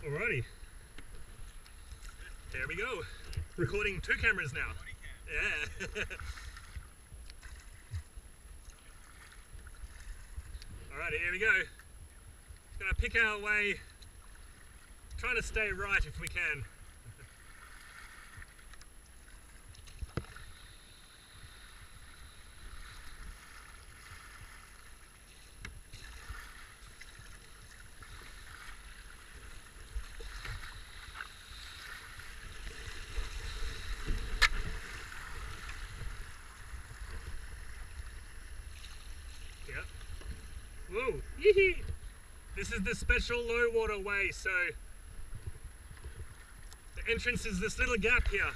Alrighty. There we go. Recording 2 cameras now. Yeah. Alrighty, here we go. Just gonna pick our way, trying to stay right if we can. Whoa, yee-hee. This is the special low water way, so the entrance is this little gap here.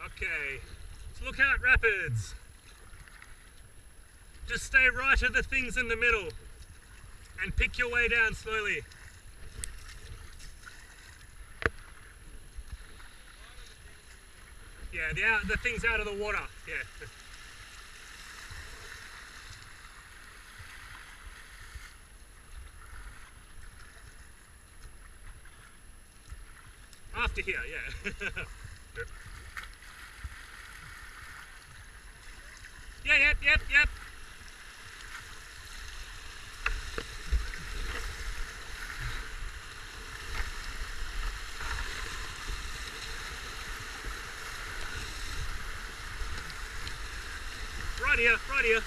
Okay. Lookout Rapids. Just stay right of the things in the middle and pick your way down slowly. Yeah, the things out of the water. Yeah. After here, yeah. Yeah, yep. Right here.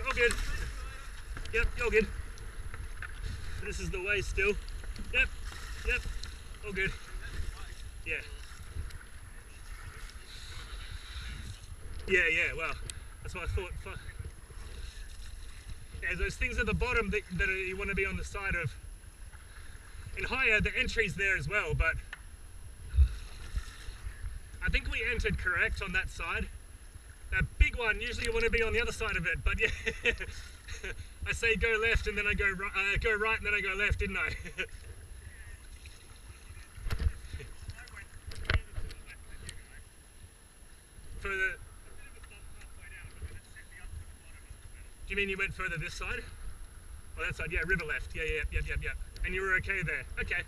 All good. Yep, you're good. This is the way still. Yep, all good. Yeah. Yeah, well, that's what I thought. Yeah, those things at the bottom that you want to be on the side of. In higher, the entry's there as well, but I think we entered correct on that side. That big one, usually you want to be on the other side of it, but yeah. I say go left and then I go right and then I go left, didn't I? Further. Do you mean you went further this side? Oh, that side, yeah, river left. Yeah. And you were okay there. Okay.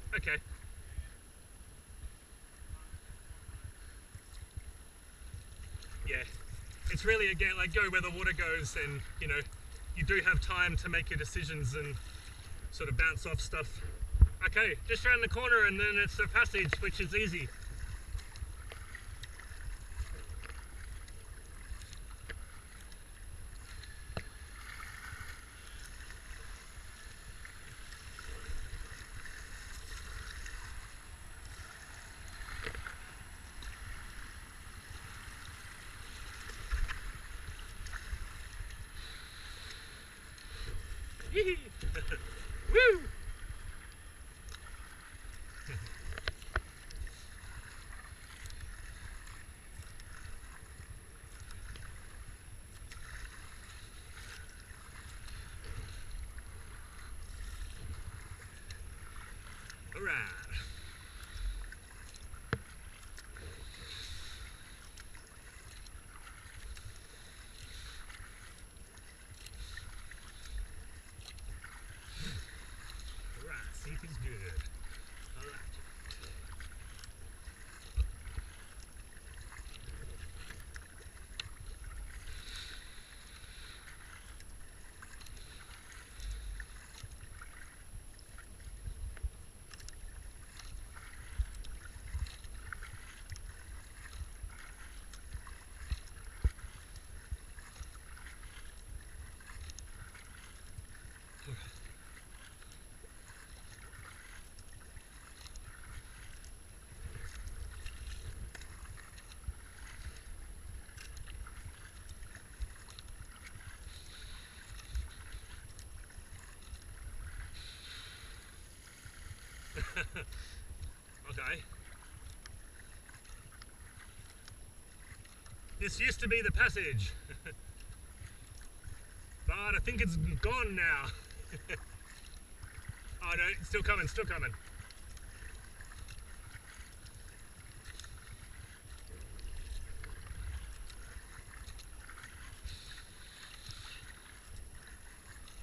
Yeah. It's really, again, like go where the water goes, and you know, you do have time to make your decisions and sort of bounce off stuff. Okay, just around the corner and then it's the passage, which is easy. Woo! All right. Okay. This used to be the passage. But I think it's gone now. Oh no, it's still coming, still coming.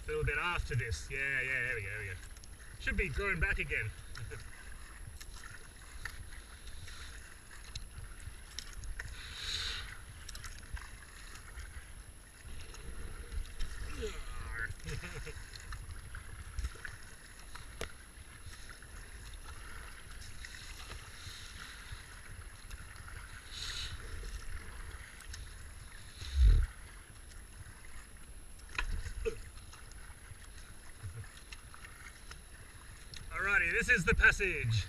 A little bit after this. Yeah, there we go. Should be growing back again. Alrighty, this is the passage.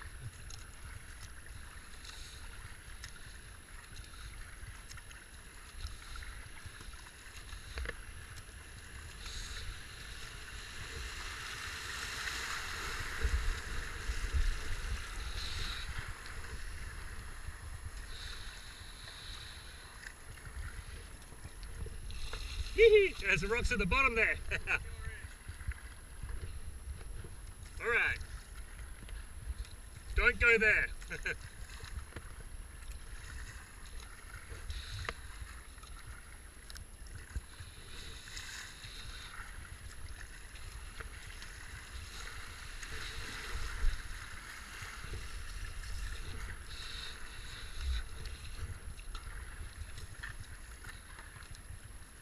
There's the rocks at the bottom there. Alright. Don't go there.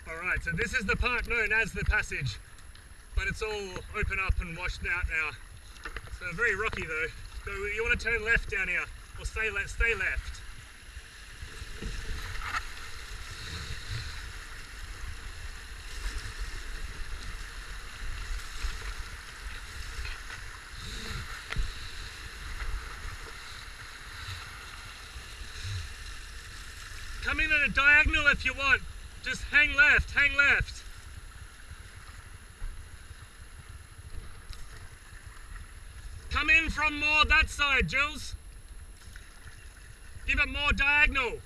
Alright, so this is the part known as the passage, but it's all open up and washed out now. So very rocky though. So you want to turn left down here, or stay left. Come in at a diagonal if you want. Just hang left. Come in from more that side, Jules. Give it more diagonal.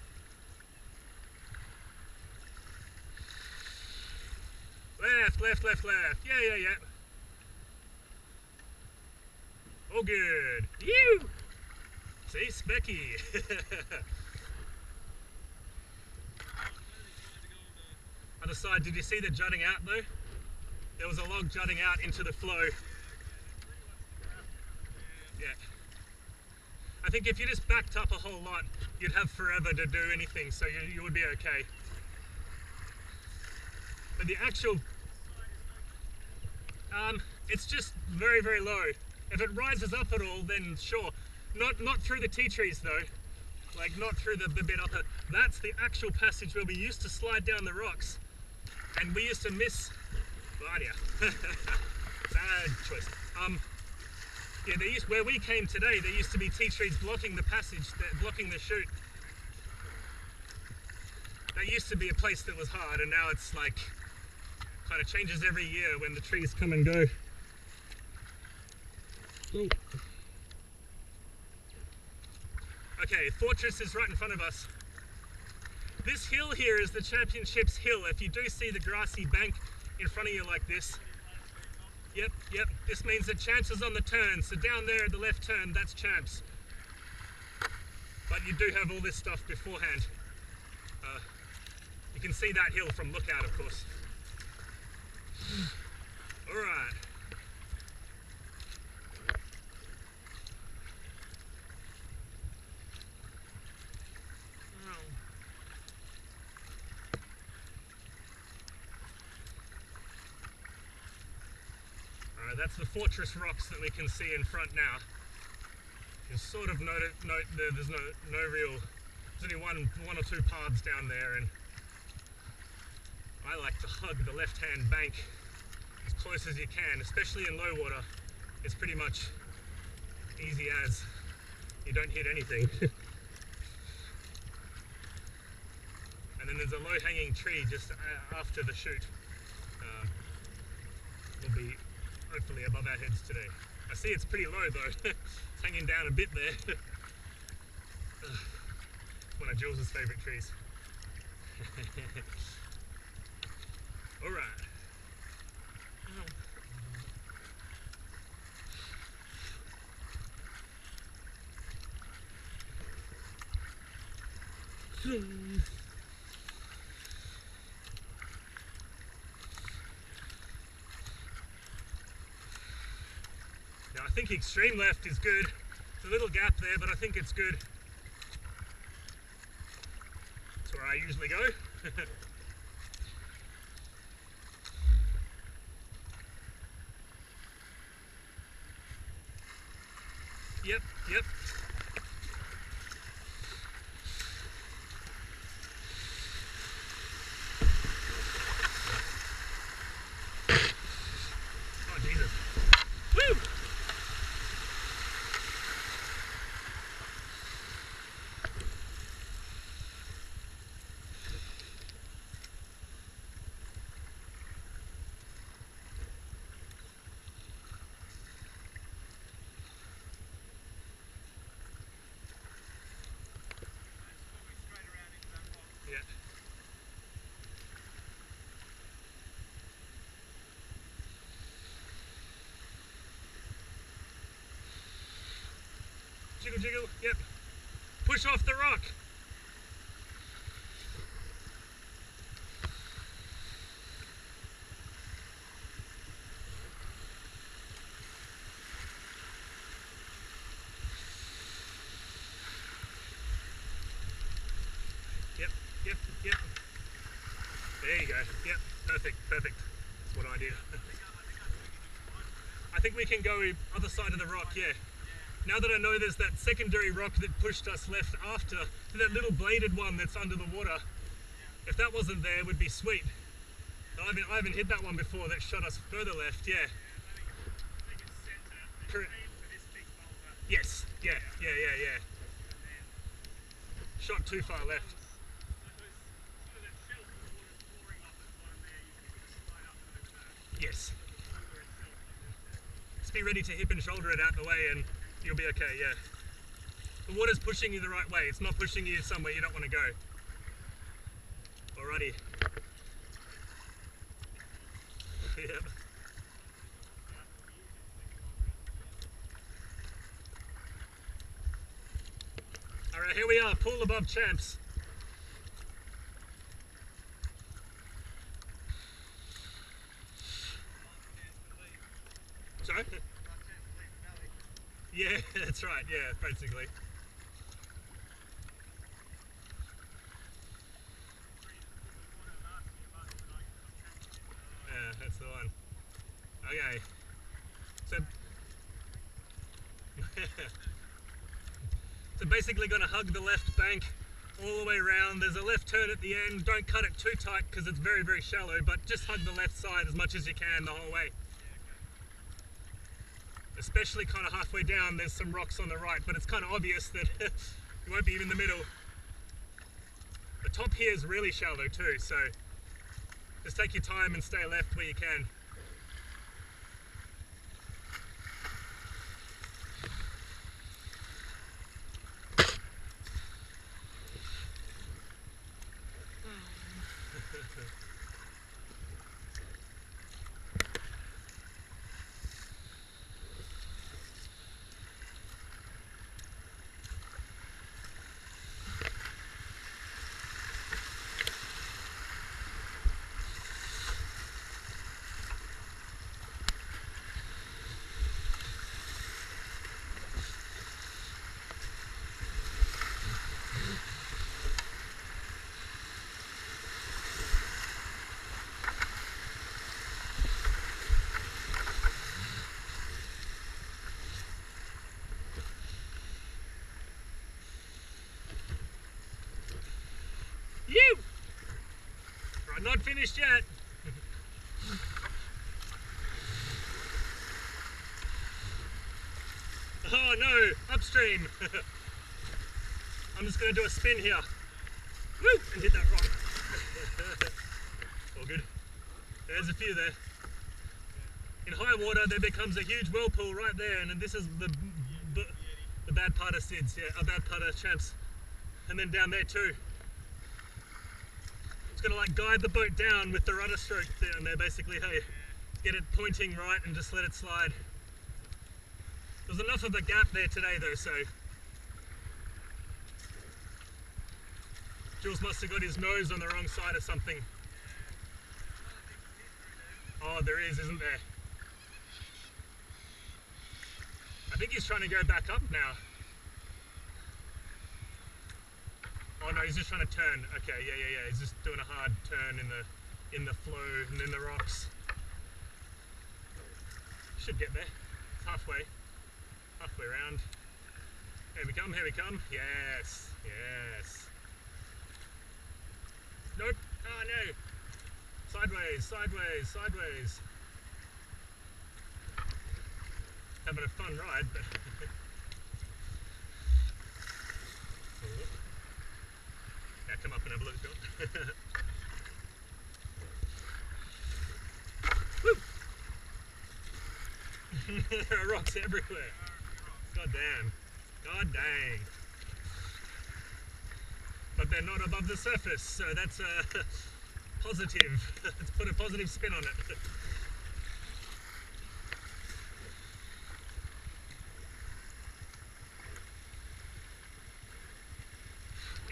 Left. Yeah. All good. You. See, specky. Other side, did you see the jutting out though? There was a log jutting out into the flow. Yeah. I think if you just backed up a whole lot, you'd have forever to do anything, so you would be okay. But the actual... it's just very, very low. If it rises up at all, then sure. Not through the tea trees though. Like, not through the bit up. That's the actual passage where we used to slide down the rocks. And we used to miss... Bad choice. Yeah, where we came today, there used to be tea trees blocking the passage, blocking the chute. That used to be a place that was hard, and now it's like, kind of changes every year when the trees come and go. Ooh. Okay, Fortress is right in front of us. This hill here is the Championships hill. If you do see the grassy bank in front of you like this, yep, this means that Champs is on the turn. So down there at the left turn, that's Champs. But you do have all this stuff beforehand. You can see that hill from Lookout, of course. All right. That's the Fortress rocks that we can see in front now. You sort of note there's no real, there's only one or two paths down there, and I like to hug the left-hand bank as close as you can, especially in low water. It's pretty much easy as you don't hit anything. And then there's a low-hanging tree just after the chute. Will be hopefully above our heads today. I see it's pretty low though. It's hanging down a bit there. One of Jules' favourite trees. Alright. Now I think extreme left is good. There's a little gap there, but I think it's good. That's where I usually go. Yep, yep. Oh, Jesus. Woo! Yeah. Jiggle, jiggle, yep. Push off the rock. Yep, yep, yep. There you go. Yep, perfect, perfect. That's what I do. I think we can go other side of the rock, yeah. Now that I know there's that secondary rock that pushed us left after, that little bladed one that's under the water, if that wasn't there, it would be sweet. I haven't hit that one before that shot us further left, yeah. Correct. Yes, yeah. Shot too far left. Yes. Just be ready to hip and shoulder it out the way and you'll be okay, yeah. The water's pushing you the right way. It's not pushing you somewhere you don't want to go. Alrighty. Yep. Alright, here we are, pool above champs. Sorry? Yeah, that's right, yeah, basically. Yeah, that's the one. Okay. So, so basically going to hug the left bank all the way around. There's a left turn at the end. Don't cut it too tight because it's very, very shallow, but just hug the left side as much as you can the whole way. Especially kind of halfway down, there's some rocks on the right, but it's kind of obvious that you won't be in the middle. The top here is really shallow too, so just take your time and stay left where you can. You! Right, not finished yet. Oh no, upstream. I'm just going to do a spin here. Woo! And hit that rock. All good. There's a few there. In high water, there becomes a huge whirlpool right there, and this is the bad part of Syds, yeah, a bad part of Champs. And then down there too. It's gonna like guide the boat down with the rudder stroke down there, basically, hey. Get it pointing right and just let it slide. There's enough of a gap there today though, so. Jules must have got his nose on the wrong side of something. Oh, there is, isn't there? I think he's trying to go back up now. Oh no, he's just trying to turn. Okay, yeah. He's just doing a hard turn in the flow and in the rocks. Should get there. It's halfway around. Here we come. Yes. Nope. Oh no. Sideways. Having a fun ride, but yeah, come up and have a look at it. There are rocks everywhere. God dang. But they're not above the surface, so that's positive. Let's put a positive spin on it.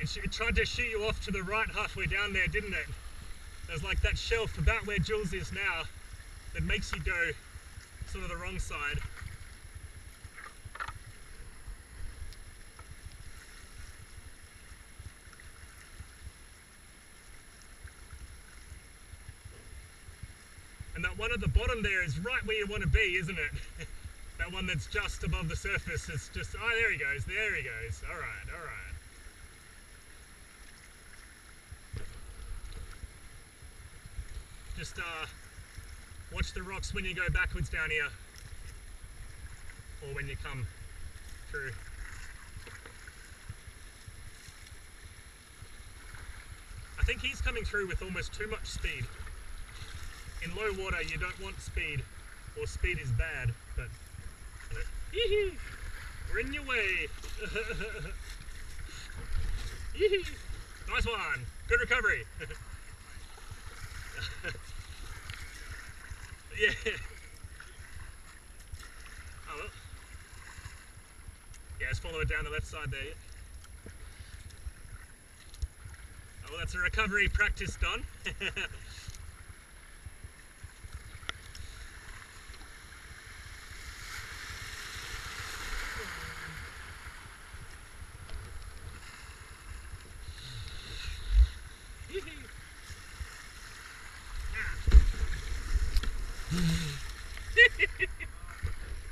It tried to shoot you off to the right halfway down there, didn't it? There's like that shelf about where Jules is now that makes you go sort of the wrong side. And that one at the bottom there is right where you want to be, isn't it? That one that's just above the surface. It's just, oh, there he goes. All right. Just watch the rocks when you go backwards down here, or when you come through. I think he's coming through with almost too much speed. In low water, you don't want speed, or speed is bad, but we're in your way. Nice one. Good recovery. Yeah. Oh well. Yeah, just follow it down the left side there. Oh, well, that's a recovery practice done.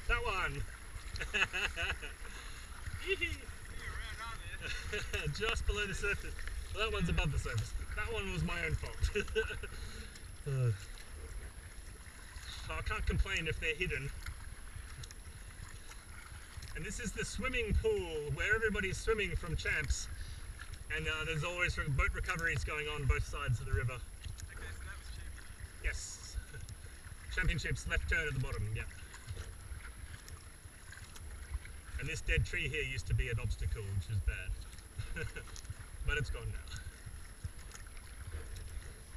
That one. Just below the surface. Well, that one's above the surface. That one was my own fault. Oh, I can't complain if they're hidden. And this is the swimming pool where everybody's swimming from Champs. And there's always boat recoveries going on both sides of the river. Okay, so that was championship. Yes. Championships, left turn at the bottom, yeah. And this dead tree here used to be an obstacle, which is bad. But it's gone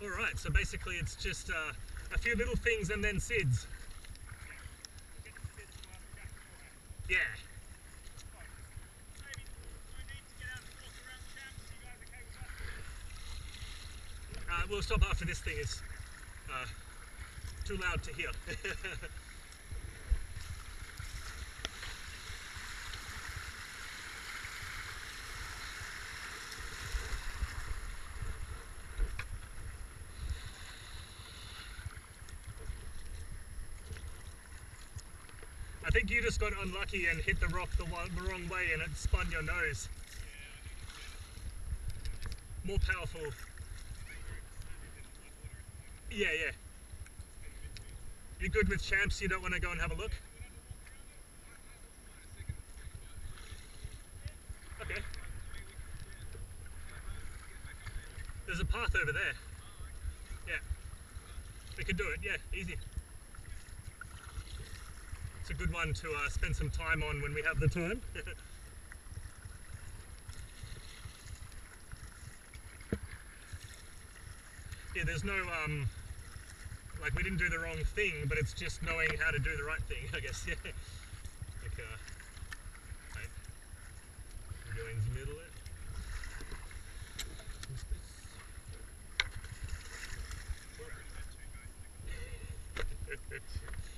now. Alright, so basically it's just a few little things and then Syds. Yeah. We'll stop after this thing is too loud to hear. I think you just got unlucky and hit the rock the wrong way and it spun your nose. More powerful. Yeah. You good with Champs? You don't want to go and have a look? Okay. There's a path over there. Yeah. We could do it, yeah, easy. It's a good one to spend some time on when we have the time. Yeah, there's no, like we didn't do the wrong thing, but it's just knowing how to do the right thing, I guess, yeah. Like, right. We'll go in the middle there.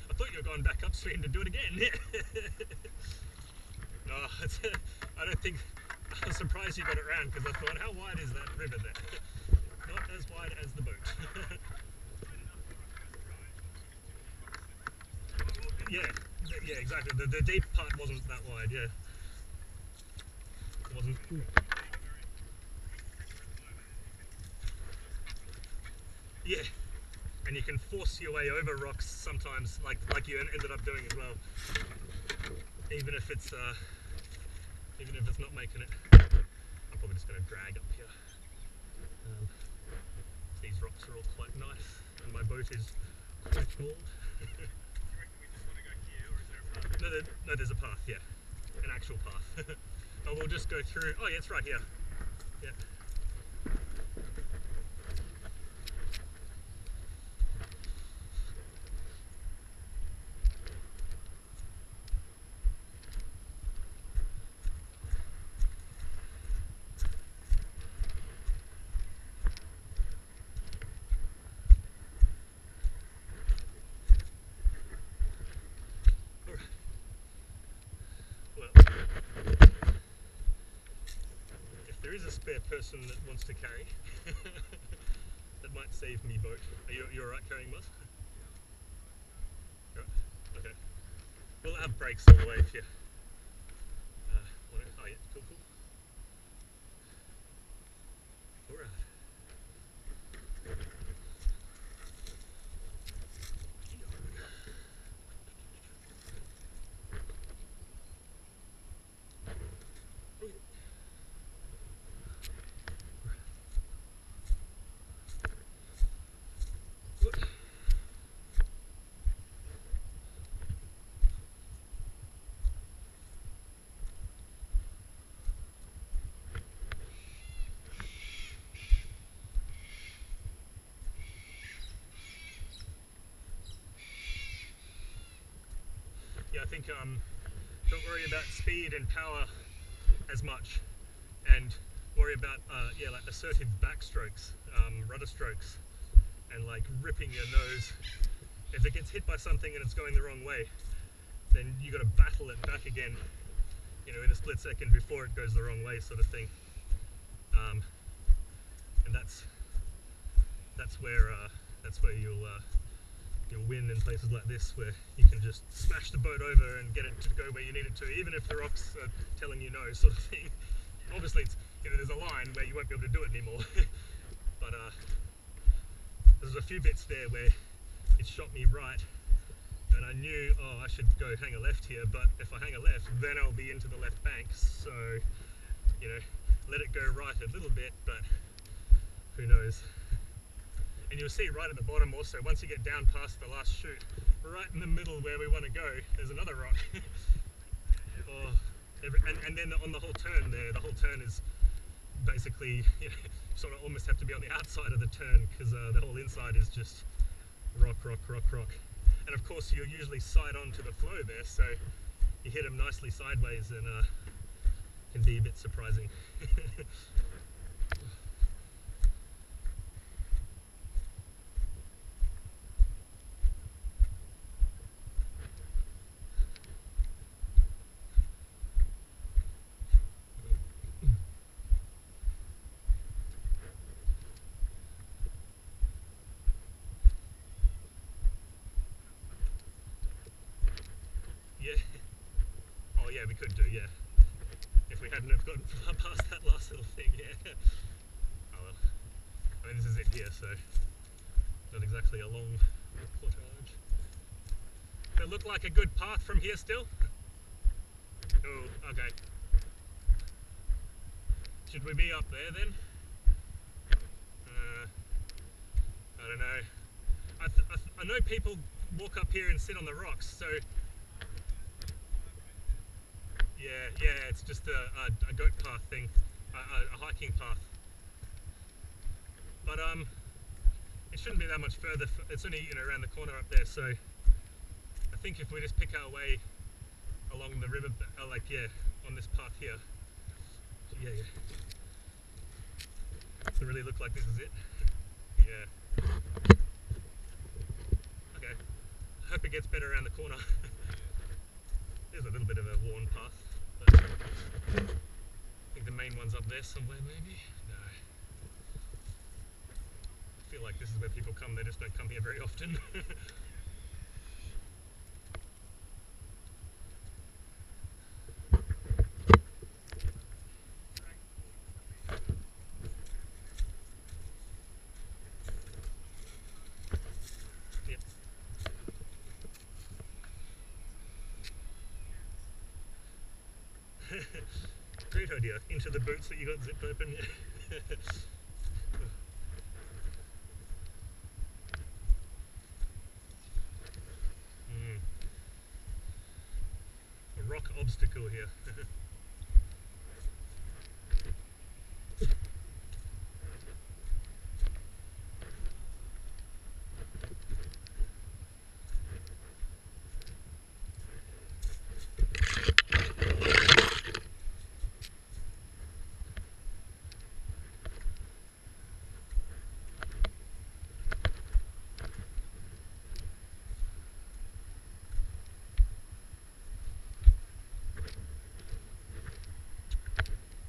I thought you were going back upstream to do it again. No, I don't think, I was surprised you got it round because I thought, how wide is that river there? Not as wide as the boat. Yeah, exactly. The deep part wasn't that wide, yeah. It wasn't. Yeah, and you can force your way over rocks sometimes, like you ended up doing as well. Even if it's not making it. I'm probably just going to drag up here. These rocks are all quite nice, and my boat is quite old. No, there's a path, yeah. An actual path. Oh, we'll just go through. Oh, yeah, it's right here. Yeah. There is a spare person that wants to carry. That might save me boat. You're alright carrying Muz? Right. Okay. We'll have brakes all the way if you want it. Oh yeah, cool. Alright. Yeah, I think don't worry about speed and power as much, and worry about like assertive backstrokes, rudder strokes, and like ripping your nose. If it gets hit by something and it's going the wrong way, then you got to battle it back again, you know, in a split second before it goes the wrong way, sort of thing. And that's where you'll win in places like this, where you can just smash the boat over and get it to go where you need it to, even if the rocks are telling you no, sort of thing. Obviously, it's, you know, there's a line where you won't be able to do it anymore. But there's a few bits there where it shot me right, and I knew, oh, I should go hang a left here, but if I hang a left, then I'll be into the left bank, so, you know, let it go right a little bit, but who knows. And you'll see right at the bottom also, once you get down past the last chute, right in the middle where we want to go, there's another rock. Oh, and then on the whole turn there, the whole turn is basically, you know, sort of almost have to be on the outside of the turn, because the whole inside is just rock. And of course you're usually side on to the flow there, so you hit them nicely sideways, and can be a bit surprising. Yeah. Oh yeah, we could do, yeah. If we hadn't have gotten past that last little thing, yeah. Oh well. I mean, this is it here, so not exactly a long portage. Does it look like a good path from here still? Oh, okay. Should we be up there then? I don't know. I know people walk up here and sit on the rocks, so Yeah, it's just a goat path thing, a hiking path. But it shouldn't be that much further. It's only around the corner up there. So I think if we just pick our way along the river, on this path here. Yeah. Doesn't really look like this is it. Yeah. Okay. I hope it gets better around the corner. There's a little bit of a worn path, but I think the main one's up there somewhere maybe? No. I feel like this is where people come, they just don't come here very often. Great idea. Into the boots that you got zipped open. A rock obstacle here.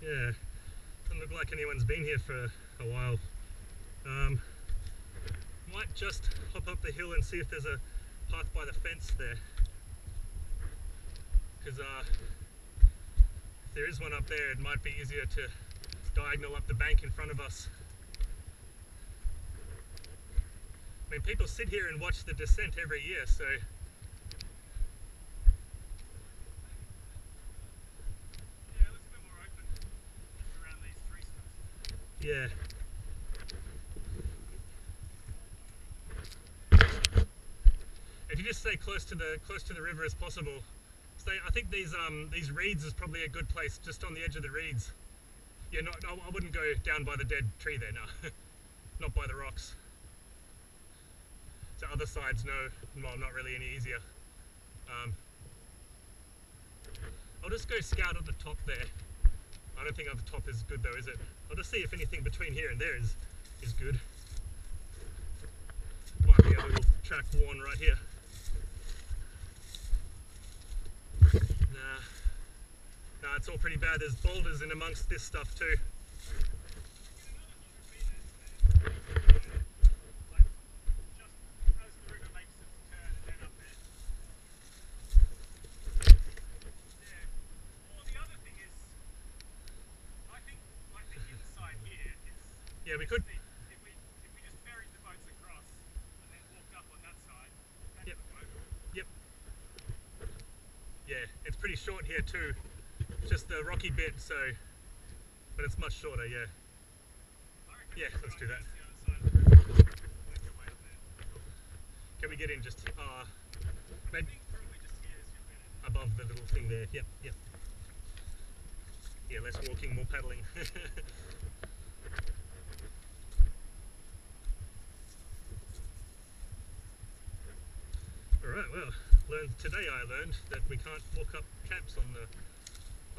Yeah, doesn't look like anyone's been here for a while. Might just hop up the hill and see if there's a path by the fence there. Because if there is one up there, it might be easier to diagonal up the bank in front of us. I mean, people sit here and watch the descent every year, so yeah. If you just stay close to the river as possible. I think these reeds is probably a good place, just on the edge of the reeds. Yeah, I wouldn't go down by the dead tree there, no. Not by the rocks. So other sides, no, well, not really any easier. I'll just go scout at the top there. I don't think at the top is good though, is it? I'll just see if anything between here and there is good. Might be a little track worn right here. Nah, it's all pretty bad. There's boulders in amongst this stuff too. Yeah, we could. If we just ferried the boats across and then walked up on that side, yep. Yep. Yeah, it's pretty short here too. Just the rocky bit, so, but it's much shorter. Yeah. Yeah, let's do that. Can we get in just maybe above the little thing there? Yep. Yep. Yeah, less walking, more paddling. Alright, well, today I learned that we can't walk up camps on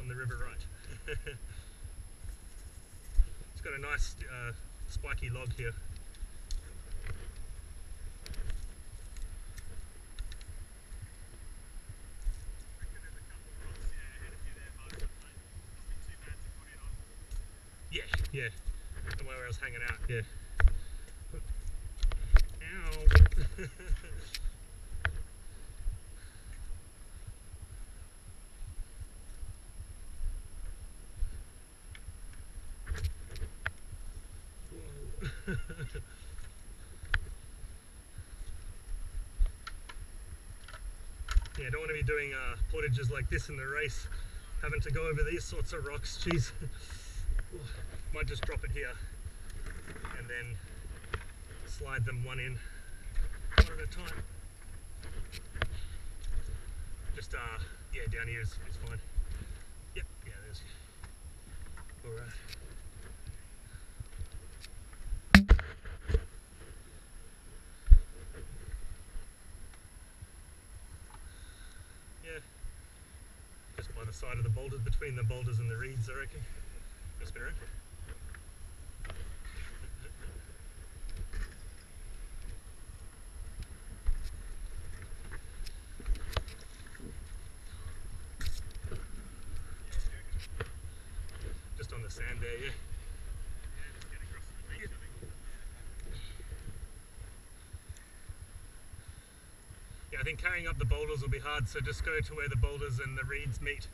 the river right. It's got a nice spiky log here. Yeah, the way where I was hanging out, yeah. Ow! Yeah, don't want to be doing portages like this in the race, having to go over these sorts of rocks. Jeez, might just drop it here and then slide them one at a time. Just yeah, down here is fine. Yep, yeah, there's. Alright. Yeah. Just by the side of the boulders, between the boulders and the reeds, I reckon. Just spin around. Just on the sand there, yeah. Just get across to the beach, I think. Yeah, I think carrying up the boulders will be hard, so just go to where the boulders and the reeds meet.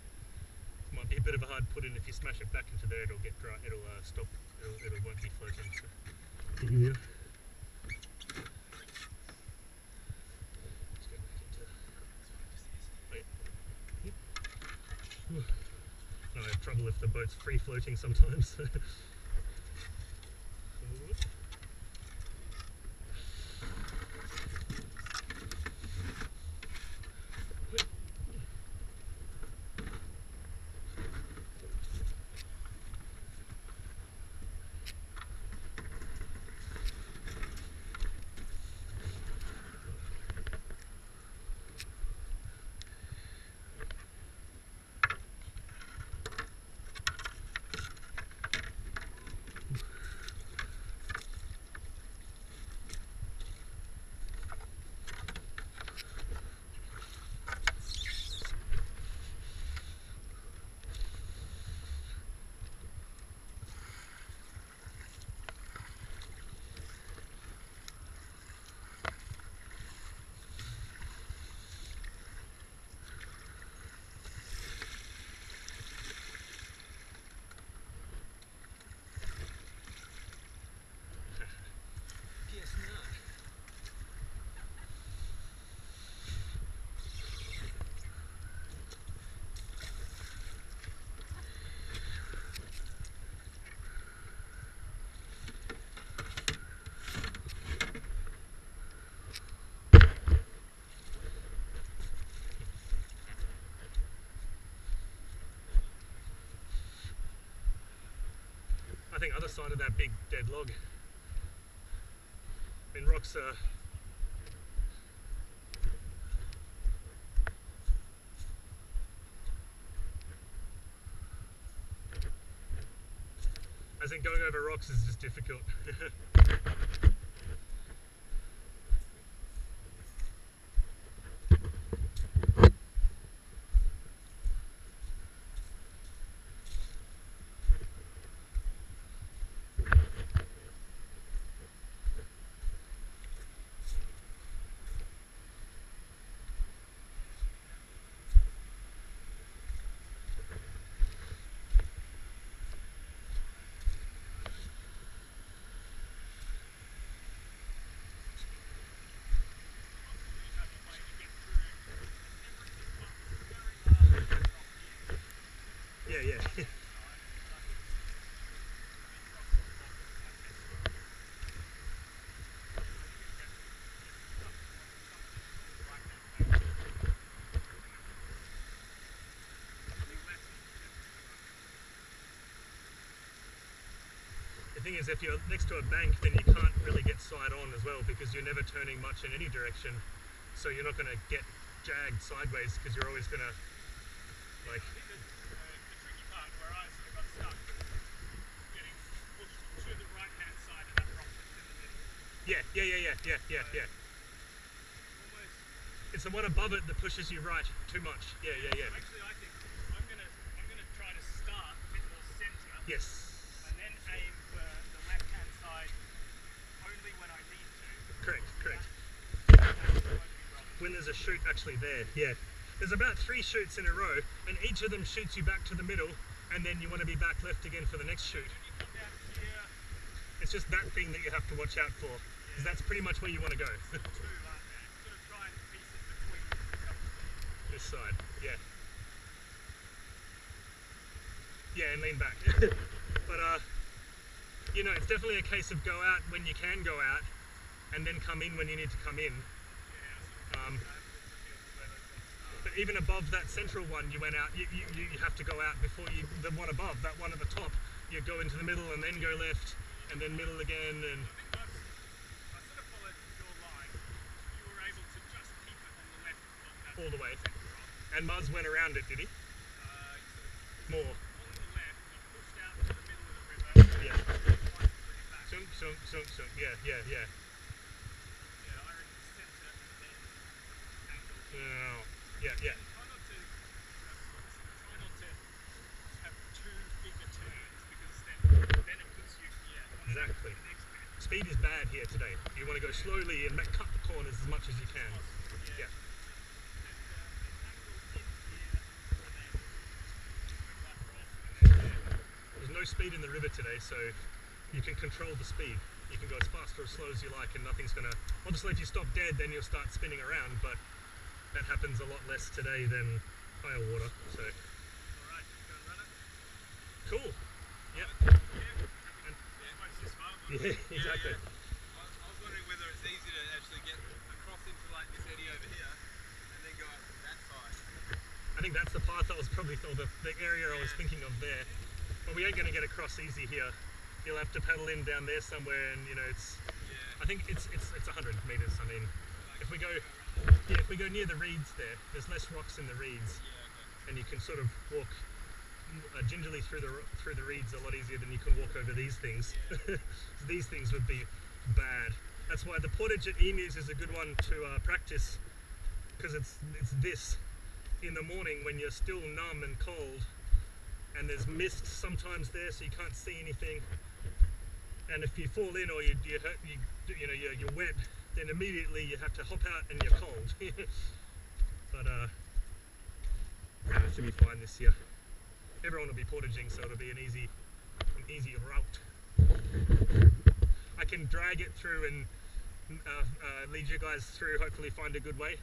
Might be a bit of a hard put in. If you smash it back into there, it'll get dry. It'll stop. It won't be floating. So. Yeah. Let's go back into. Wait. Yep. No, I have trouble if the boat's free floating sometimes. Guess not. I think other side of that big dead log. I mean, rocks are. I think going over rocks is just difficult. Yeah. The thing is, if you're next to a bank, then you can't really get side on as well because you're never turning much in any direction. So you're not going to get jagged sideways because you're always going to, like... The tricky part where I sort of got stuck was getting pushed to the right-hand side of that rock that's in the middle. Yeah. Almost. It's the one above it that pushes you right too much. Yeah. Actually, I think I'm gonna try to start a bit more centre. Yes. And then aim for the left-hand side only when I need to. Correct. That won't be wrong. When there's a chute actually there, yeah. There's about 3 chutes in a row, and each of them shoots you back to the middle, and then you want to be back left again for the next chute. When you come down here, It's just that thing that you have to watch out for, because that's pretty much where you want to go. two, aren't there? Sort of try and piece it between. This side, yeah. Yeah, and lean back. But, you know, it's definitely a case of go out when you can go out, and then come in when you need to come in. Yeah, But But even above that central one, you went out. You have to go out before you the one above that one at the top. You go into the middle and then go left and then middle again and. I sort of followed your line. You were able to just keep it on the left of that All the way. central rock. And Muz went around it, did he? More. On the left, you pushed out to the middle of the river. Yeah. Quite pretty back. Shunk. Yeah. Yeah, I reckon centre and then angle. Oh, yeah. Try not to have too big a turns because then it puts you Exactly. to the next bit. Speed is bad here today. You want to go slowly and cut the corners as much as you can. Yeah. There's no speed in the river today, so you can control the speed. You can go as fast or as slow as you like and nothing's gonna... Obviously if you stop dead then you'll start spinning around, but that happens a lot less today than higher water, so... Alright, go and run it. Cool. Yeah. Yeah, exactly. I was wondering whether it's easy to actually get across into like this eddy over here and then go up to that side. I think that's the path I was probably, or the area I was thinking of there. But we ain't going to get across easy here. You'll have to paddle in down there somewhere, and you know it's. Yeah. I think it's 100 meters. I mean, if we go near the reeds there's less rocks in the reeds, and you can sort of walk gingerly through the reeds a lot easier than you can walk over these things. These things would be bad. That's why the portage at Emus is a good one to practice, because it's this in the morning when you're still numb and cold, and there's mist sometimes there, so you can't see anything. And if you fall in or you're wet, then immediately you have to hop out and you're cold. But it should be fine this year. Everyone will be portaging, so it'll be an easy route. I can drag it through and lead you guys through, hopefully find a good way.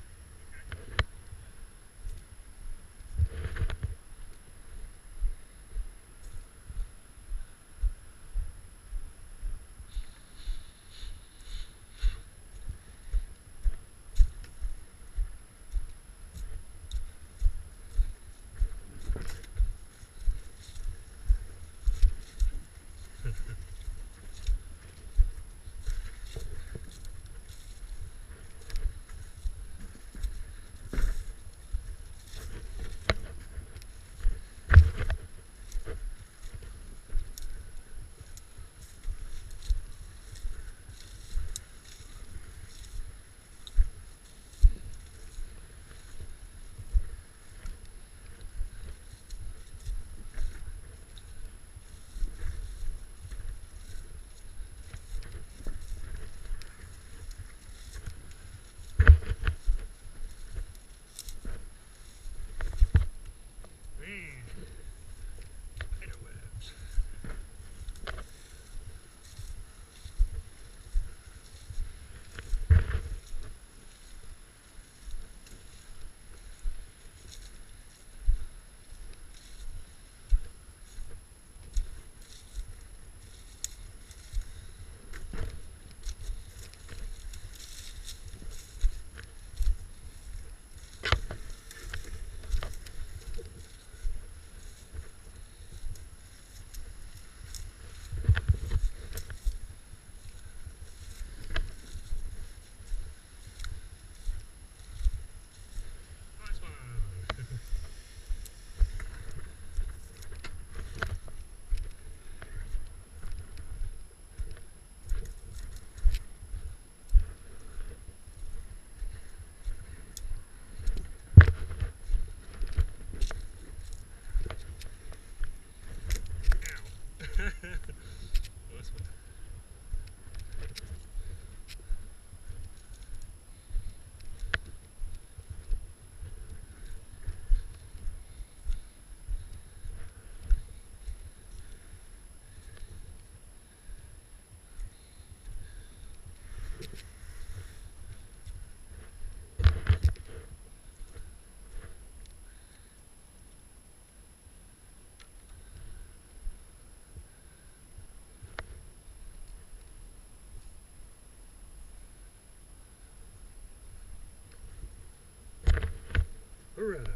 Alright.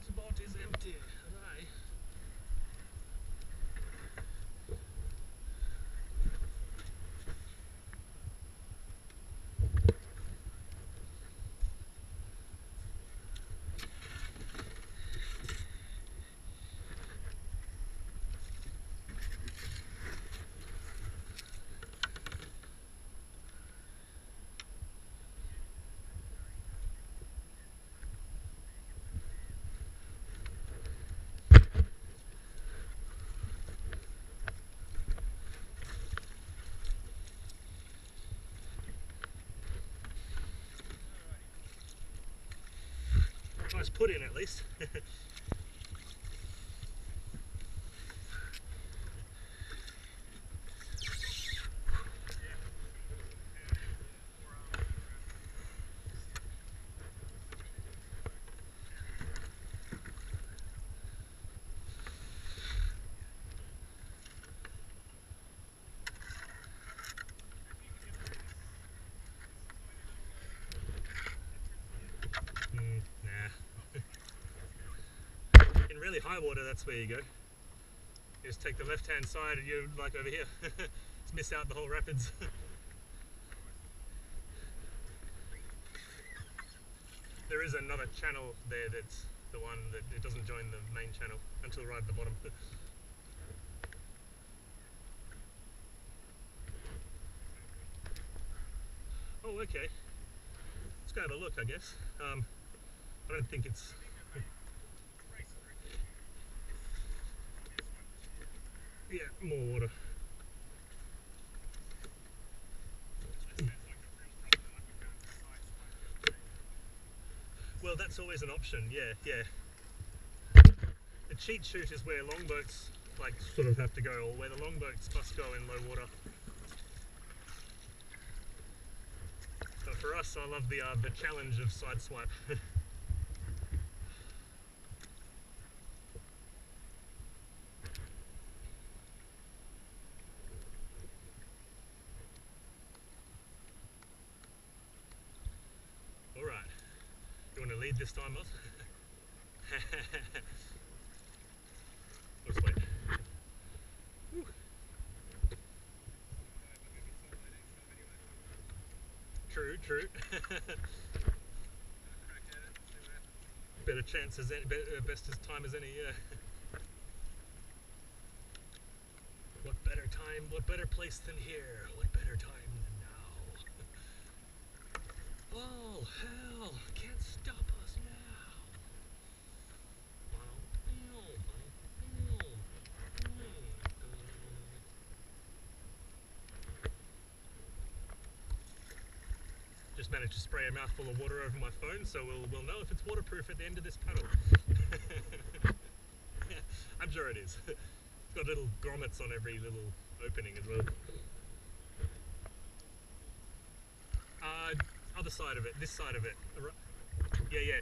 The boat is empty. Hooray. Nice put in at least. Nah. In really high water, that's where you go. You just take the left-hand side and you're like over here. Just miss out the whole rapids. There is another channel there that's the one that it doesn't join the main channel until right at the bottom. Oh, okay. Let's go have a look, I guess. I don't think it's... Yeah, more water. Well, that's always an option, yeah, yeah. The cheat chute is where longboats like sort of have to go, or where the longboats must go in low water. But for us, I love the challenge of Sideswipe. All right, you want to lead this time, Muz? Let's wait. Whew. True, true. Better chance as any, best as time as any, yeah. What better time, what better place than here? What better time than now? Oh, hell, can't stop us now. Just managed to spray a mouthful of water over my phone, so we'll know if it's waterproof at the end of this paddle. I'm sure it is. It's got little grommets on every little opening as well. Other side of it, this side of it. Yeah, yeah.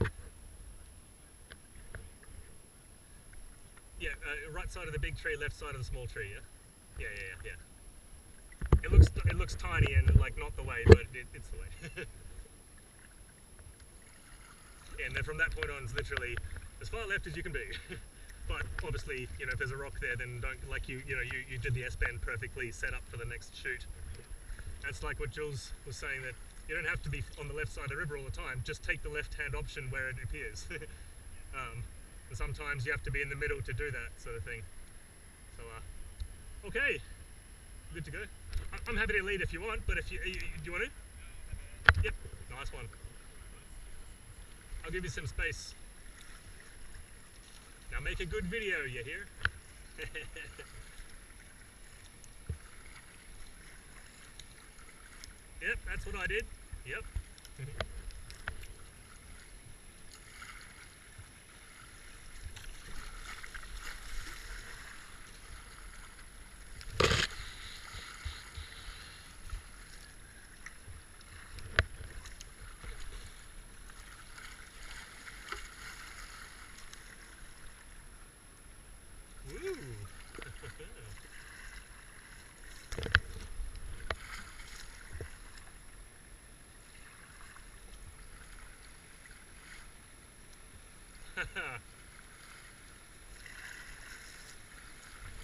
Yeah, right side of the big tree, left side of the small tree, yeah? Yeah, yeah, yeah. It looks tiny and like not the way, but it's the way. Yeah, and then from that point on, it's literally as far left as you can be. But obviously, you know, if there's a rock there, then don't, like you did the S-bend perfectly set up for the next chute. That's like what Jules was saying, that you don't have to be on the left side of the river all the time. Just take the left-hand option where it appears. And sometimes you have to be in the middle to do that sort of thing. So, okay, good to go. I'm happy to lead if you want, but if do you want to? Yep, nice one. I'll give you some space. Now make a good video, you hear? Yep, that's what I did. Yep.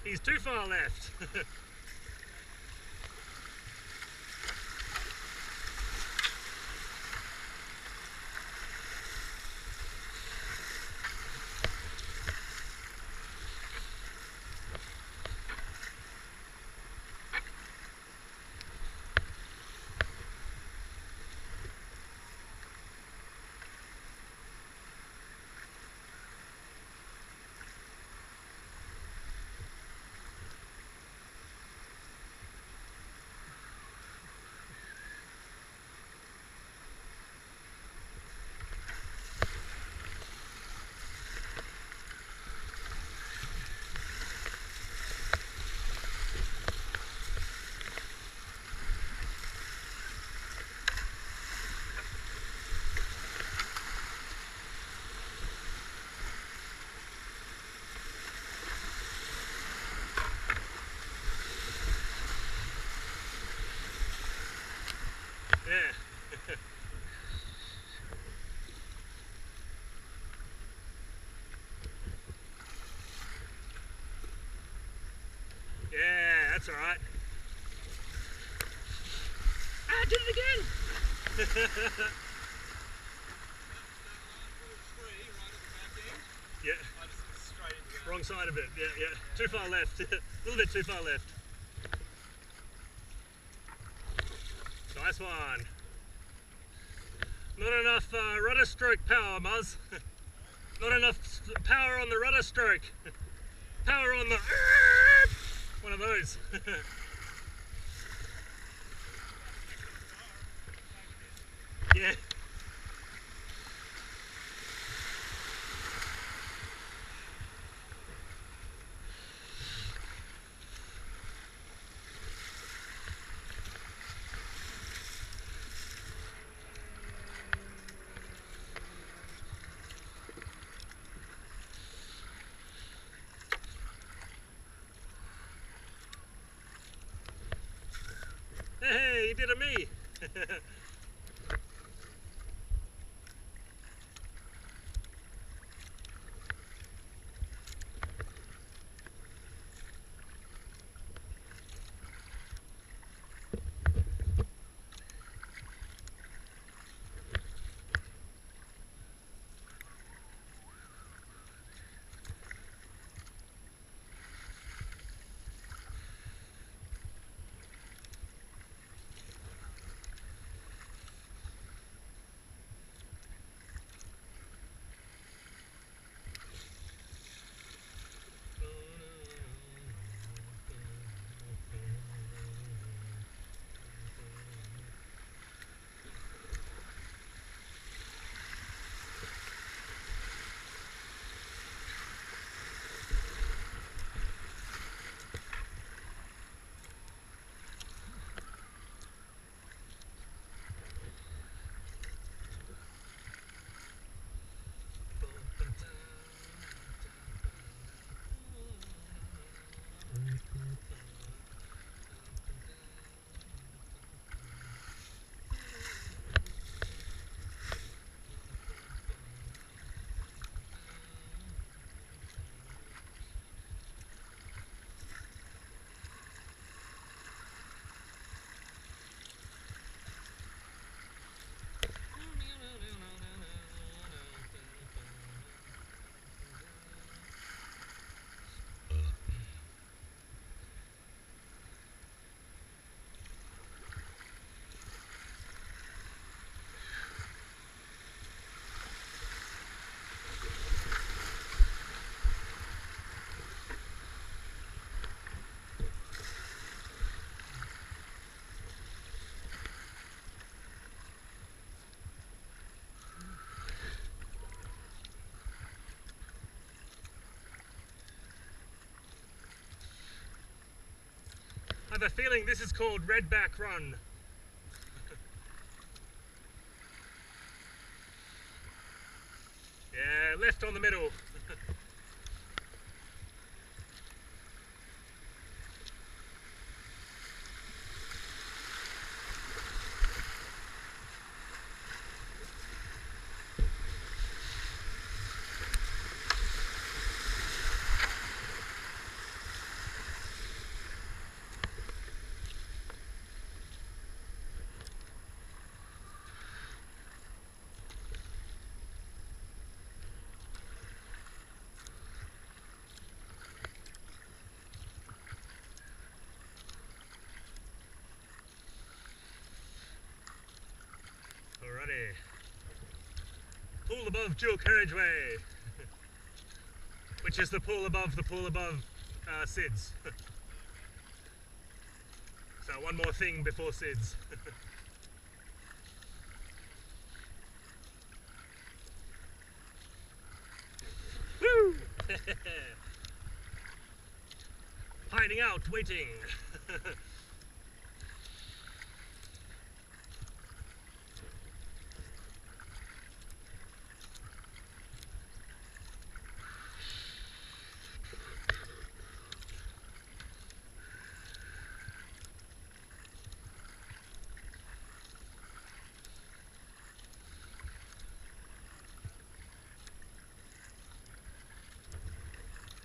He's too far left. Yeah. Yeah, that's all right. Ah, I did it again. Yeah, I just went straight into that. wrong side of it. Yeah, yeah. Too far left. A little bit too far left. Nice one. Not enough rudder stroke power, Muz. Not enough power on the rudder stroke. Power on the... One of those. Yeah. Hey, you did a me. I have a feeling this is called Redback Run. Yeah, left on the middle. Alrighty. Pool above dual carriageway. Which is the pool above Syds. So one more thing before Syds. Woo! Hiding out, waiting.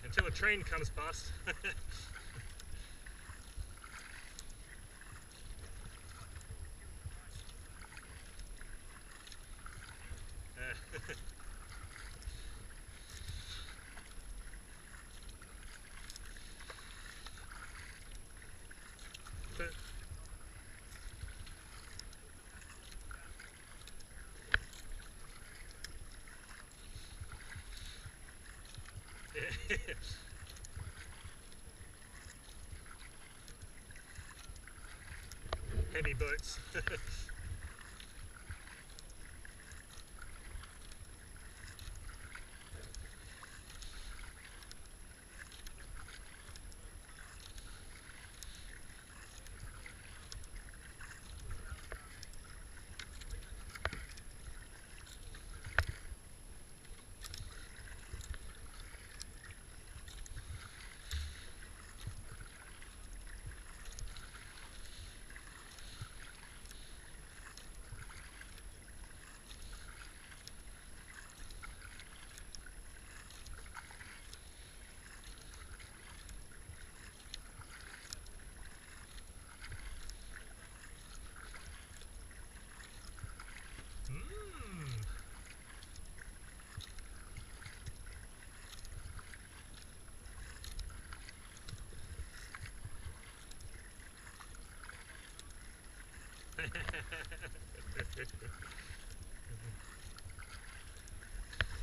Until a train comes past. Heavy boats.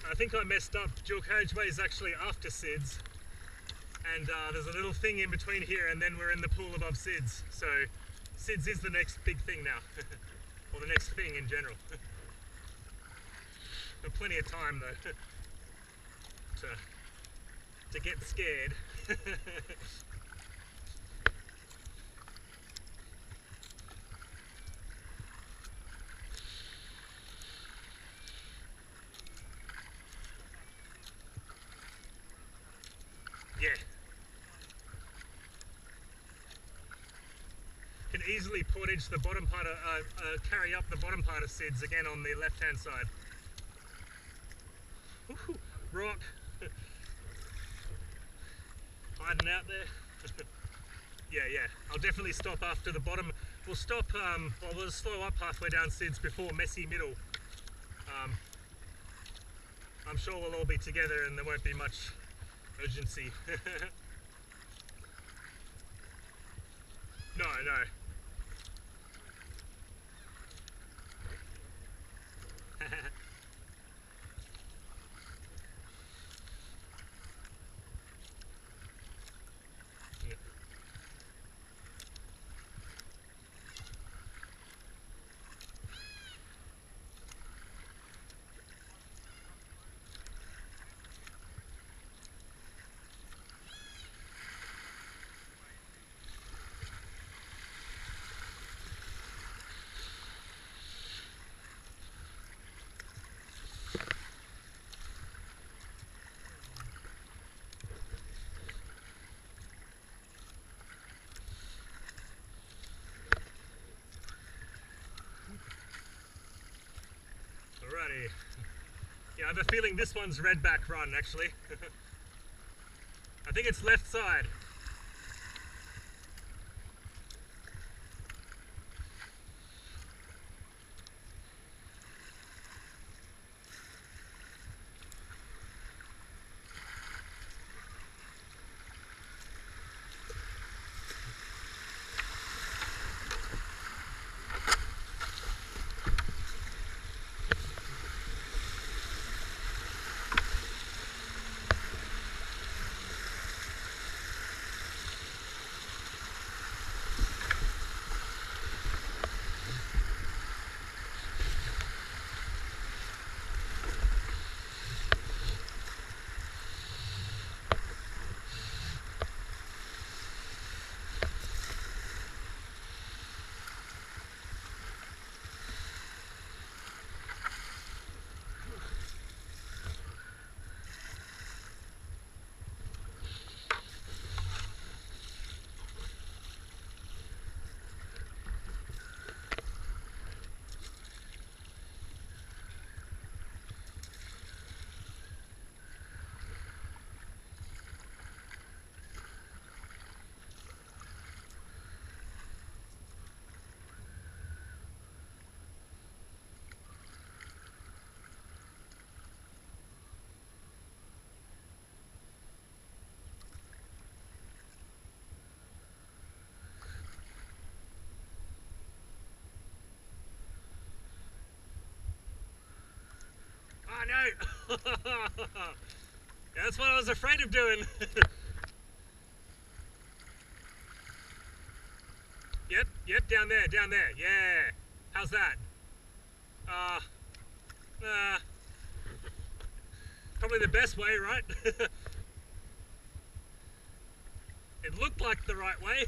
I think I messed up. Dual carriageway is actually after Syds, and there's a little thing in between here, and then we're in the pool above Syds. So Syds is the next big thing now, or the next thing in general. Got plenty of time though to get scared. Yeah. Can easily portage the bottom part of, carry up the bottom part of Syds again on the left hand side. Woohoo, rock. Hiding out there. Yeah, I'll definitely stop after the bottom. We'll stop, well, we'll slow up halfway down Syds before messy middle. I'm sure we'll all be together and there won't be much urgency. No. Alrighty. Yeah, I have a feeling this one's redback run actually. I think it's left side. Oh no! Yeah, that's what I was afraid of doing. Yep, down there, yeah. How's that? Probably the best way, right? It looked like the right way.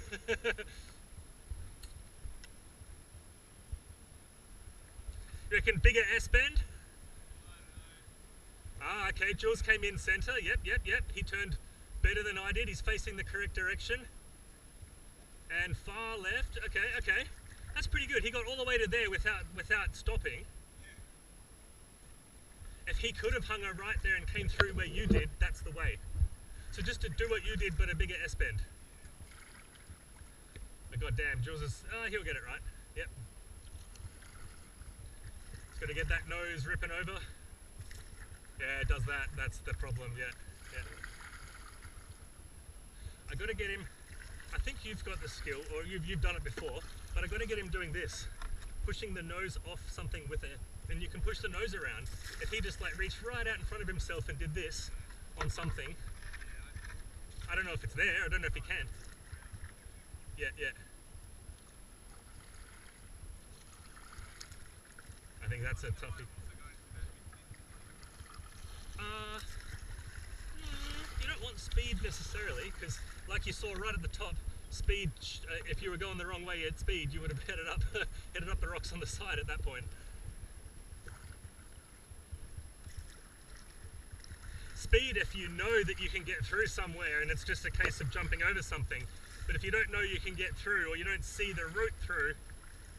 You reckon bigger S-bend? Ah, okay, Jules came in centre. Yep. He turned better than I did. He's facing the correct direction. And far left. Okay. That's pretty good. He got all the way to there without stopping. If he could have hung a right there and came through where you did, that's the way. So just to do what you did, but a bigger S-bend. But goddamn, Jules is... he'll get it right. Yep. He's got to get that nose ripping over. Yeah, it does that. That's the problem, yeah. I got to get him... I think you've got the skill, or you've done it before, but I got to get him doing this. Pushing the nose off something with it. And you can push the nose around. If he just like reached right out in front of himself and did this on something, I don't know if it's there, I don't know if he can. Yeah. I think that's a toughie. You don't want speed necessarily, because like you saw right at the top, speed, if you were going the wrong way at speed, you would have headed up the rocks on the side at that point. Speed if you know that you can get through somewhere and it's just a case of jumping over something. But if you don't know you can get through, or you don't see the route through,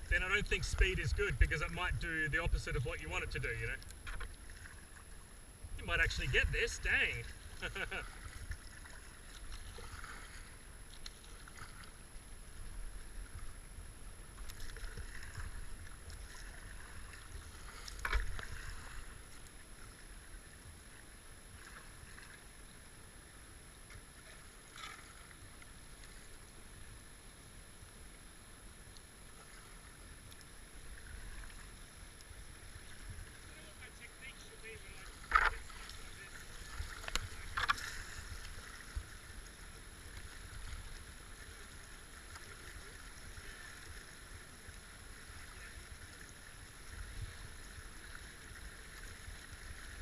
then I don't think speed is good, because it might do the opposite of what you want it to do, you know? You might actually get this, dang.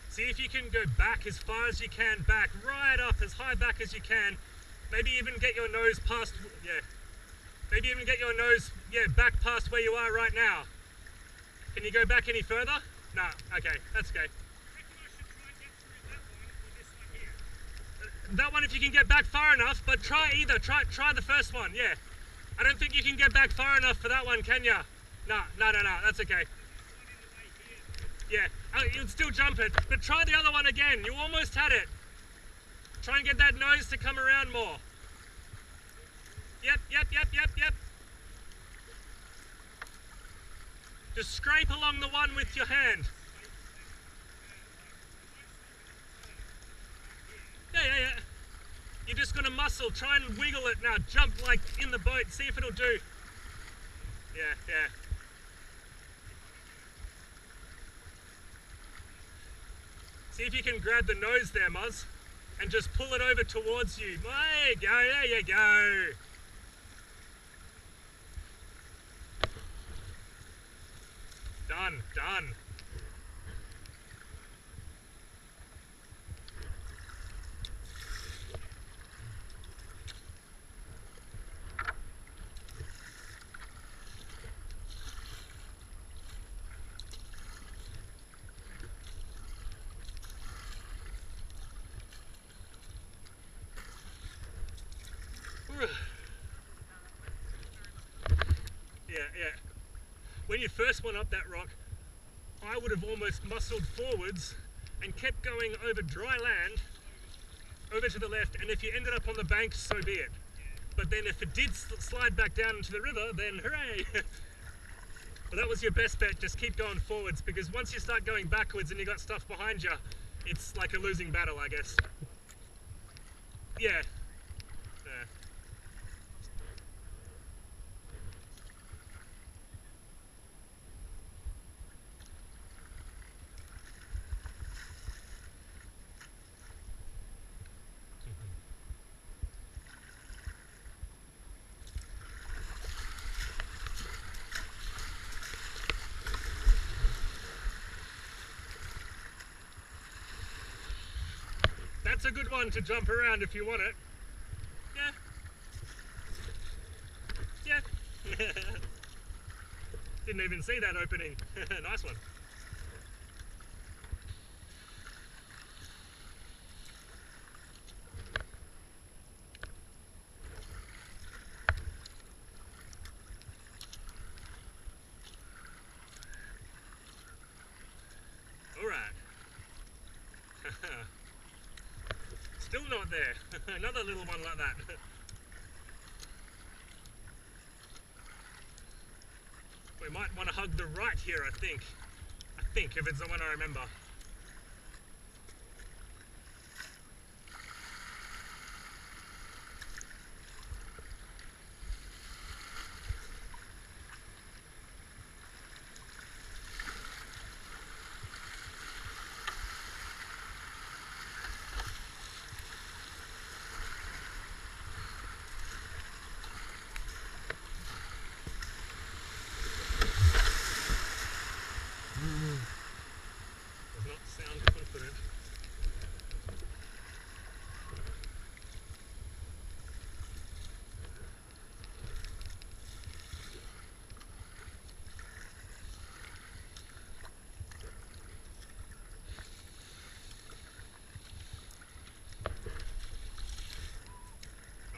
See if you can go back as far as you can, back, right up, as high back as you can. Maybe even get your nose past, maybe even get your nose, back past where you are right now. Can you go back any further? No, okay, that's okay. That one if you can get back far enough, but try either, try the first one, yeah. I don't think you can get back far enough for that one, can ya? No, that's okay. Yeah, you'll still jump it, but try the other one again. You almost had it. Try and get that nose to come around more. Yep. Just scrape along the one with your hand. Yeah. You're just gonna muscle, try and wiggle it now. Jump like in the boat, see if it'll do. Yeah. See if you can grab the nose there, Muz, and just pull it over towards you. There you go. Done. Yeah. When you first went up that rock, I would have almost muscled forwards and kept going over dry land, over to the left, and if you ended up on the bank, so be it. But then if it did slide back down into the river, then hooray! But that was your best bet, just keep going forwards, because once you start going backwards and you got stuff behind you, it's like a losing battle, I guess. Yeah. That's a good one to jump around if you want it. Yeah. Yeah. Didn't even see that opening. Nice one. All right. Still not there. Another little one like that. We might want to hug the right here, I think. If it's the one I remember. Does not sound confident.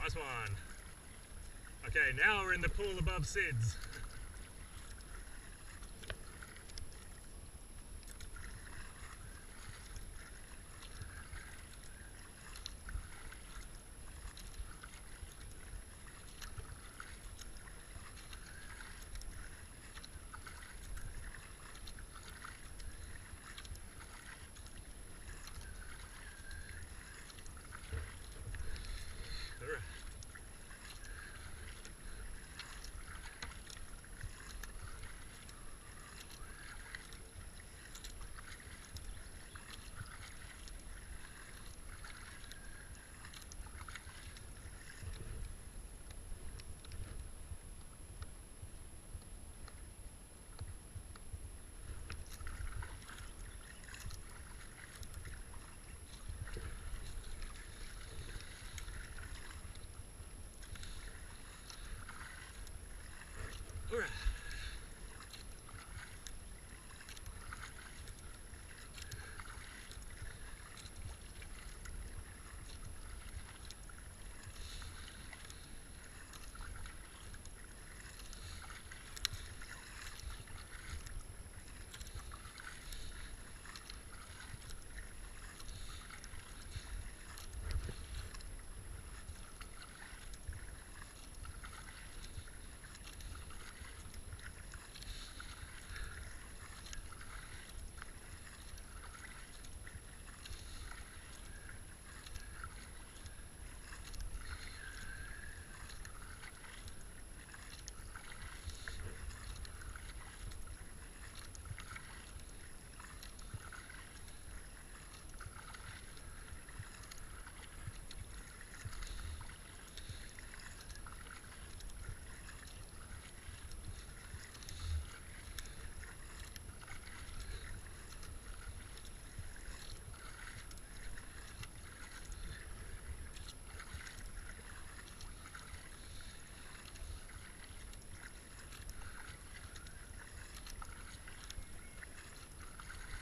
Nice one. Okay, now we're in the pool above Syds. Alright.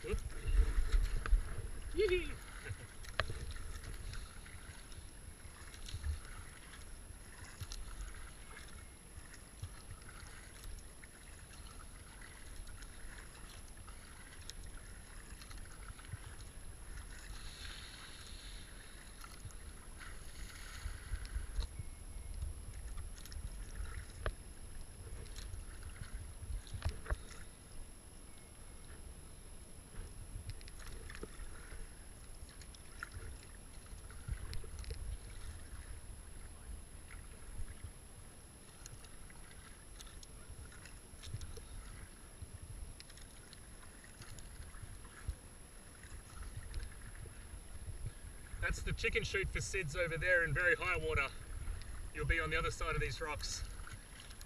Whoop. Yee-hee. That's the chicken chute for Syds over there in very high water. You'll be on the other side of these rocks.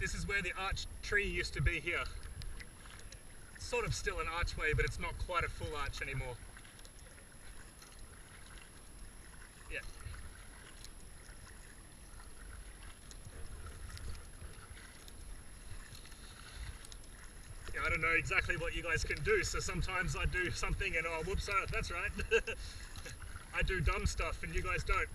This is where the arch tree used to be here. It's sort of still an archway, but it's not quite a full arch anymore. to know exactly what you guys can do, so sometimes I do something and oh, whoops, that's right. I do dumb stuff and you guys don't.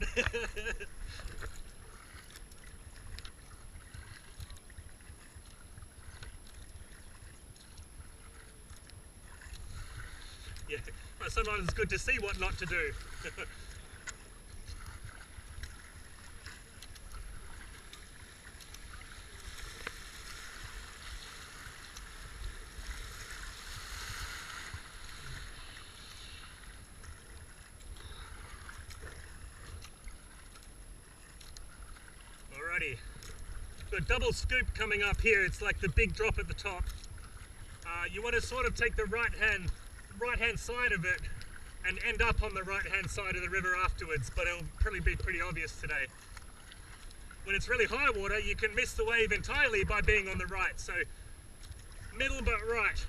Yeah, well, sometimes it's good to see what not to do. Alrighty, got a double scoop coming up here. It's like the big drop at the top. You want to sort of take the right hand side of it and end up on the right hand side of the river afterwards, but it'll probably be pretty obvious today. When it's really high water, you can miss the wave entirely by being on the right, so middle but right.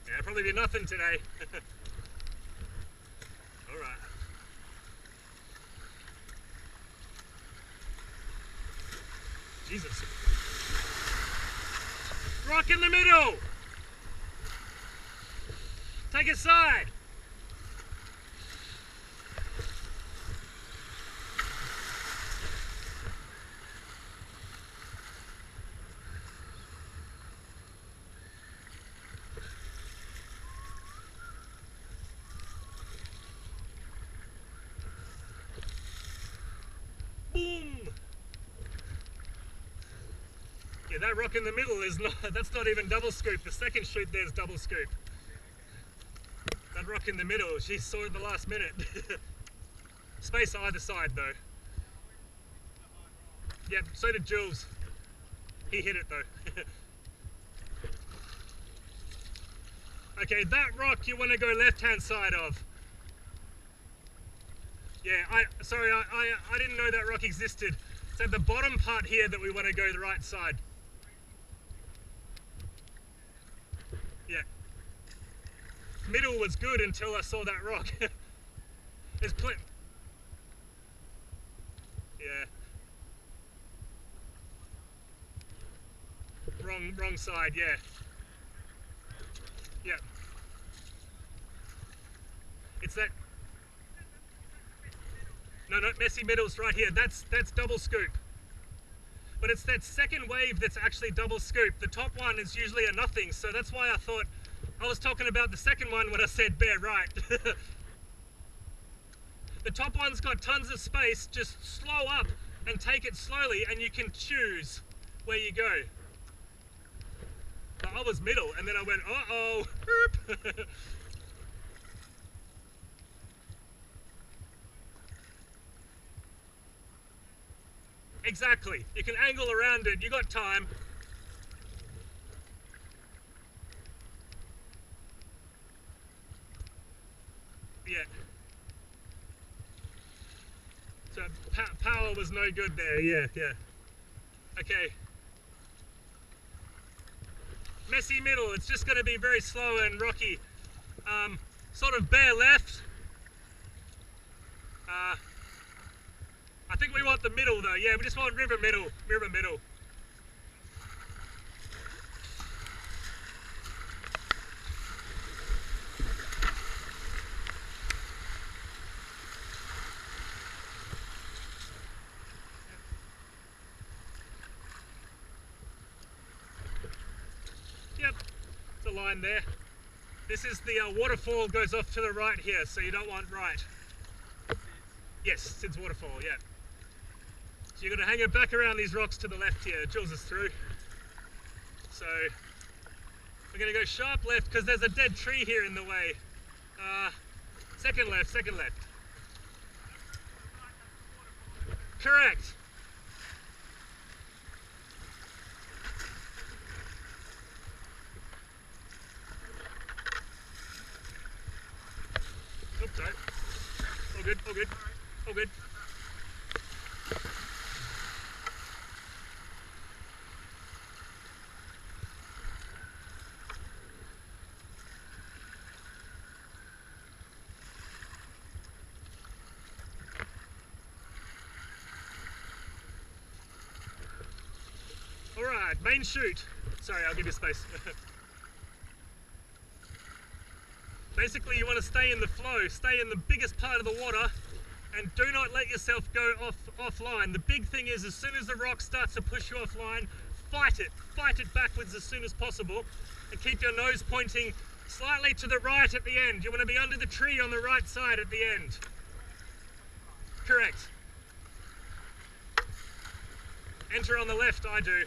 Yeah, it'll probably be nothing today. Alright. Jesus. Rock in the middle! Take a side! Boom! Yeah, that rock in the middle is not, that's not even double scoop. The second chute there's double scoop. That rock in the middle, she saw it at the last minute. Space either side though. Yeah, so did Jules. He hit it though. Okay, that rock you want to go left-hand side of. Yeah, I didn't know that rock existed. It's at the bottom part here that we want to go the right side. Yeah. Middle was good until I saw that rock. There's plenty. Yeah. Wrong side, yeah. Yeah. It's that. No, messy middle's right here. That's double scoop. But it's that second wave that's actually double scoop. The top one is usually a nothing, so that's why I thought I was talking about the second one when I said bear right. The top one's got tons of space. Just slow up and take it slowly, and you can choose where you go. But I was middle, and then I went, uh-oh. Exactly. You can angle around it. You got time. Yeah. So power was no good there. Yeah. Okay. Messy middle. It's just going to be very slow and rocky. Sort of bare left. I think we want the middle though, yeah, we just want river middle. Yep, it's a line there. This is the waterfall goes off to the right here, so you don't want right. Yes, Syds waterfall, yeah. So you're going to hang it back around these rocks to the left here. Jules is through. So we're going to go sharp left because there's a dead tree here in the way. Second left. Correct. Oops, sorry. All good. Right, main chute. Sorry, I'll give you space. Basically, you want to stay in the flow, stay in the biggest part of the water, and do not let yourself go offline. The big thing is, as soon as the rock starts to push you offline, fight it backwards as soon as possible, and keep your nose pointing slightly to the right at the end. You want to be under the tree on the right side at the end. Correct. Enter on the left, I do.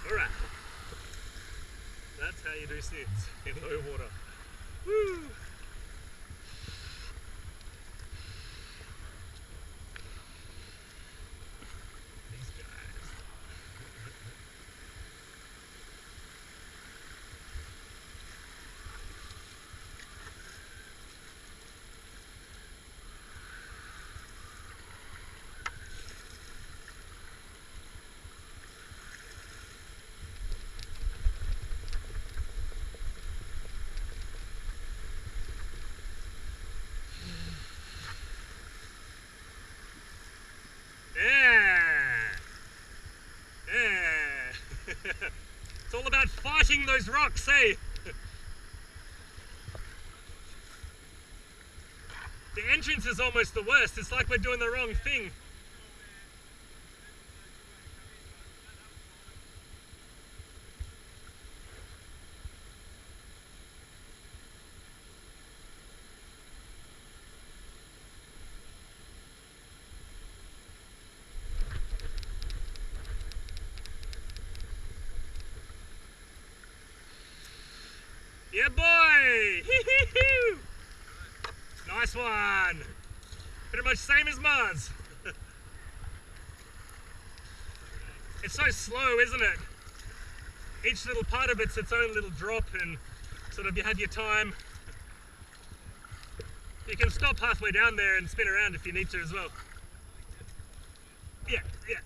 Alright, that's how you do Syds in low water. Woo! These guys. It's all about fighting those rocks, eh? The entrance is almost the worst. It's like we're doing the wrong thing. Yeah, boy! Hee-hee-hoo! Nice one! Pretty much same as Muz. It's so slow, isn't it? Each little part of it's its own little drop, and sort of you have your time. You can stop halfway down there and spin around if you need to as well. Yeah, yeah.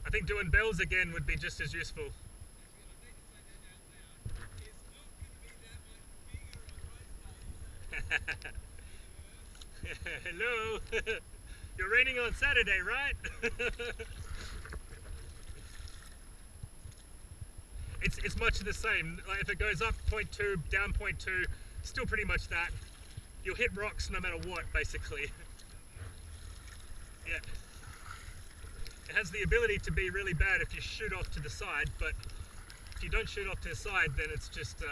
I think doing bells again would be just as useful. Hello. You're raining on Saturday, right? It's much the same. Like if it goes up 0.2, down 0.2, still pretty much that. You'll hit rocks no matter what, basically. Yeah. It has the ability to be really bad if you shoot off to the side, but if you don't shoot off to the side, then it's just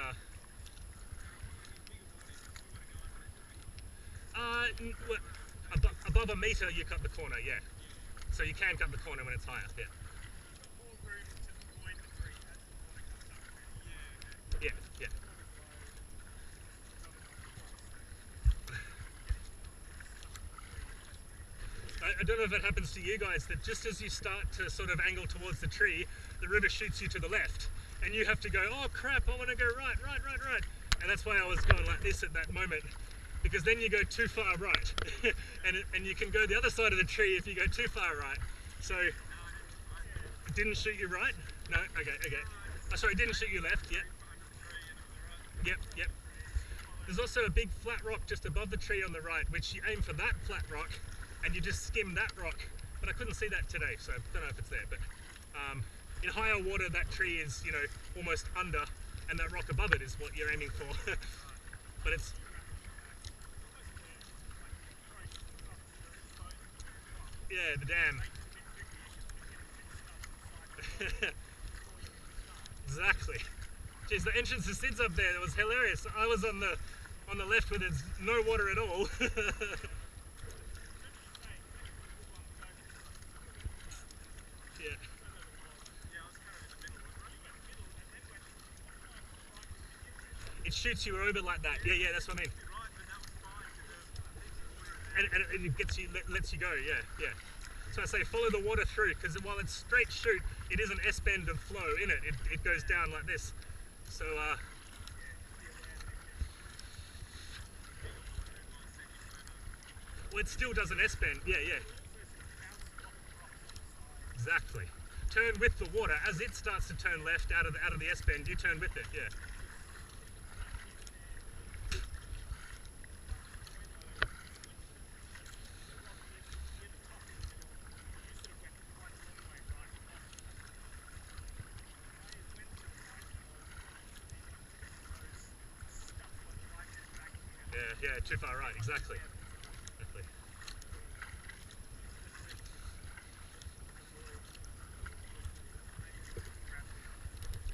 above a meter you cut the corner, yeah. So you can cut the corner when it's higher, yeah. Yeah, yeah. I don't know if it happens to you guys, that just as you start to sort of angle towards the tree, the river shoots you to the left, and you have to go, oh crap, I want to go right. And that's why I was going like this at that moment, because then you go too far right, and you can go the other side of the tree if you go too far right. So, it didn't shoot you right? No? Okay. Oh, sorry, it didn't shoot you left, yep. Yep. There's also a big flat rock just above the tree on the right, which you aim for that flat rock, and you just skim that rock. But I couldn't see that today, so I don't know if it's there. But in higher water, that tree is, you know, almost under, and that rock above it is what you're aiming for. But it's... Yeah, the dam. Exactly. Jeez, the entrance to Syds up there, it was hilarious. I was on the left where there's no water at all. Yeah. It shoots you over like that. Yeah, yeah, that's what I mean. And it gets you, lets you go. Yeah, yeah. So I say follow the water through, because while it's straight chute, it is an S-bend of flow in it. It goes down like this. So well, it still does an S-bend. Yeah, yeah. Exactly. Turn with the water as it starts to turn left out of the S-bend. You turn with it. Yeah. Yeah, yeah, too far right, exactly. Exactly.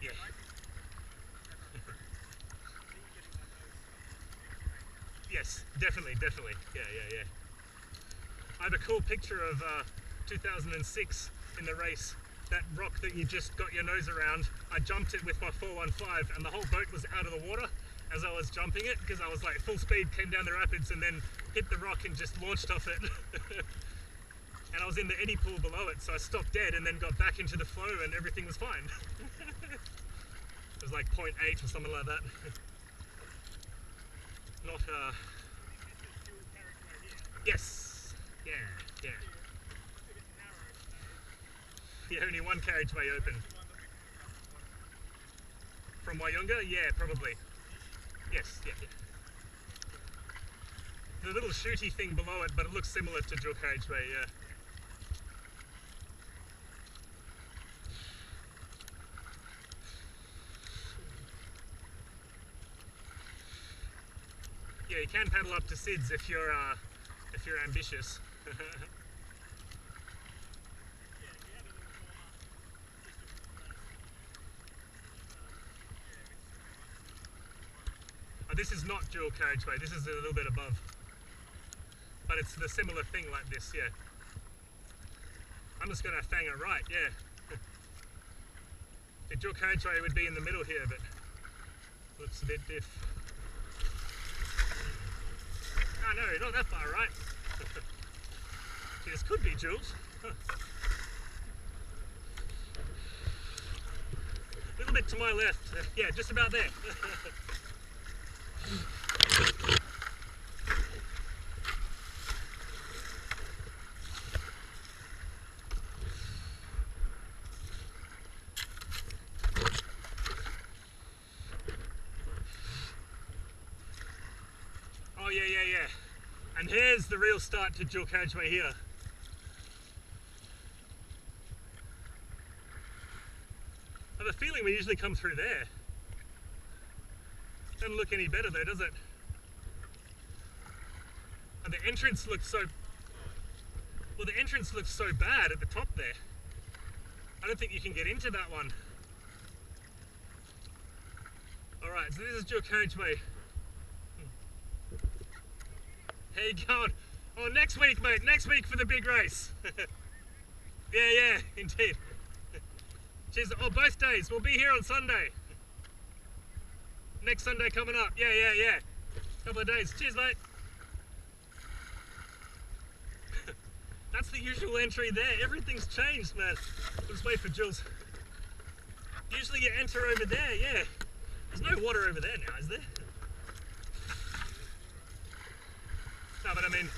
Yeah. Yes, definitely, definitely. Yeah, yeah, yeah. I have a cool picture of 2006 in the race. That rock that you just got your nose around, I jumped it with my 415 and the whole boat was out of the water as I was jumping it, because I was like full speed, came down the rapids and then hit the rock and just launched off it. And I was in the eddy pool below it, so I stopped dead and then got back into the flow and everything was fine. It was like 0.8 or something like that. Not yes. Yeah, yeah. Yeah, only one carriageway open. From Wyunga? Yeah, probably. Yes, yeah, yeah. The little shooty thing below it, but it looks similar to dual carriageway, yeah. Yeah, you can paddle up to Syds if you're ambitious. Oh, this is not dual carriageway, this is a little bit above. But it's the similar thing like this, yeah. I'm just gonna fang it right, yeah. The dual carriageway would be in the middle here, but looks a bit diff. Oh no, not that far right. This could be Jules. Huh. A little bit to my left, yeah, just about there. Oh yeah, yeah, yeah. And here's the real start to dual carriageway here. I have a feeling we usually come through there. Doesn't look any better though, does it? And the entrance looks so... Well, the entrance looks so bad at the top there. I don't think you can get into that one. Alright, so this is dual carriageway. How you going? Oh, next week, mate. Next week for the big race. Yeah, yeah, indeed. Cheers. Oh, both days. We'll be here on Sunday. Next Sunday coming up. Yeah, yeah, yeah. Couple of days. Cheers, mate. That's the usual entry there. Everything's changed, man. Let's wait for Jules. Usually you enter over there, yeah. There's no water over there now, is there? No, but I mean,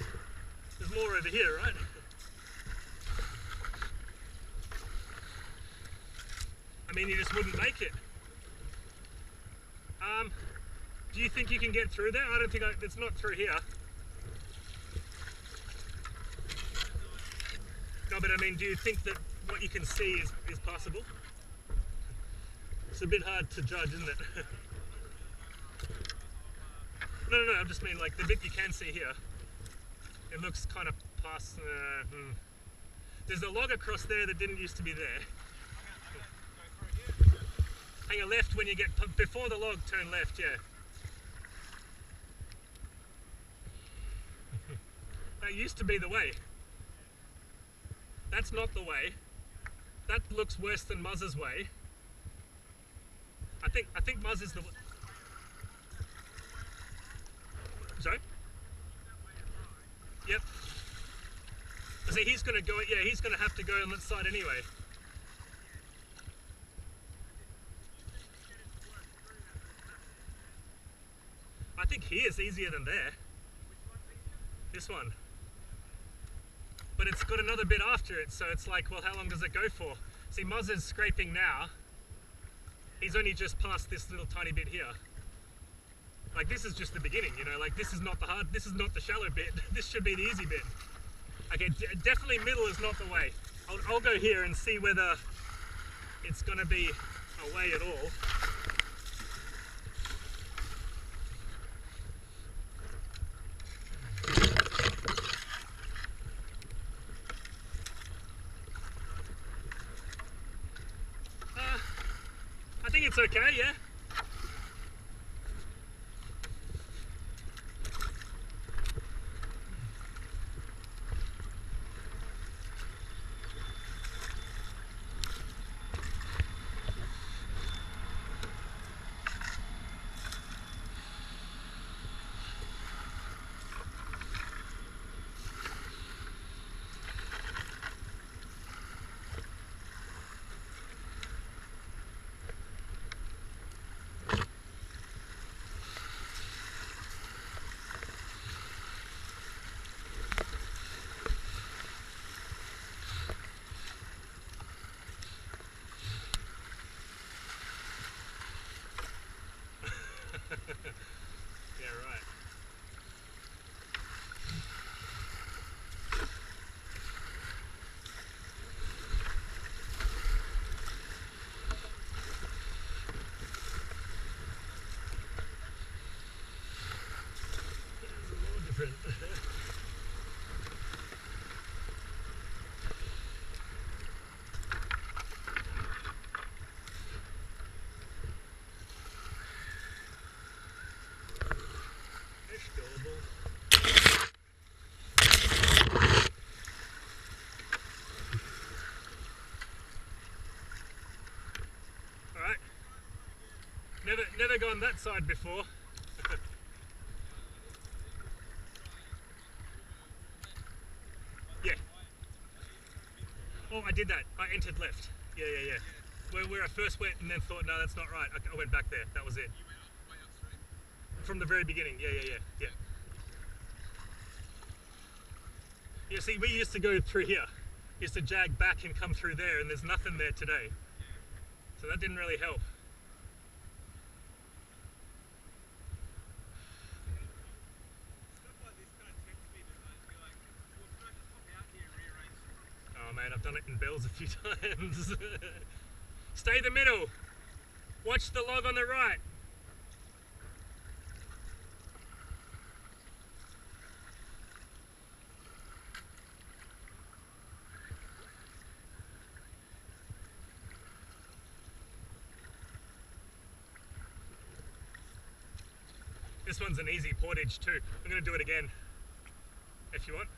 there's more over here, right? I mean, you just wouldn't make it. Do you think you can get through there? I don't think it's not through here. No, but I mean, do you think that what you can see is possible? It's a bit hard to judge, isn't it? No, I just mean like the bit you can see here. It looks kind of past. There's a log across there that didn't used to be there. Hang a left when you get before the log. Turn left, yeah. That used to be the way. That's not the way. That looks worse than Muz's way. I think Muz is the. Sorry. Yep. See, he's gonna go. Yeah, he's gonna have to go on that side anyway. I think here is easier than there. This one. But it's got another bit after it, so it's like, well, how long does it go for? See, Muz is scraping now. He's only just past this little tiny bit here. Like, this is just the beginning, you know, like, this is not the hard, this is not the shallow bit. This should be the easy bit. Okay, definitely middle is not the way. I'll go here and see whether it's gonna be a way at all. I think it's okay, yeah. Yeah, right. It's a little different. Alright. Never gone that side before. Yeah. Oh, I did that. I entered left. Yeah. Where I first went and then thought, no, that's not right. I went back there. That was it. From the very beginning. Yeah. Yeah, see, we used to go through here. Used to jag back and come through there, and there's nothing there today. So that didn't really help. Oh man, I've done it in bells a few times. Stay the middle. Watch the log on the right. This one's an easy portage too. I'm going to do it again, if you want.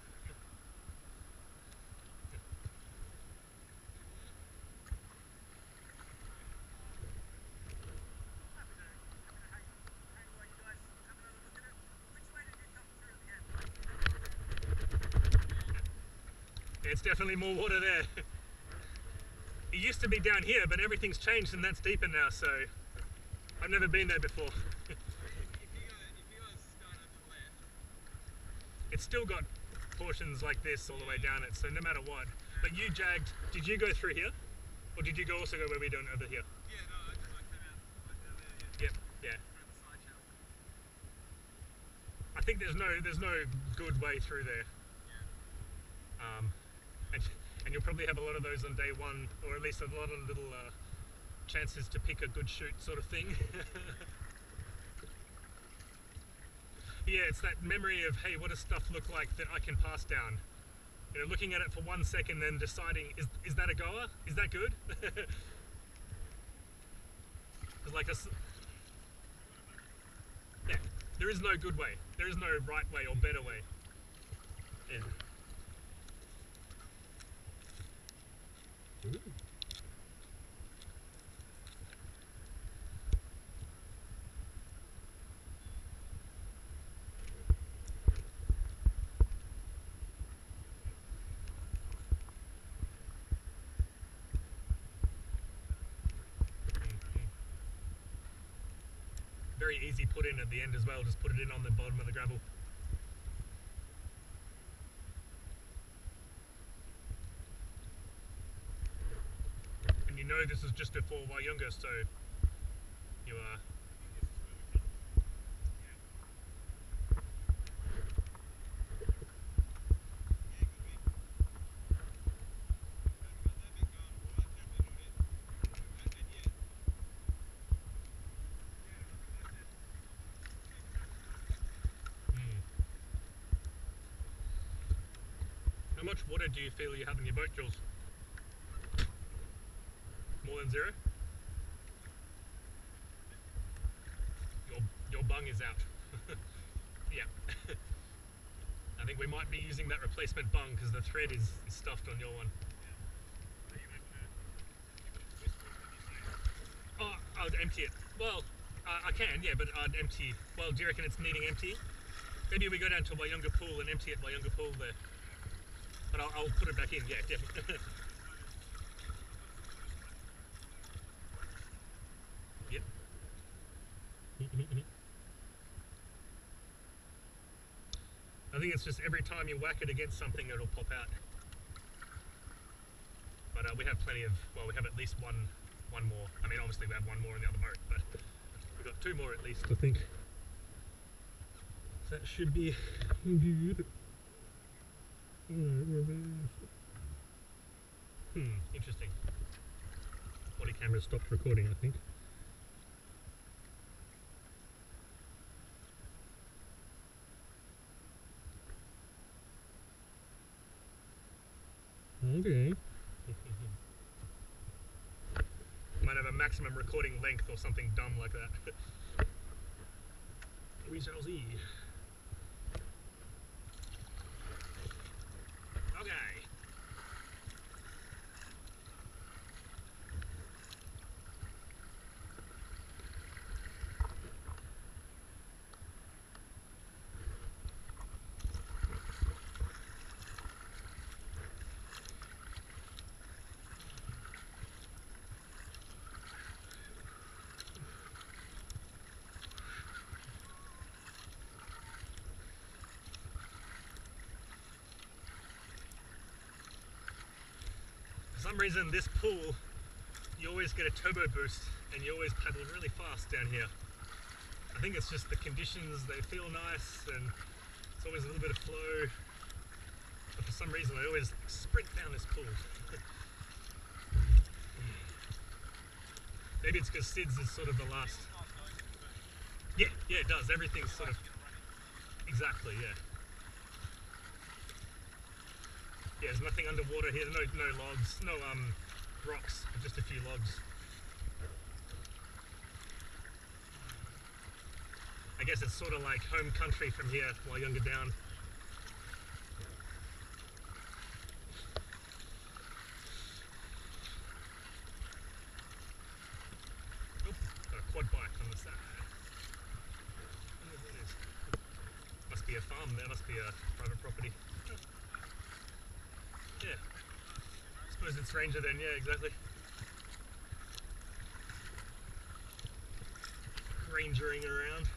Yeah, it's definitely more water there. It used to be down here, but everything's changed and that's deeper now, so I've never been there before. It's still got portions like this all the way down it, so no matter what. But you jagged, did you go through here? Or did you also go where we don't over here? Yeah, no, I came out like down there, yeah. Yep. around the side channel. I think there's no good way through there. And you'll probably have a lot of those on day one, or at least a lot of little chances to pick a good chute sort of thing. Yeah, it's that memory of, hey, what does stuff look like that I can pass down? You know, looking at it for 1 second, then deciding, is that a goer? Is that good? It's like yeah, there is no good way. There is no right way or better way. Yeah. Ooh. Very easy put in at the end as well, just put it in on the bottom of the gravel. And you know this is just a 4Y younger, so you are... How much water do you feel you have in your boat, Jules? More than 0? Your bung is out. Yeah. I think we might be using that replacement bung because the thread is stuffed on your one. Oh, I'd empty it. Well, I can, yeah, but I'd empty. Well, do you reckon it's needing emptying? Maybe we go down to Wayunga Pool and empty it Wayunga Pool there. But I'll put it back in, yeah, definitely. Yep. I think it's just every time you whack it against something, it'll pop out. But we have plenty of, well, we have at least one more. I mean, obviously we have one more in the other boat, but we've got 2 more at least, I think. That should be good. Interesting. Body camera stopped recording, I think. Okay. Might have a maximum recording length or something dumb like that. We shall see. Okay. For some reason, this pool, you always get a turbo boost and you always paddle really fast down here. I think it's just the conditions, they feel nice and it's always a little bit of flow. But for some reason, I always sprint down this pool. Maybe it's because Syds is sort of the last. Yeah, it does. Everything's sort of. Exactly, yeah. Yeah, there's nothing underwater here, no logs, no rocks, just a few logs. I guess it's sort of like home country from here, Wayunga down. Oh, got a quad bike on the side. I wonder what it is. Must be a farm there, must be a private property. Yeah, I suppose it's ranger then, yeah, exactly. Rangering around.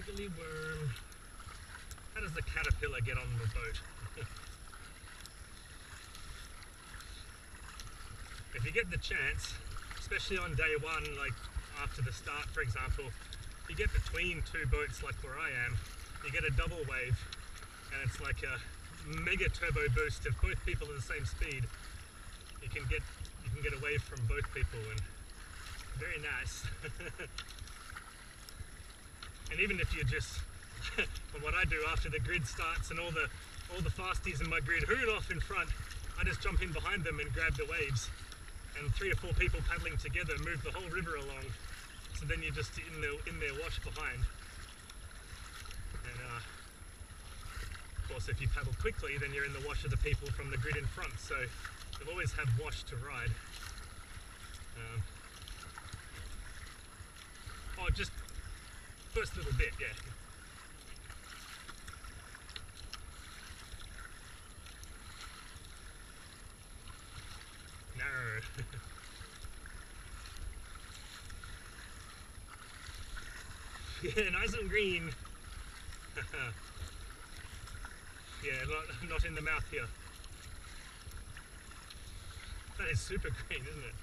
Wiggly worm. How does does the caterpillar get on the boat? If you get the chance, especially on day one, like after the start for example, you get between two boats like where I am, you get a double wave, and it's like a mega turbo boost. If both people are the same speed, you can get a wave from both people, and very nice. And even if you just, what I do after the grid starts and all the fasties in my grid hoon off in front, I just jump in behind them and grab the waves, and 3 or 4 people paddling together move the whole river along. So then you're just in their wash behind. And of course, if you paddle quickly, then you're in the wash of the people from the grid in front. So you'll always have wash to ride. Oh, just first little bit, yeah. No. Yeah, nice and green. Yeah, not in the mouth here. That is super green, isn't it?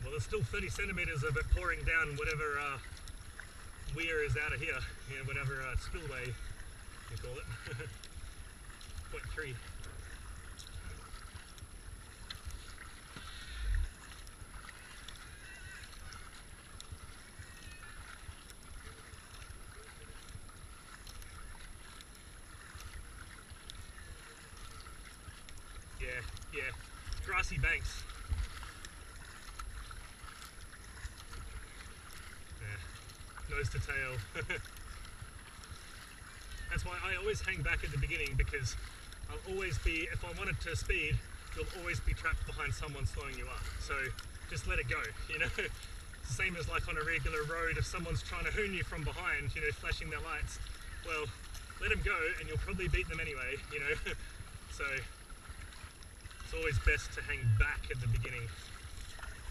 Well, there's still 30 centimeters of it pouring down whatever weir is out of here. Yeah, whatever spillway you call it. 0.3. Yeah, grassy banks. Yeah. Nose to tail. That's why I always hang back at the beginning, because I'll always be, if I wanted to speed, you'll always be trapped behind someone slowing you up. So just let it go, you know? It's the same as like on a regular road, if someone's trying to hoon you from behind, you know, flashing their lights, well, let them go and you'll probably beat them anyway, you know? So it's always best to hang back at the beginning,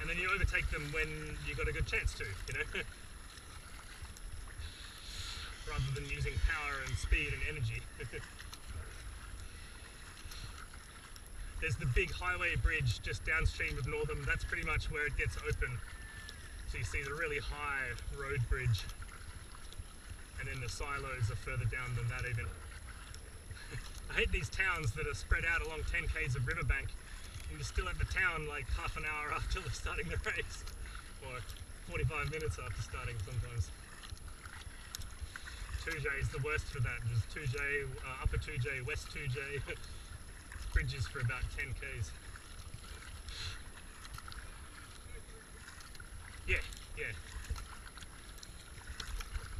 and then you overtake them when you got a good chance to, you know, rather than using power and speed and energy. There's the big highway bridge just downstream of Northam. That's pretty much where it gets open. So you see the really high road bridge, and then the silos are further down than that even. I hate these towns that are spread out along 10 k's of riverbank, and you're still at the town like half an hour after starting the race, or 45 minutes after starting sometimes. 2J is the worst for that. There's 2J, upper 2J, west 2J, bridges for about 10 k's. Yeah.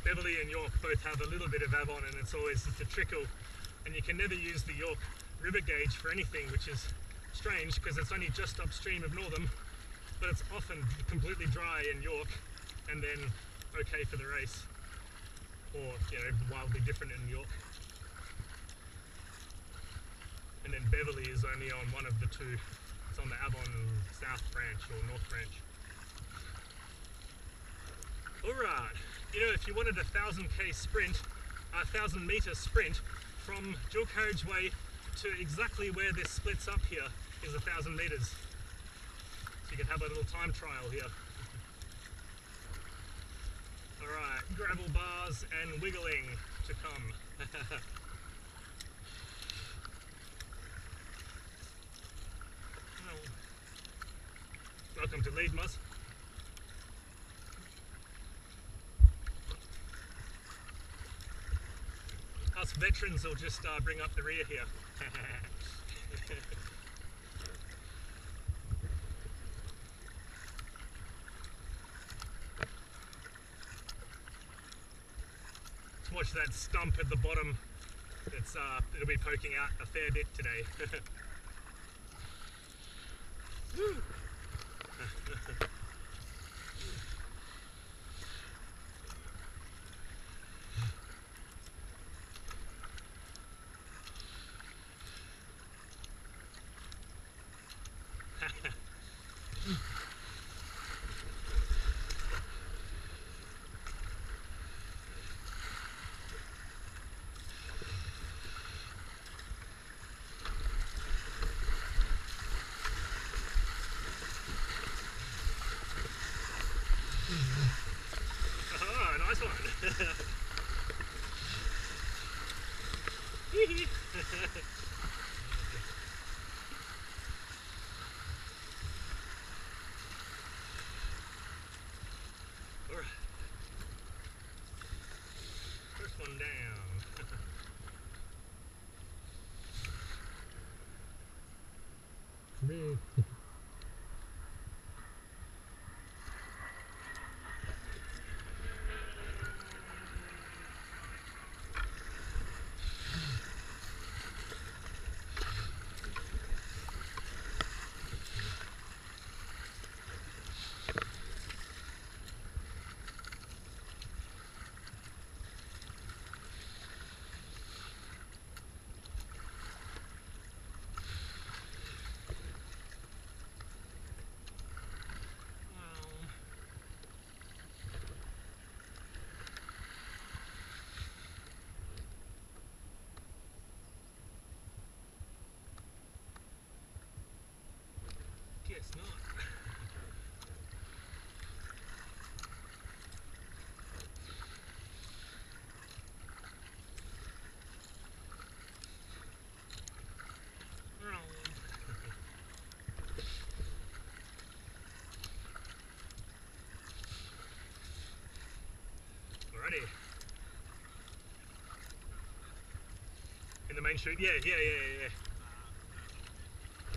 Beverly and York both have a little bit of Avon, and it's a trickle. And you can never use the York river gauge for anything, which is strange because it's only just upstream of Northam, but it's often completely dry in York and then okay for the race, or you know, wildly different in York. And then Beverly is only on one of the two. It's on the Avon South branch or North branch. Alright, you know, if you wanted a 1,000 sprint, a 1,000 meter sprint, from dual carriageway to exactly where this splits up here is 1,000 meters. So you can have a little time trial here. Alright, gravel bars and wiggling to come. Welcome to Lead, Muz. Us veterans will just bring up the rear here. Let's watch that stump at the bottom. It'll be poking out a fair bit today. Woo. me. Guess not. Alrighty. In the main chute? Yeah.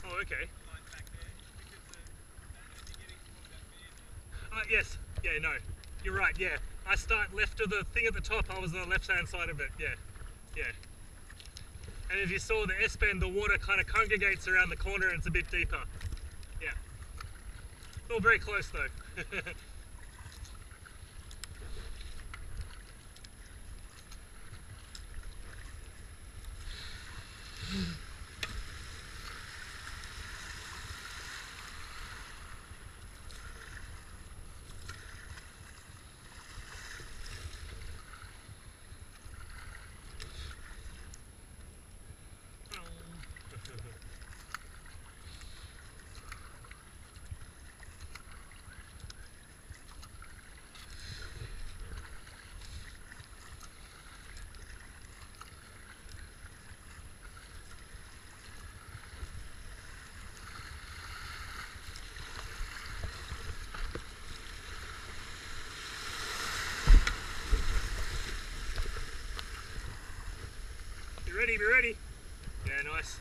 Oh, okay. Line back there, because as you're getting towards that bend, Yes. Yeah, no. You're right, yeah. I start left of the thing at the top, I was on the left-hand side of it, yeah. And as you saw, the S-bend, the water kind of congregates around the corner and it's a bit deeper. Yeah. All very close though. Be ready. Yeah, nice.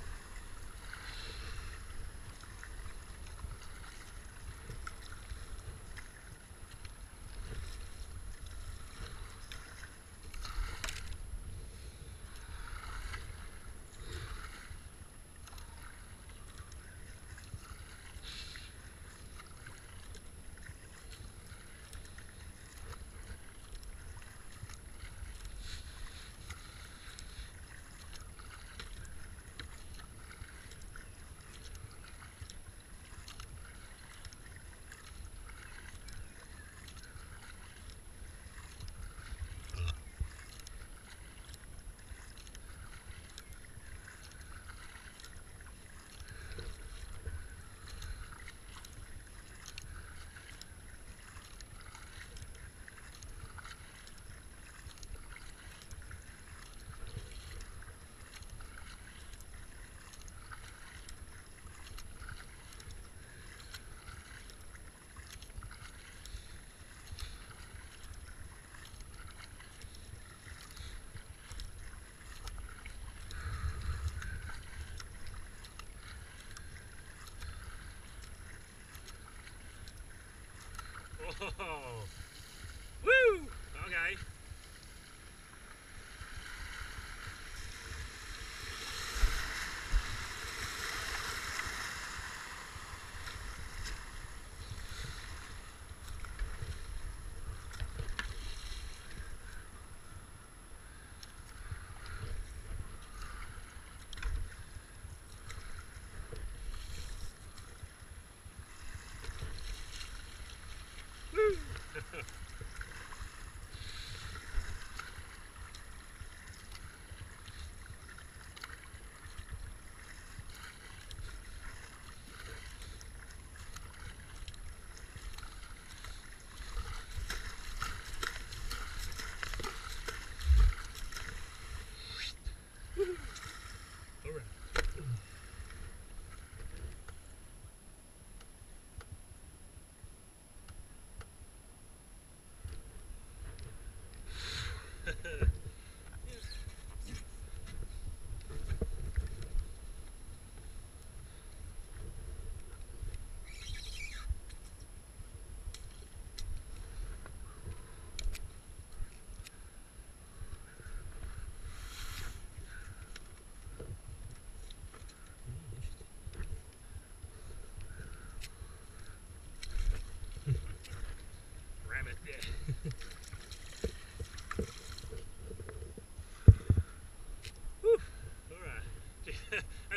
Oh, woo! Okay. Woo!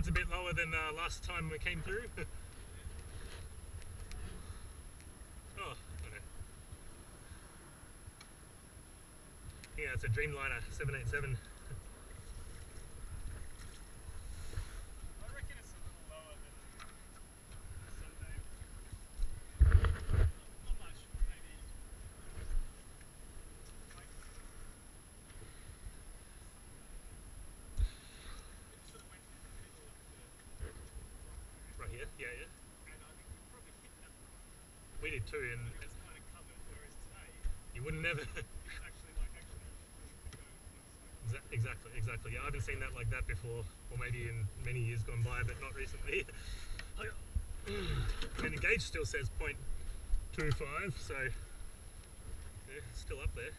That's a bit lower than last time we came through. Oh, okay. Yeah, it's a Dreamliner 787. I reckon it's a little lower than Sunday. Not much, maybe. Like, it sort of went in the middle of the rock Right here, yeah, yeah. and I think we probably hit that rock. We did too, and It was kind of covered, whereas today you wouldn't never. it's actually like actually really to go inside. Exactly. Yeah, I haven't seen that like that before, or maybe in many years gone by, but not recently. And the gauge still says 0.25, so yeah, it's still up there.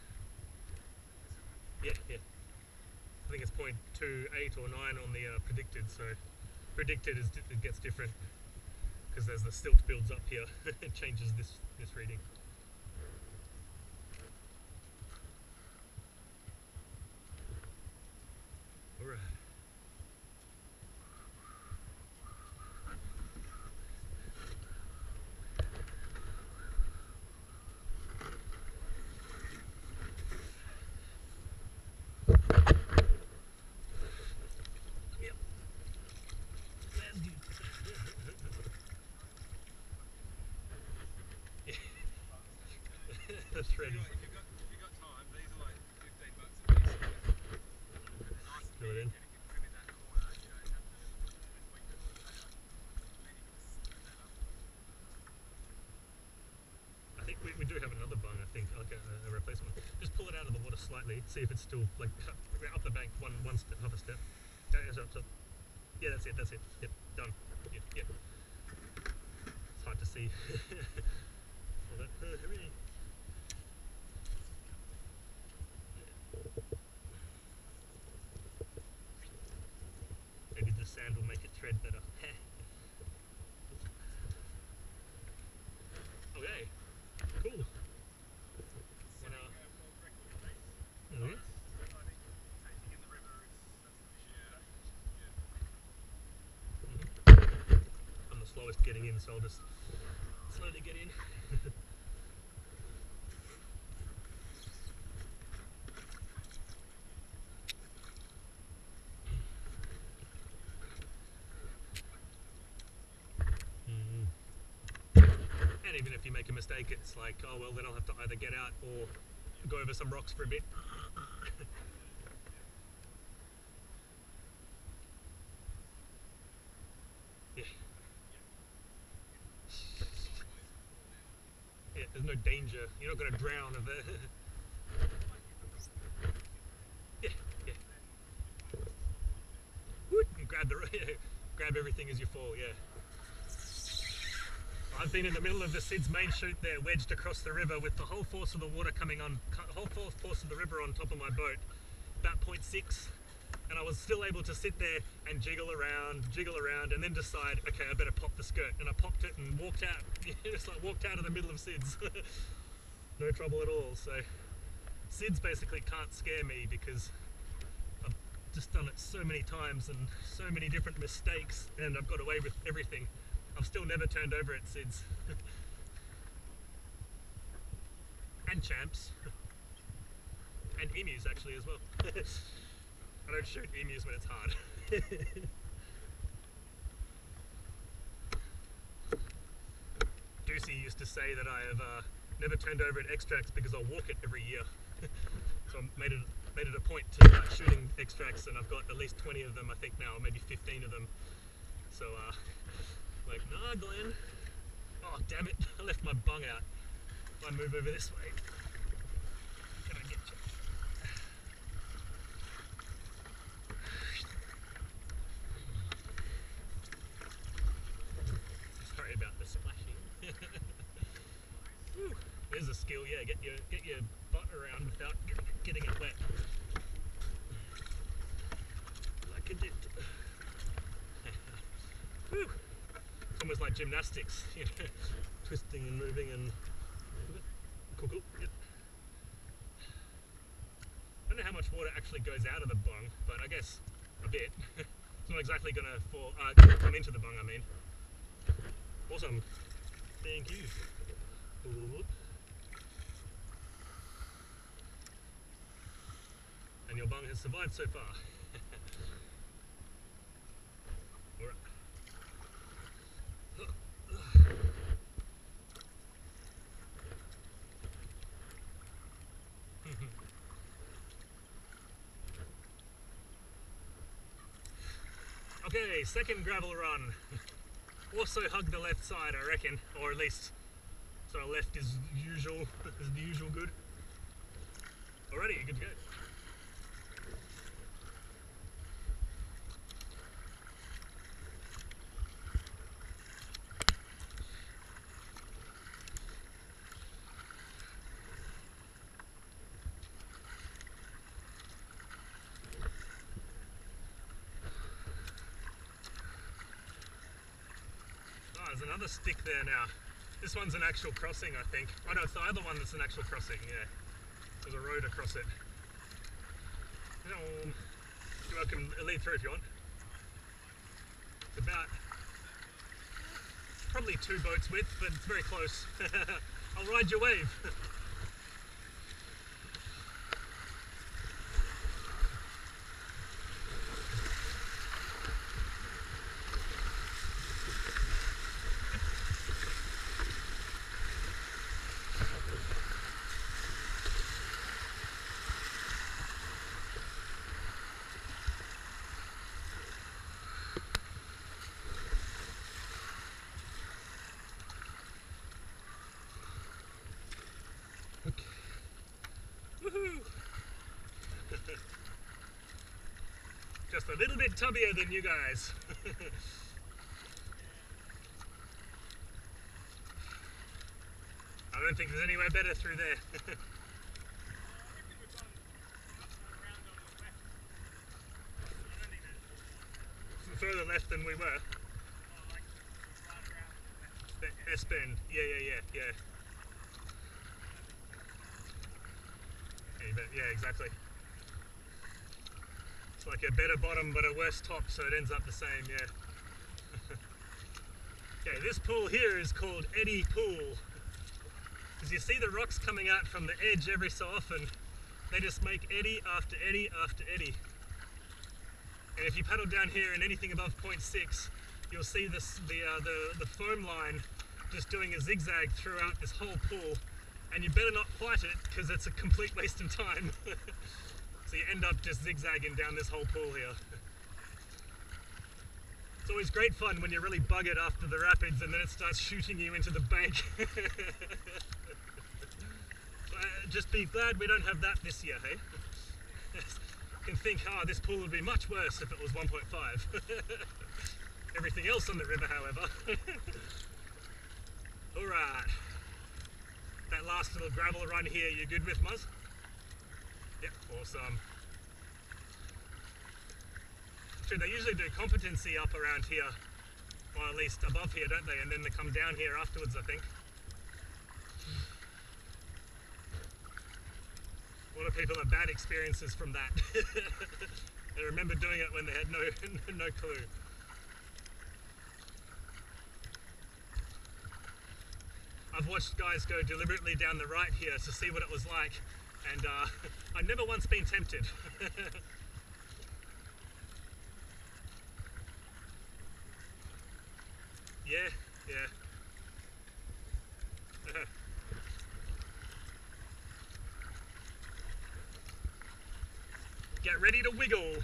Yeah. I think it's 0.28 or 9 on the predicted. So predicted is it gets different because as the silt builds up here, it changes this reading. All right. Yep. That's good. That's ready. If you've got time, these are like $15 a piece. Nice and Fill it in. big, and if you put them in that corner, you don't have to tweak them all day. Then you can split that up. I think we do have another bung, I think, like a replacement. Just pull it out of the water slightly, see if it's still like up the bank one step, half a step. Yeah, up. Yeah, that's it. Yep, done. Yep. It's hard to see. All that hurry. Maybe the sand will make it thread better. Okay, cool. Setting a world record pace. Mhm. I think taking in the river is that's the mission. I'm the slowest getting in, so I'll just slowly get in. And even if you make a mistake, it's like, oh well, then I'll have to either get out or go over some rocks for a bit. Yeah. Yeah, there's no danger. You're not going to drown of it. Yeah. Whoop, and grab everything as you fall, yeah. I've been in the middle of the Syds main chute there, wedged across the river with the whole force of the water coming on, whole force of the river on top of my boat, about 0.6, and I was still able to sit there and jiggle around, and then decide, okay, I better pop the skirt, and I popped it and walked out, just like walked out of the middle of Syds. No trouble at all. So Syds basically can't scare me because I've just done it so many times and so many different mistakes, and I've got away with everything. I've still never turned over at Syds. And champs. And emus actually as well. I don't shoot emus when it's hard. Doocy used to say that I have never turned over at extracts because I'll walk it every year. So I made it a point to start shooting extracts, and I've got at least 20 of them I think now, or maybe 15 of them. So like, nah, Glenn. Oh, damn it. I left my bung out. If I move over this way, can I get you? Sorry about the splashing. Whew, there's a skill, yeah. Get your butt around without getting it wet. Like a dip. Whew. It's almost like gymnastics, you know, twisting and moving and cool. Yep. I don't know how much water actually goes out of the bung, but I guess a bit. It's not exactly gonna fall, come into the bung, I mean. Awesome. Thank you. Ooh. And your bung has survived so far. Alright. Okay, second gravel run. Also hug the left side, I reckon, or at least so left is usual, is the usual good. Alrighty, good to go. There's another stick there now. This one's an actual crossing, I think. Oh no, it's the other one that's an actual crossing, yeah. There's a road across it. You're welcome to lead through if you want. It's about probably 2 boats width, but it's very close. I'll ride your wave. Woohoo! Just a little bit tubbier than you guys. I don't think there's anywhere better through there. Further left than we were. The S-bend, yeah. Yeah, exactly. It's like a better bottom but a worse top, so it ends up the same, yeah. Okay, this pool here is called Eddy Pool. Because you see the rocks coming out from the edge every so often. They just make eddy after eddy after eddy. And if you paddle down here in anything above 0.6, you'll see this, the foam line just doing a zigzag throughout this whole pool. And you better not fight it, because it's a complete waste of time. So you end up just zigzagging down this whole pool here. It's always great fun when you're really buggered after the rapids and then it starts shooting you into the bank. Just be glad we don't have that this year, hey? You can think, oh, this pool would be much worse if it was 1.5. Everything else on the river, however. Alright. That last little gravel run here, you good with, Muz? Yep, awesome. True, they usually do competency up around here, or at least above here, don't they? And then they come down here afterwards, I think. A lot of people have bad experiences from that. They remember doing it when they had no clue. I've watched guys go deliberately down the right here to see what it was like, and I've never once been tempted. Yeah. Get ready to wiggle.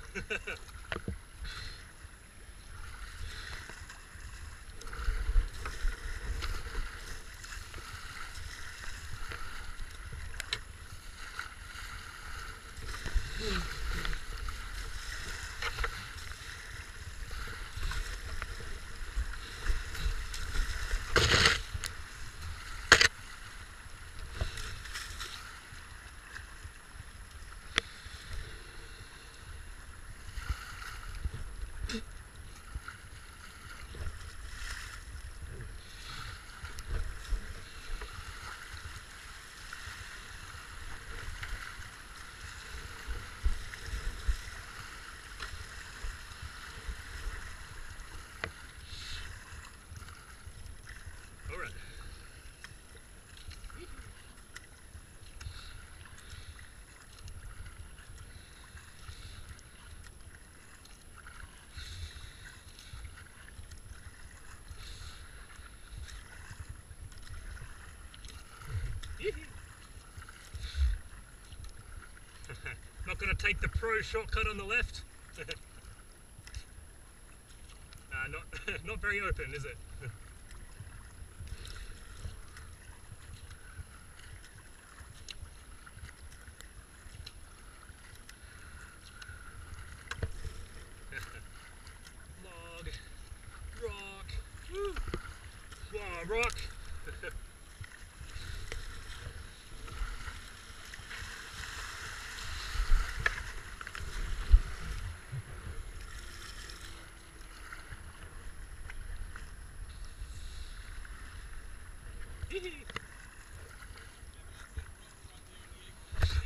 take the pro shortcut on the left. Not very open, is it? Log, rock, woo, wow, rock.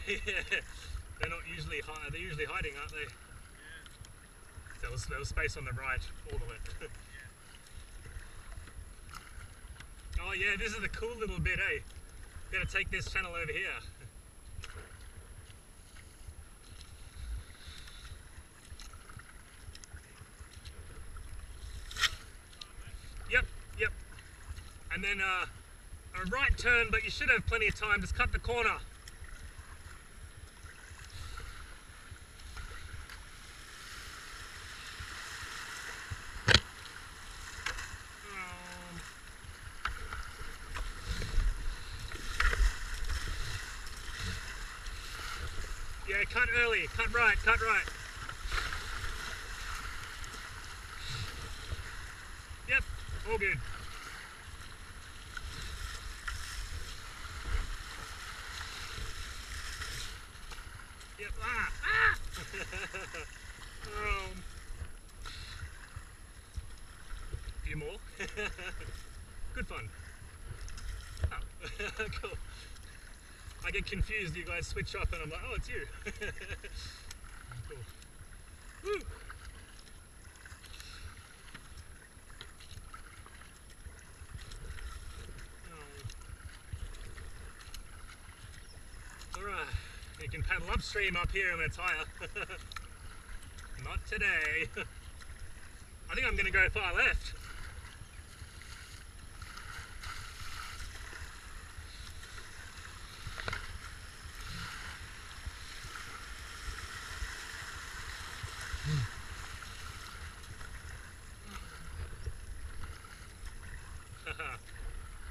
Yeah, they're not usually they're usually hiding, aren't they? Yeah. There was space on the right, all of it. Oh yeah, this is a cool little bit, eh? Gonna take this channel over here. Yep. And then a right turn, but you should have plenty of time. Just cut the corner. Yeah, cut early, cut right. Yep, all good. Yep, few more. Good fun. Oh, cool. I get confused, you guys switch off and I'm like, oh, it's you. Cool. Woo. Oh. Alright, you can paddle upstream up here when it's higher. Not today. I think I'm going to go far left.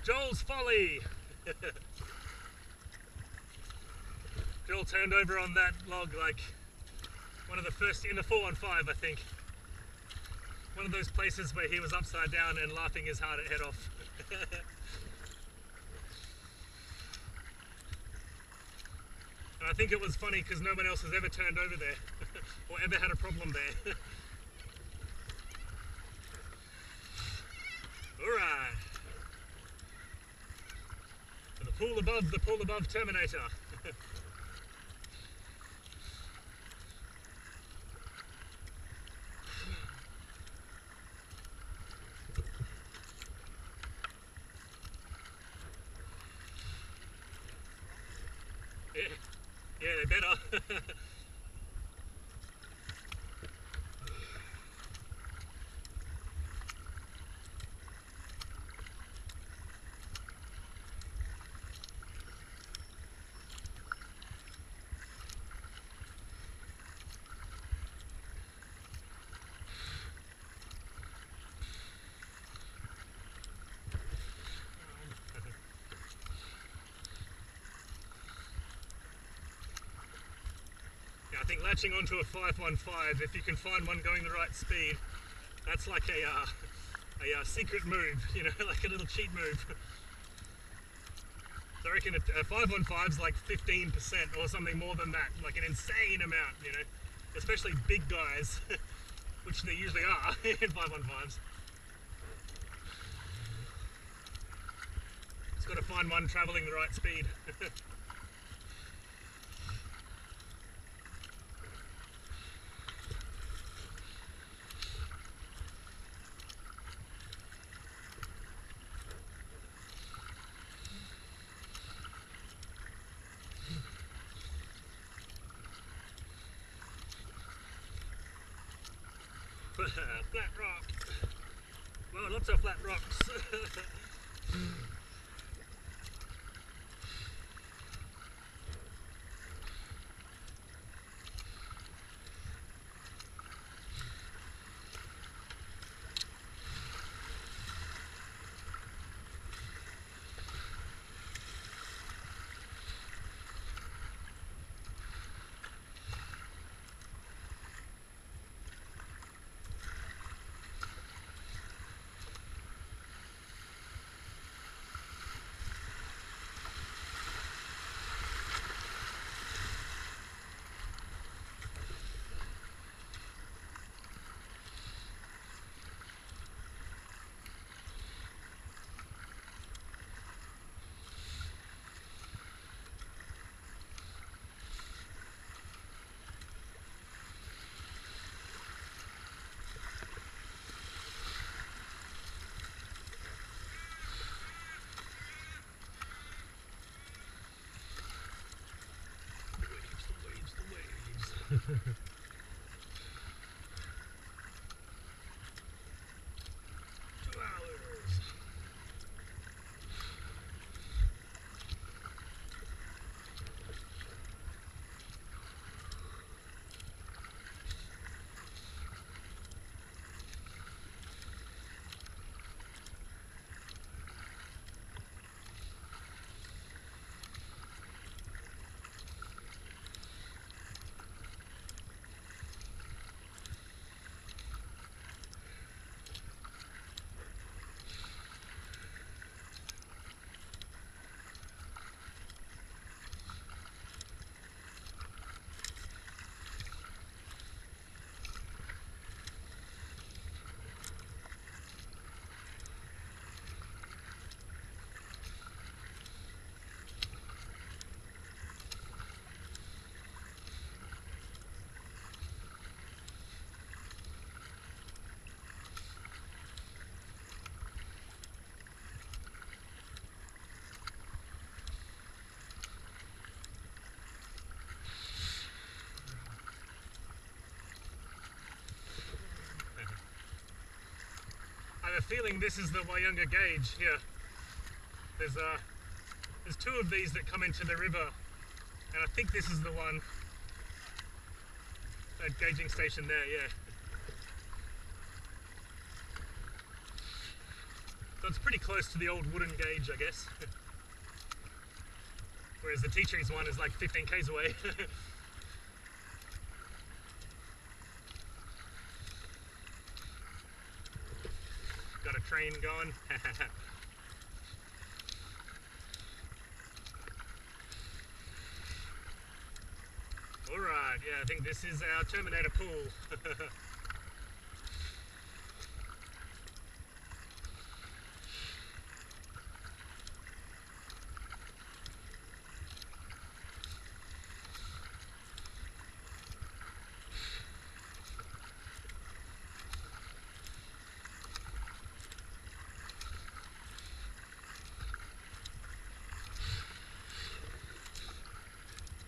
Jules' folly! Joel turned over on that log like one of the first, in the 4-on-5 I think. One of those places where he was upside down and laughing his head off. And I think it was funny because no one else has ever turned over there or ever had a problem there. Alright. The pool above Terminator. Yeah, they better. I think latching onto a 515, if you can find one going the right speed, that's like a secret move, you know, like a little cheat move. So I reckon a 515's like 15% or something more than that, like an insane amount, you know, especially big guys, which they usually are in 515s. Just got to find one travelling the right speed. Flat rock. Well, lots of flat rocks. have a feeling this is the Wayunga gauge here. There's two of these that come into the river, and I think this is the one. That gauging station there, yeah. So it's pretty close to the old wooden gauge, I guess. Whereas the titrees one is like 15 k's away. Got a train going. Alright, yeah, I think this is our Terminator pool.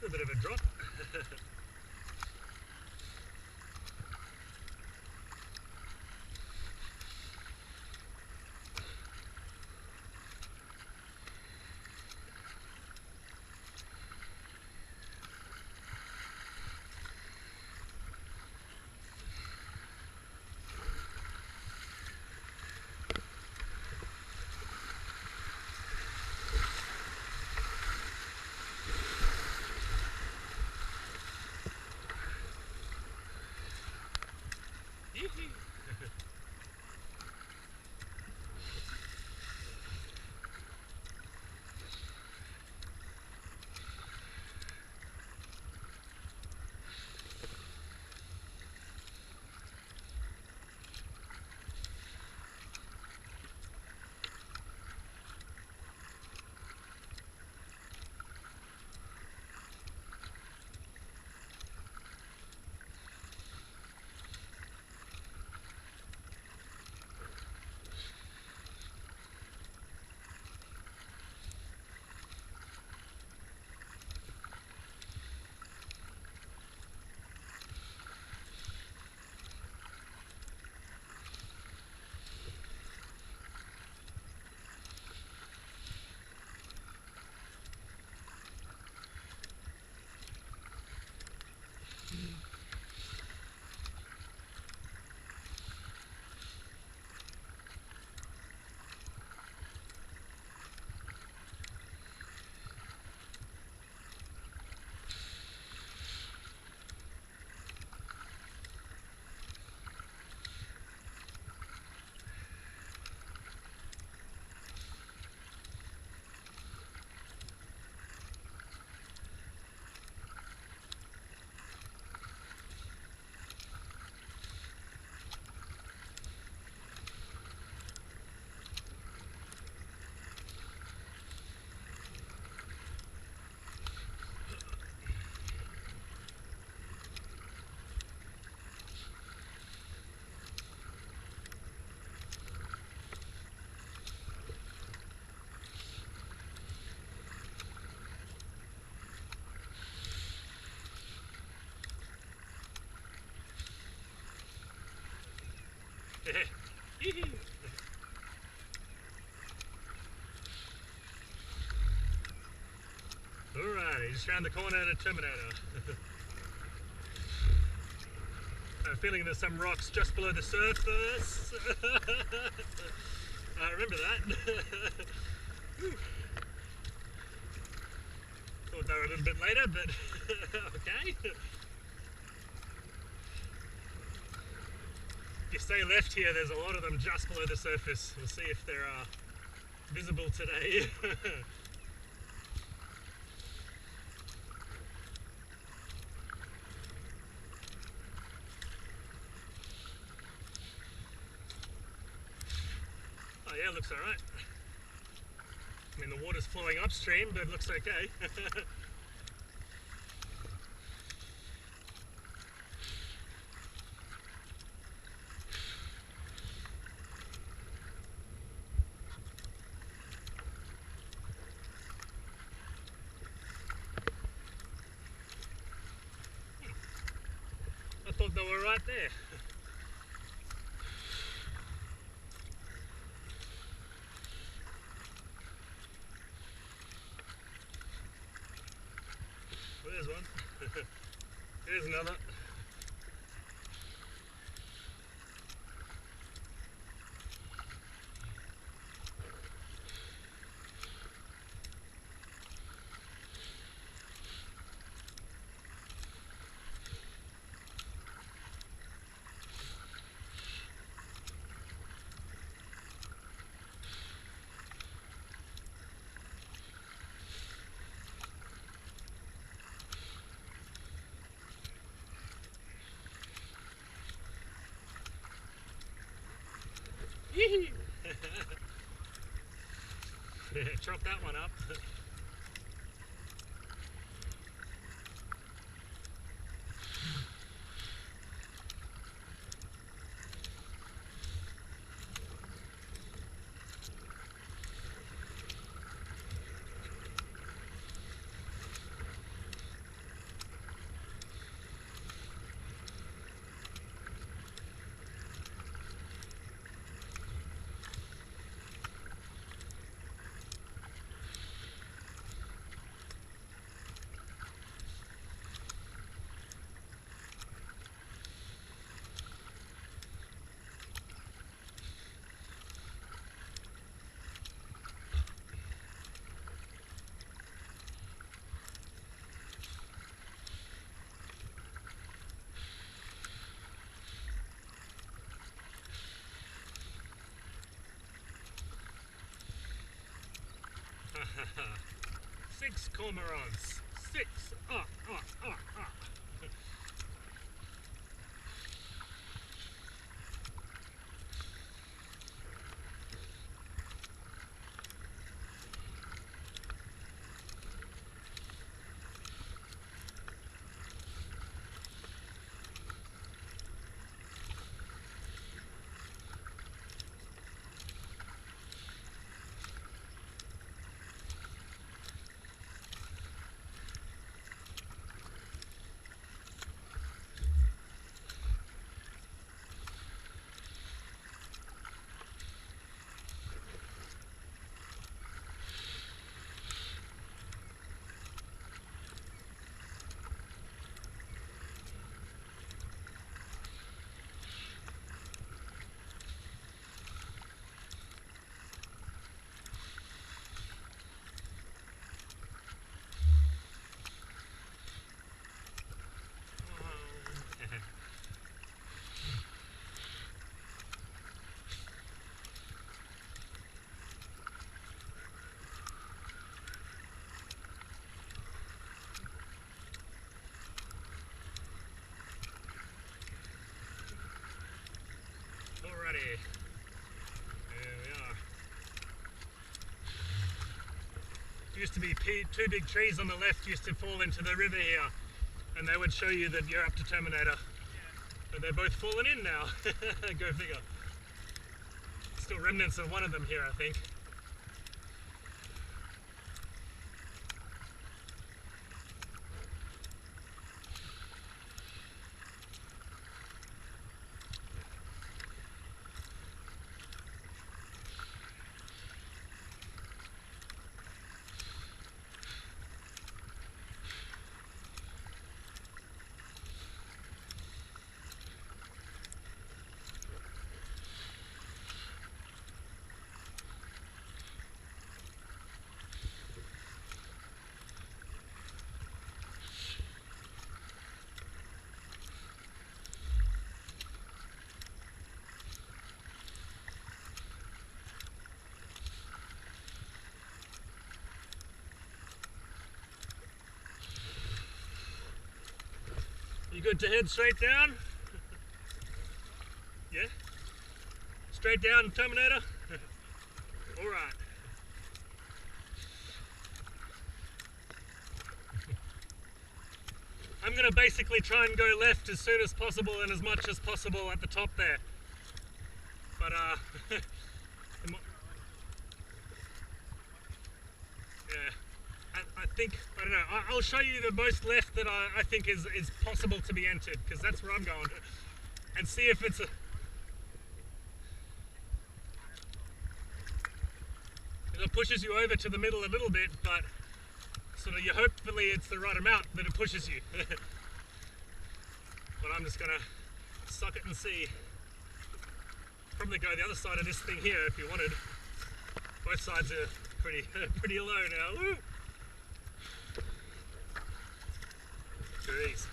A bit of a drop. Alrighty, just round the corner at a Terminator. I have a feeling there's some rocks just below the surface. I remember that. Thought they were a little bit later, but okay. If you stay left here, there's a lot of them just below the surface. We'll see if they're visible today. Oh yeah, looks alright. I mean, the water's flowing upstream, but it looks okay. I thought they were right there. Here's another. Chop that one up. Six cormorants. Six. Alrighty, there we are. Used to be two big trees on the left used to fall into the river here, and they would show you that you're up to Terminator. But they're both fallen in now. Go figure. Still remnants of one of them here, I think. You good to head straight down? Yeah? Straight down, Terminator? Alright. I'm going to basically try and go left as soon as possible and as much as possible at the top there. But, yeah. I think, I don't know, I'll show you the most left that I think is possible to be entered, because that's where I'm going, and see if it's a... It pushes you over to the middle a little bit, but sort of, hopefully it's the right amount that it pushes you. But I'm just gonna suck it and see. Probably go the other side of this thing here if you wanted. Both sides are pretty low now. Woo! Jeez.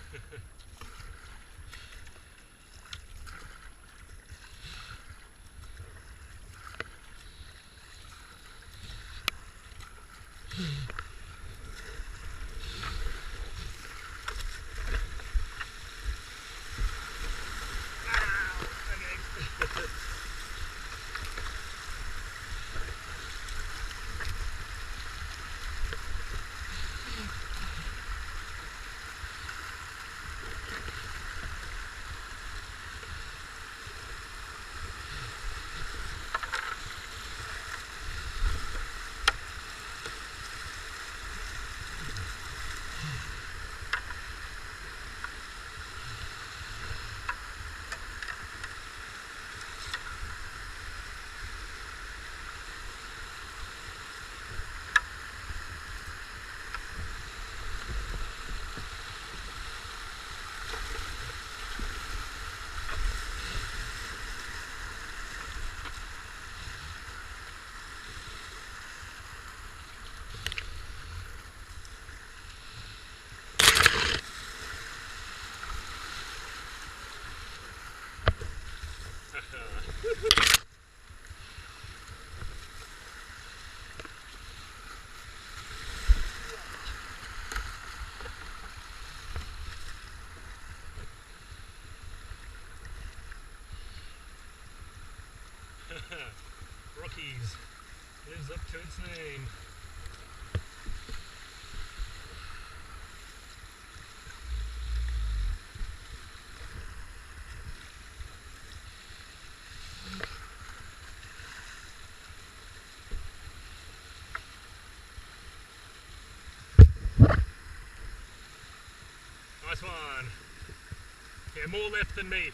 Rockies lives up to its name. Nice one. Yeah, more left than me.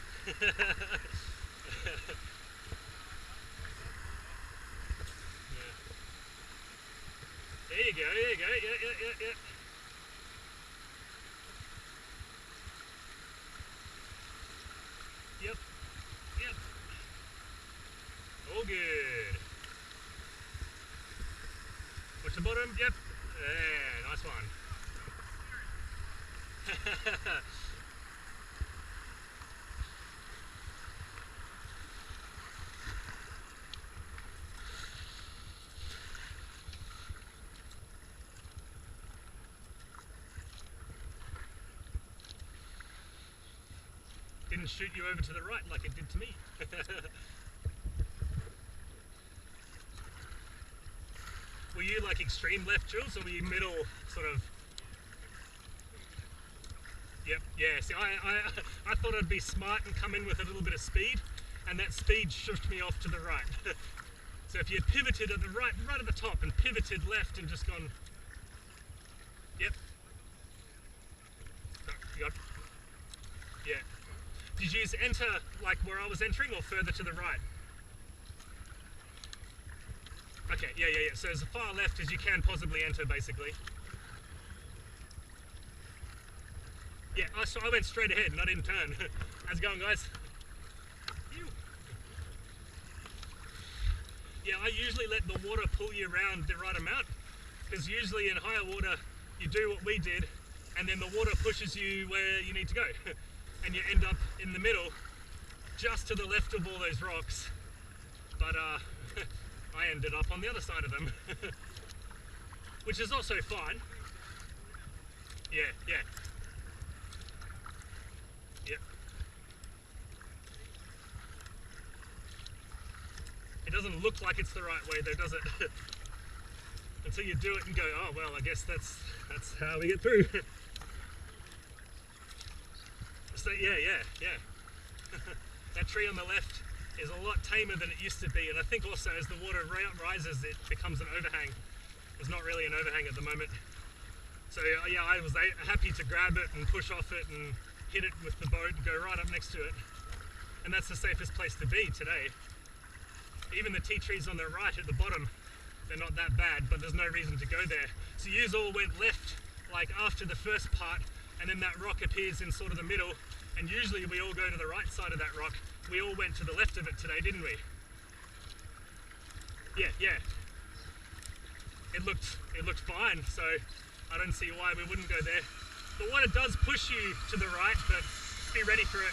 There you go, yeah. Yep. All good. Watch the bottom, yep. Yeah, nice one. Didn't shoot you over to the right like it did to me. Were you like extreme left, Jules, or were you middle sort of? Yep, yeah. See, I thought I'd be smart and come in with a little bit of speed, and that speed shushed me off to the right. So if you had pivoted at the right at the top, and pivoted left and just gone, yep. Yeah. Did you use enter like where I was entering or further to the right? Okay, yeah. So as far left as you can possibly enter, basically. Yeah, so I went straight ahead and I didn't turn. How's it going, guys? Ew. Yeah, I usually let the water pull you around the right amount, because usually in higher water you do what we did, and then the water pushes you where you need to go. And you end up in the middle, just to the left of all those rocks. But I ended up on the other side of them, which is also fine. Yeah. It doesn't look like it's the right way though, does it? Until you do it and go, oh well, I guess that's how we get through. So yeah. That tree on the left is a lot tamer than it used to be, and I think also as the water rises it becomes an overhang. It's not really an overhang at the moment. So yeah, I was happy to grab it and push off it and hit it with the boat and go right up next to it. And that's the safest place to be today. Even the tea trees on the right at the bottom they're not that bad, but there's no reason to go there. So you all went left, like after the first part, and then that rock appears in sort of the middle, and usually we all go to the right side of that rock. We all went to the left of it today, didn't we? Yeah. It looked fine, so I don't see why we wouldn't go there. The water does push you to the right, but be ready for it.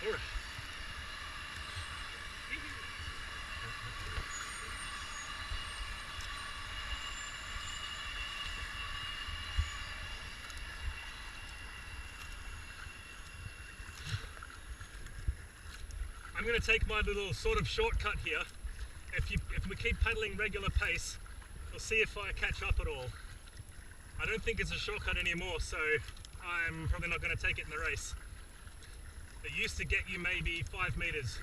Alright. I'm going to take my little sort of shortcut here. If we keep paddling regular pace, we'll see if I catch up at all. I don't think it's a shortcut anymore, so I'm probably not going to take it in the race. It used to get you maybe 5 meters.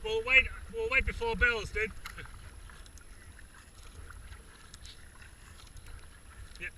We'll wait before bells, dude. Yep.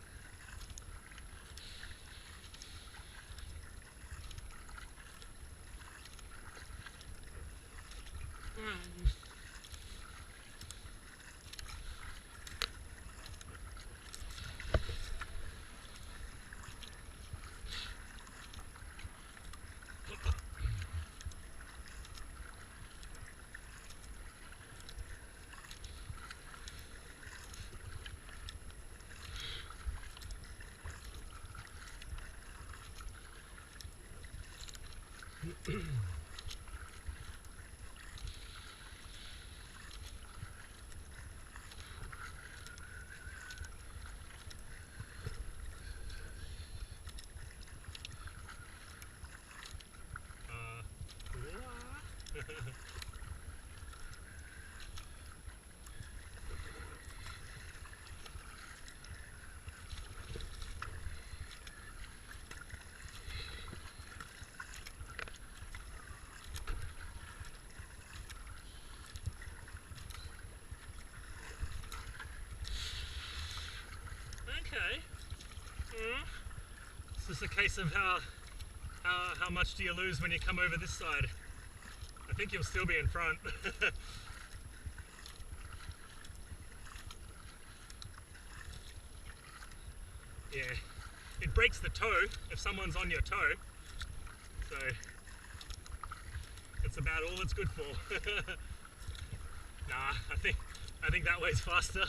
Okay. It's just a case of how much do you lose when you come over this side. I think you'll still be in front. Yeah, it breaks the toe if someone's on your toe, so it's about all it's good for. Nah, I think that way's faster.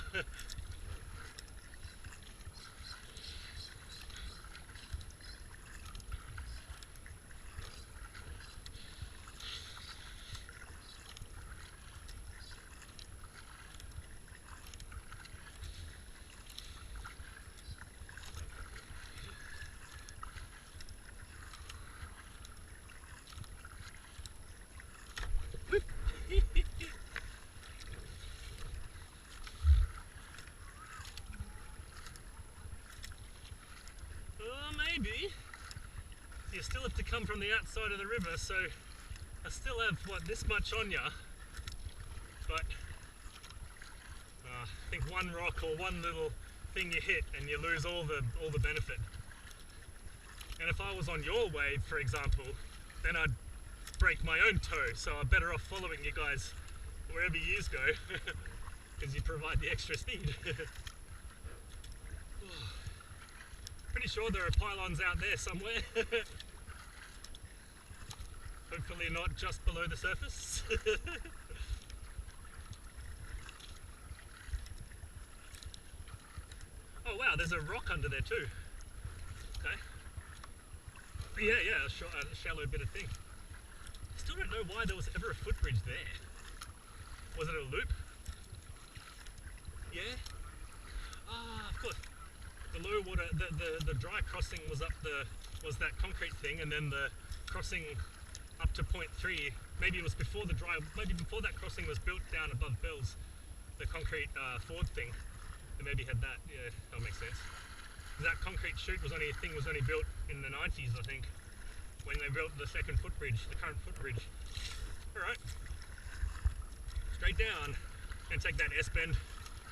Maybe. You still have to come from the outside of the river, so I still have, what, this much on ya, but I think one rock or one little thing you hit and you lose all the benefit. And if I was on your wave, for example, then I'd break my own toe, so I'm better off following you guys wherever you go, because you provide the extra speed. Pretty sure there are pylons out there somewhere. Hopefully not just below the surface. Oh wow, there's a rock under there too. Okay. Yeah, a shallow bit of thing. Still don't know why there was ever a footbridge there. Was it a loop? Yeah? Ah, of course. The low water, the dry crossing was was that concrete thing, and then the crossing up to point 3, maybe it was before maybe before that crossing was built down above Bells, the concrete ford thing, they maybe had that. Yeah, that makes sense. That concrete chute was only built in the 90s, I think, when they built the second footbridge, the current footbridge. Alright, straight down and take that S bend.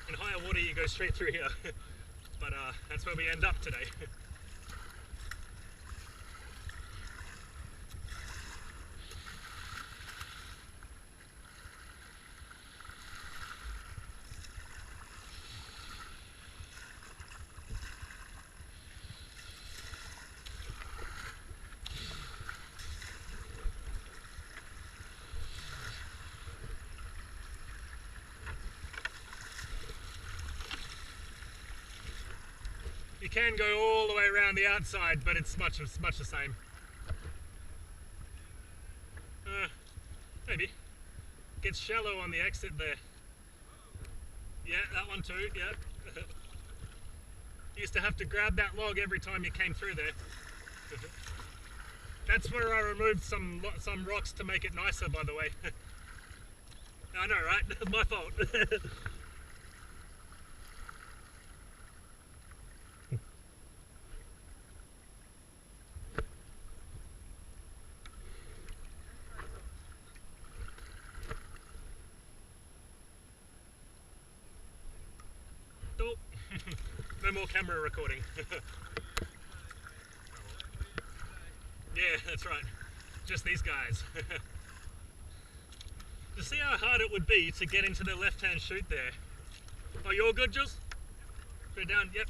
In higher water you go straight through here, but that's where we end up today. You can go all the way around the outside, but it's much the same. Maybe. Gets shallow on the exit there. Yeah, that one too, yeah. You used to have to grab that log every time you came through there. That's where I removed some rocks to make it nicer, by the way. I know, right? My fault. No more camera recording. Yeah, that's right. Just these guys. To see how hard it would be to get into the left-hand chute there. Oh, you all good, Jules? Go down, yep.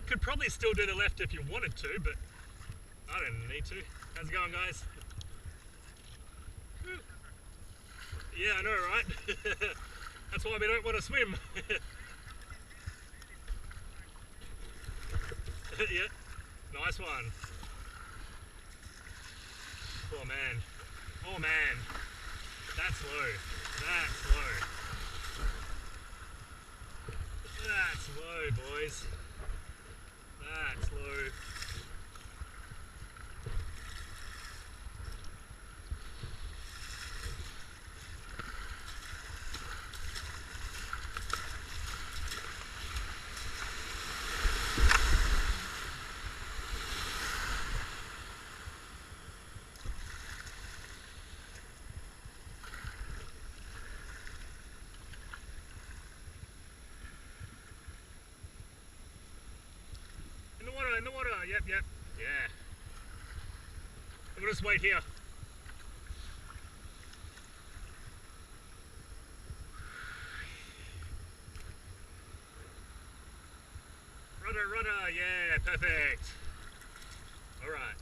Could probably still do the left if you wanted to, but I don't need to. How's it going, guys? Yeah, I know, right? That's why we don't want to swim. Yeah, nice one. Oh man, oh man, that's low, that's low. That's low, boys. That's low. In the water, yep, yeah. We'll just wait here. Rudder, yeah, perfect. All right.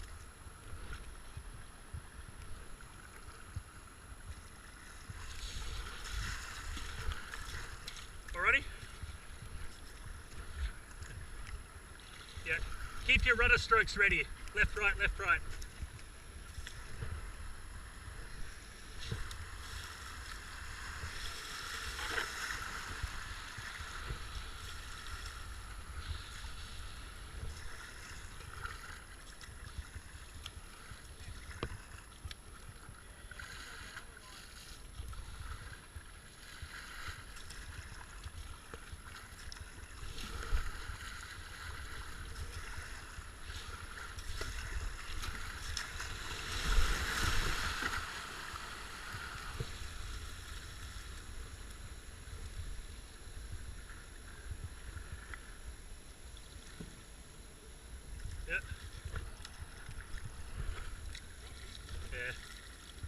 Alrighty? Yeah. Keep your rudder strokes ready. Left, right, left, right.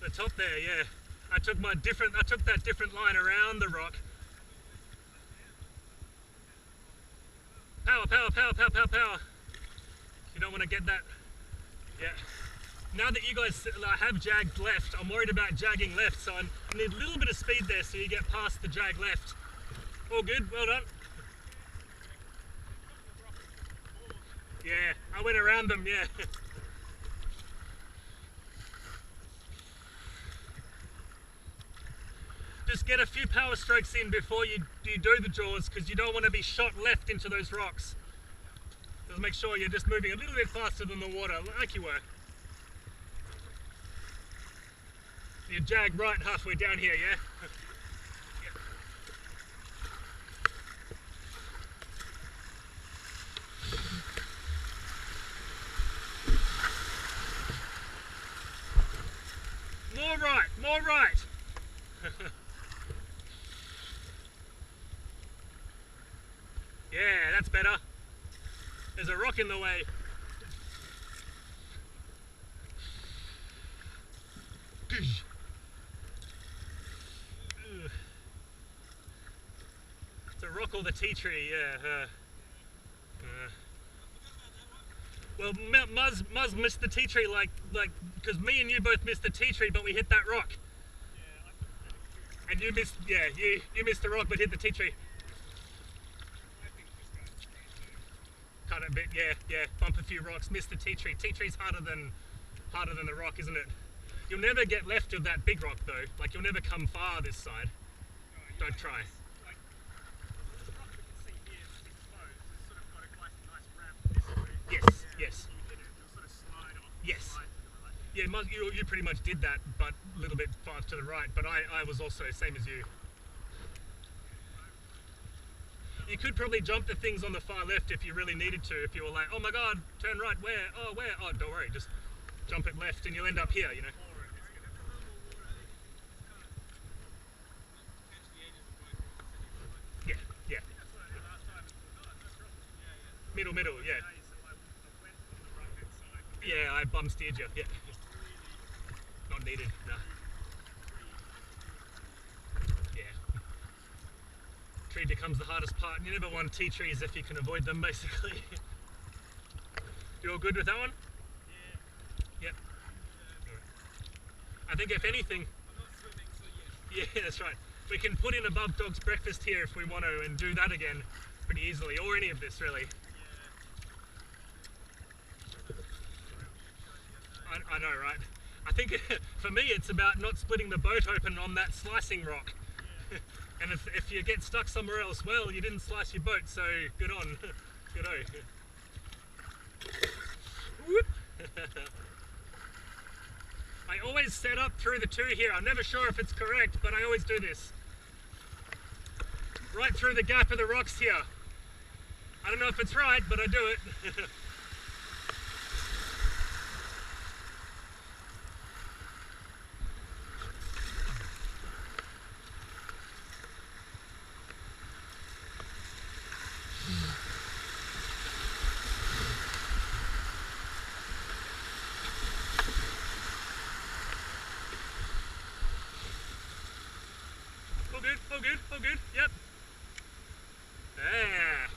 The top there, yeah. I took that different line around the rock. Power, power, power, power, power, power. You don't want to get that. Yeah. Now that you guys have jagged left, I'm worried about jagging left, so I need a little bit of speed there so you get past the jag left. All good, well done. Yeah, I went around them, yeah. Just get a few power strokes in before you do the jaws, because you don't want to be shot left into those rocks. Just make sure you're just moving a little bit faster than the water, like you were. You jag right halfway down here, yeah? or right? Yeah, that's better. There's a rock in the way. It's a rock or the tea tree, yeah. Well, Muz missed the tea tree like, because me and you both missed the tea tree, but we hit that rock. And you missed, yeah, you missed the rock, but hit the tea tree. Cut a bit, yeah, bump a few rocks, miss the tea tree. Tea tree's harder than the rock, isn't it? You'll never get left of that big rock though. Like you'll never come far this side. Don't try. Yes, yes. Yes. Yeah, you pretty much did that, but a little bit far to the right. But I was also same as you. You could probably jump the things on the far left if you really needed to. If you were like, oh my god, turn right, where? Oh, where? Oh, don't worry, just jump it left and you'll end up here, you know. Yeah, yeah. Middle, yeah. Yeah, I bum steered you, yeah. Not needed, no. Yeah. Tree becomes the hardest part, and you never want tea trees if you can avoid them, basically. You all good with that one? Yeah. Yep. I think if anything... Yeah, that's right. We can put in above dog's breakfast here if we want to, and do that again pretty easily, or any of this, really. I know, right? I think for me it's about not splitting the boat open on that slicing rock. And if you get stuck somewhere else, well, you didn't slice your boat, so good on. Good-o. Whoop. I always set up through the two here. I'm never sure if it's correct, but I always do this. Right through the gap of the rocks here. I don't know if it's right, but I do it. All good, yep. There.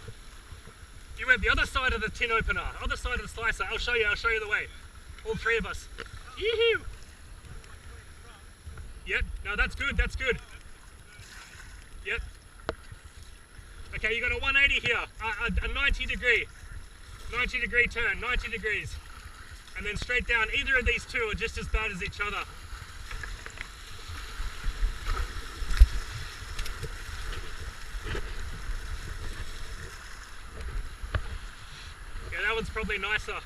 You went the other side of the tin opener, other side of the slicer. I'll show you the way. All three of us. Yee-hoo! Yep, no, that's good. Yep. Okay, you got a 180 here, a 90 degree turn, 90 degrees. And then straight down. Either of these two are just as bad as each other. That one's probably nicer.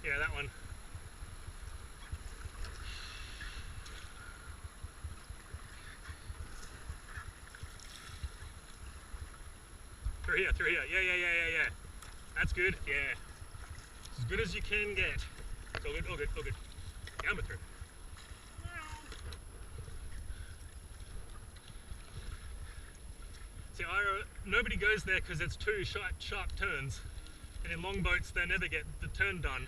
Yeah, that one. Through here. Yeah. That's good, yeah. As good as you can get. It's all good. Yeah, I'm through. See, nobody goes there because it's two sharp turns, and in long boats they never get the turn done.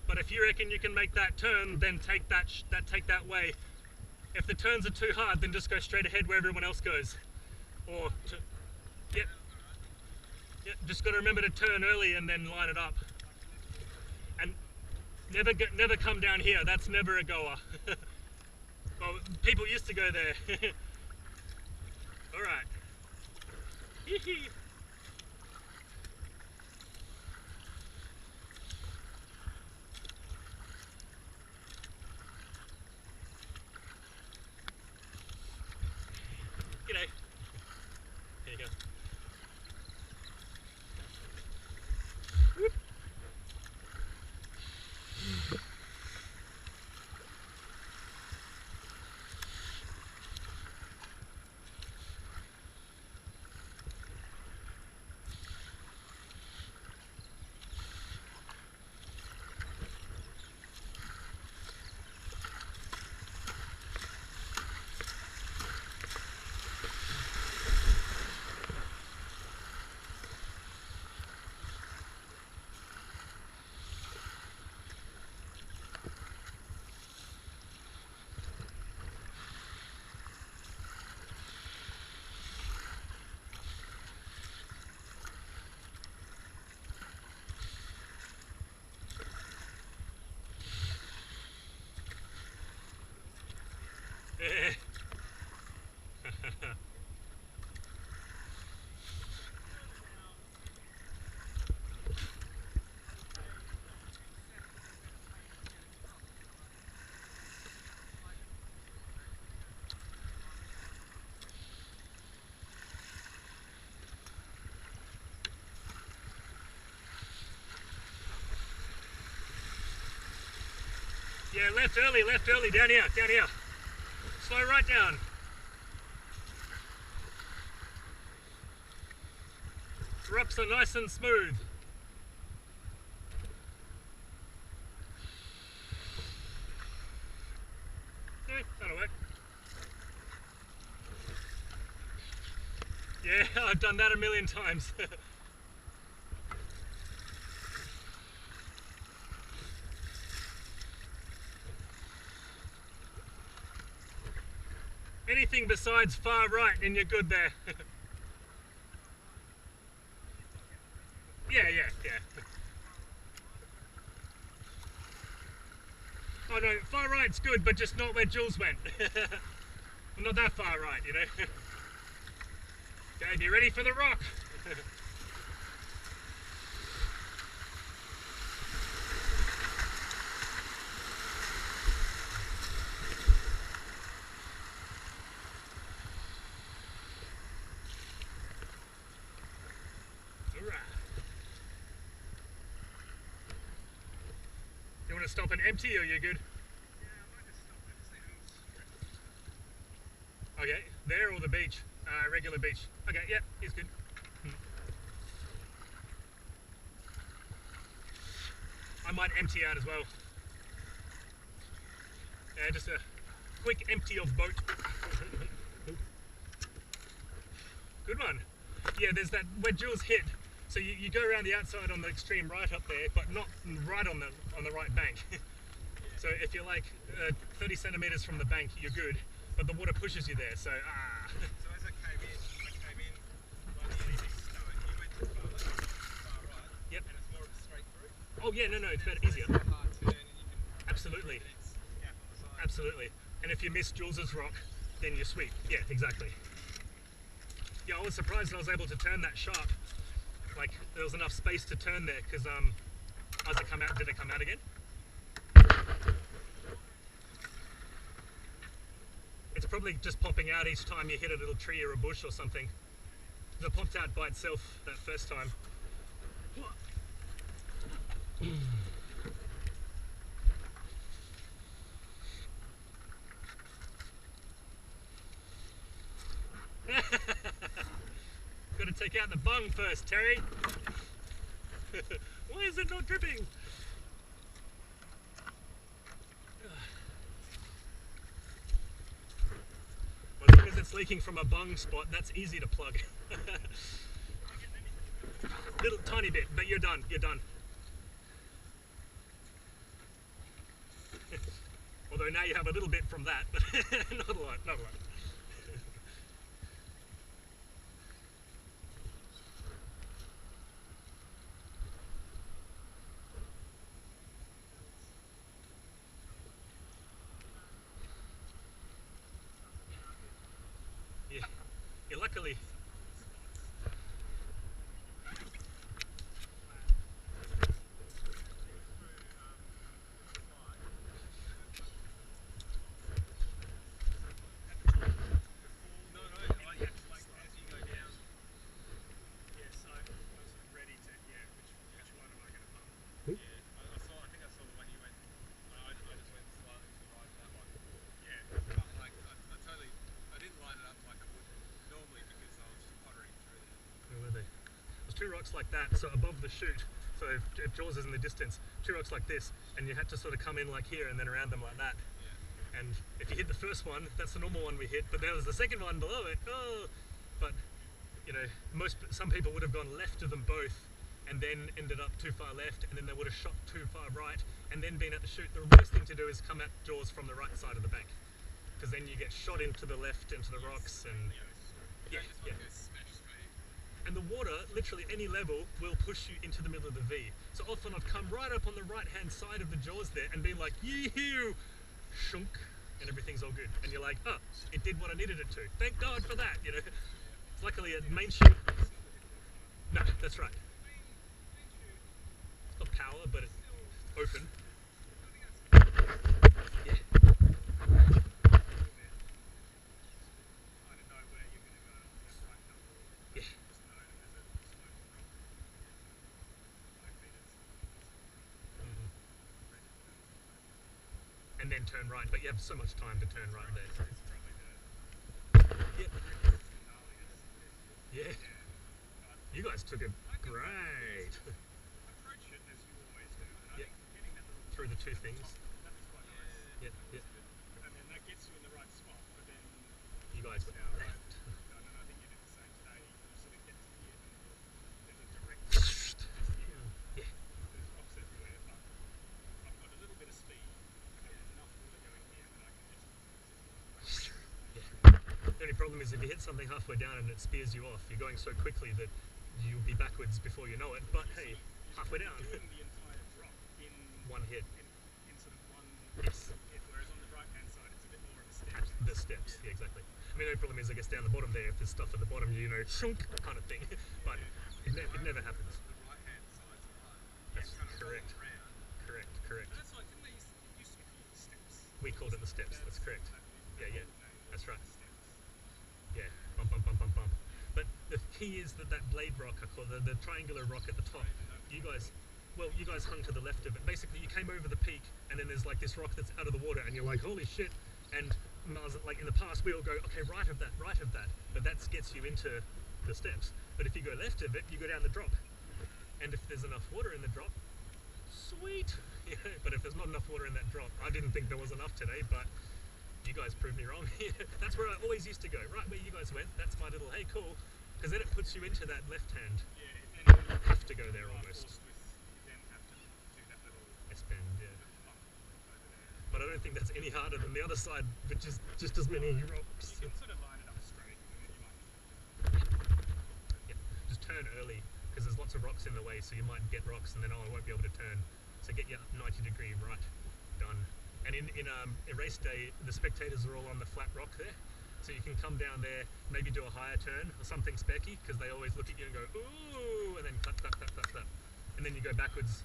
But if you reckon you can make that turn, then take that way. If the turns are too hard, then just go straight ahead where everyone else goes. Or, yep, just got to remember to turn early and then line it up. And never come down here. That's never a goer. Well, people used to go there. All right. Hee-hee. G'day. There you go. Whoop. Yeah. Yeah, left early, down here, Slow right down. Rocks are nice and smooth. Yeah, that'll work. Yeah, I've done that a million times. Anything besides far right and you're good there. Yeah. Oh no, far right's good, but just not where Jules went. Well, not that far right, you know. Okay, be ready for the rock. You want to stop and empty or you're good? Yeah, I might just stop and see who's. Okay, there or the beach? Regular beach. Okay, yeah, he's good. I might empty out as well. Yeah, just a quick empty of boat. Good one. Yeah, there's that where Jules hit. So you go around the outside on the extreme right up there, but not right on the right bank. So if you're like 30 centimeters from the bank, you're good, but the water pushes you there. So So as I came in by the end of this stone, you went to far right. Yep. And it's more of a straight through. Oh yeah, no, it's better, easier. It's a hard turn, and you can Absolutely, the next gap on the side. absolutely. And if you miss Jules's rock, then you sweep. Yeah, exactly. Yeah, I was surprised I was able to turn that sharp. Like there was enough space to turn there because as it come out, did it come out again? It's probably just popping out each time you hit a little tree or a bush or something. It popped out by itself that first time. Got to take out the bung first, Terry. Why is it not dripping? Well, as long as it's leaking from a bung spot, that's easy to plug. Little tiny bit, but you're done, Although now you have a little bit from that, but not a lot. Yeah, luckily. Two rocks like that, so above the chute, so if Jules is in the distance, two rocks like this, and you had to sort of come in like here and then around them like that. Yeah. And if you hit the first one, that's the normal one we hit, but there was the second one below it. Oh, but you know, some people would have gone left of them both and then ended up too far left, and then they would have shot too far right and then been at the chute. The worst thing to do is come at Jaws from the right side of the bank, because then you get shot into the left, into the rocks, and yeah. And the water, literally any level, will push you into the middle of the V. So often I've come right up on the right-hand side of the Jaws there and been like, yee-hoo, shunk, and everything's all good. And you're like, oh, it did what I needed it to. Thank God for that, you know. Luckily at main chute, no, that's right. It's got power, but it's open. Yeah. Yeah. And then turn right, but you have so much time to turn right there. Yeah. Yeah. You guys took it great. Approach it as you always do. And I Yeah. think getting that little Through the two things. that was quite nice. Yeah, yeah. And then that gets you in the right spot. But then You guys went now, left. and then I think you did the same today. You sort of get to here, and there's a direct just here. Yeah. There's rocks everywhere, but I've got a little bit of speed, and there's enough water going here that I can just. The only problem is if you hit something halfway down and it spears you off, you're going so quickly that you'll be backwards before you know it. But hey, halfway down. Doing the entire drop in One hit. in sort of one Yes. hit, whereas on the right hand side it's a bit more of a step. At the steps. Yeah, exactly. I mean, the only problem is I guess down the bottom there, if there's stuff at the bottom, you know, shunk kind of thing. But it never happens. The right-hand side's hard. That's Kind of correct. follow around. Correct. That's like, didn't they used to be called the steps? We called it the steps. That's correct. Yeah. That's right. Steps. Yeah, bump, bump, bump, bump, bump. But the key is that blade rock, I call the triangular rock at the top, you guys hung to the left of it. Basically, you came over the peak, and then there's like this rock that's out of the water, and you're like, holy shit. And I was like, in the past, we all go, okay, right of that. But that gets you into the steps. But if you go left of it, you go down the drop. And if there's enough water in the drop, sweet. Yeah, but if there's not enough water in that drop, I didn't think there was enough today, but you guys proved me wrong. That's where I always used to go, right where you guys went. That's my little, hey, cool. Because then it puts you into that left hand. Yeah, then You have to go there almost. you then have to do that little S-bend, yeah. bump over there. But I don't think that's any harder than the other side, which is just as many rocks. You can sort of line it up straight, and then you might. Yeah, just turn early, because there's lots of rocks in the way, so you might get rocks and then, oh, I won't be able to turn. So get your 90-degree right done. And in race day, the spectators are all on the flat rock there. So you can come down there, maybe do a higher turn or something specky, because they always look at you and go, ooh, and then clap, clap, clap, clap, clap. And then you go backwards.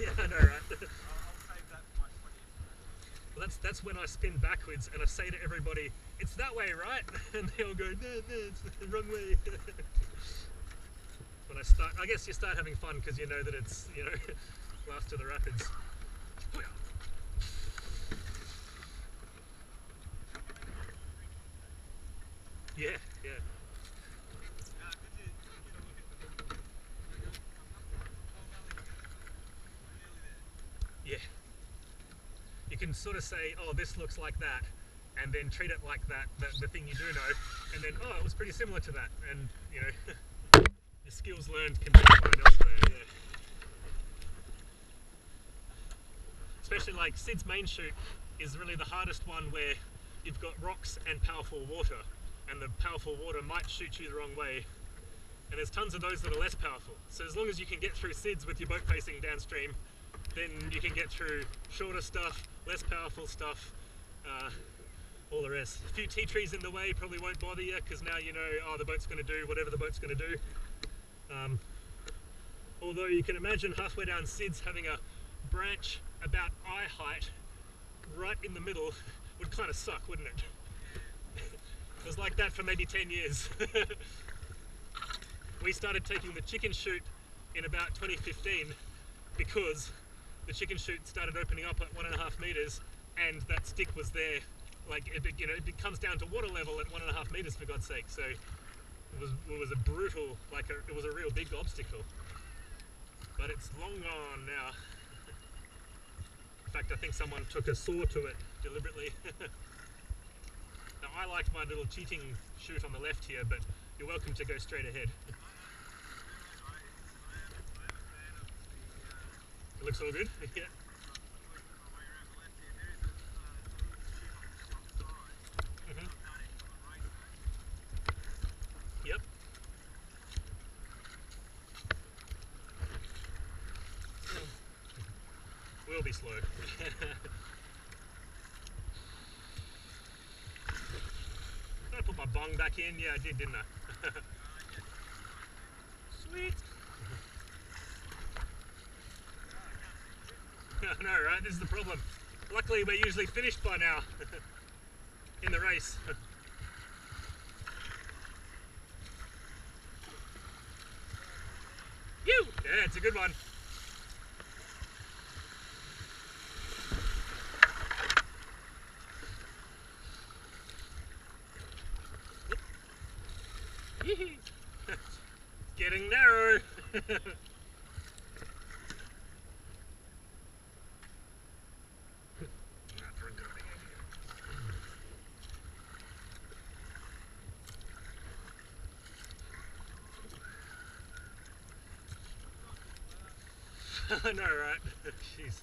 Yeah, I know, right? I'll save that for my 20th. Well, that's when I spin backwards and I say to everybody, it's that way, right? And they all go, no, it's the wrong way. When I guess you start having fun because you know that it's, you know, last to the rapids. Yeah. Yeah. You can sort of say, oh, this looks like that, and then treat it like that, the thing you do know, and then, oh, it was pretty similar to that, and, you know, your skills learned can be applied elsewhere, yeah. Especially like Sid's main chute is really the hardest one where you've got rocks and powerful water, and the powerful water might shoot you the wrong way, and there's tons of those that are less powerful. So as long as you can get through Sid's with your boat facing downstream, then you can get through shorter stuff, less powerful stuff, all the rest. A few titrees in the way probably won't bother you, because now you know, oh, the boat's going to do whatever the boat's going to do. Although you can imagine halfway down Sid's having a branch about eye height right in the middle would kind of suck, wouldn't it? It was like that for maybe 10 years. We started taking the chicken chute in about 2015 because the chicken chute started opening up at 1.5 meters, and that stick was there. Like it comes down to water level at 1.5 meters, for God's sake. So it was a brutal, it was a real big obstacle. But it's long gone now. In fact, I think someone took a saw to it deliberately. Now I like my little cheating chute on the left here, but you're welcome to go straight ahead. It looks all good? Yeah. Yep. will be slow. Did I put my bong back in? Yeah, I did, didn't I? Sweet. I know, right? This is the problem. Luckily, we're usually finished by now in the race. You! Yeah, it's a good one. Getting narrow. I know, right? Jeez.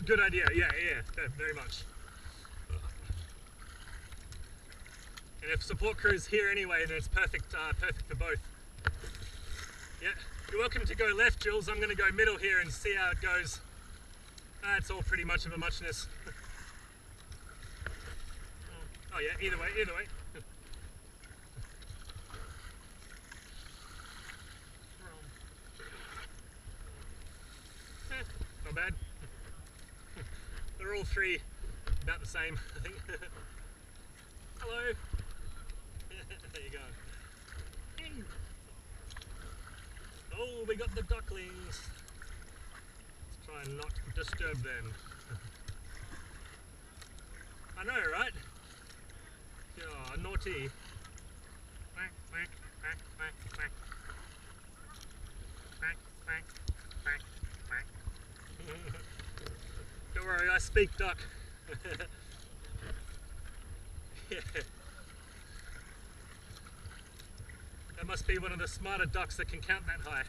Good idea. Yeah, very much. And if support crew's here anyway, then it's perfect. Perfect for both. Yeah. You're welcome to go left, Jules. I'm going to go middle here and see how it goes. It's all pretty much of a muchness. Oh yeah, either way. Not bad. They're all three about the same, I think. Hello. There you go. Hey. Oh, we got the ducklings. Try and not disturb them. I know, right? Yeah, naughty. Quack, quack, quack, quack, quack. Quack, quack, quack, quack. Don't worry, I speak duck. Yeah. That must be one of the smarter ducks that can count that high.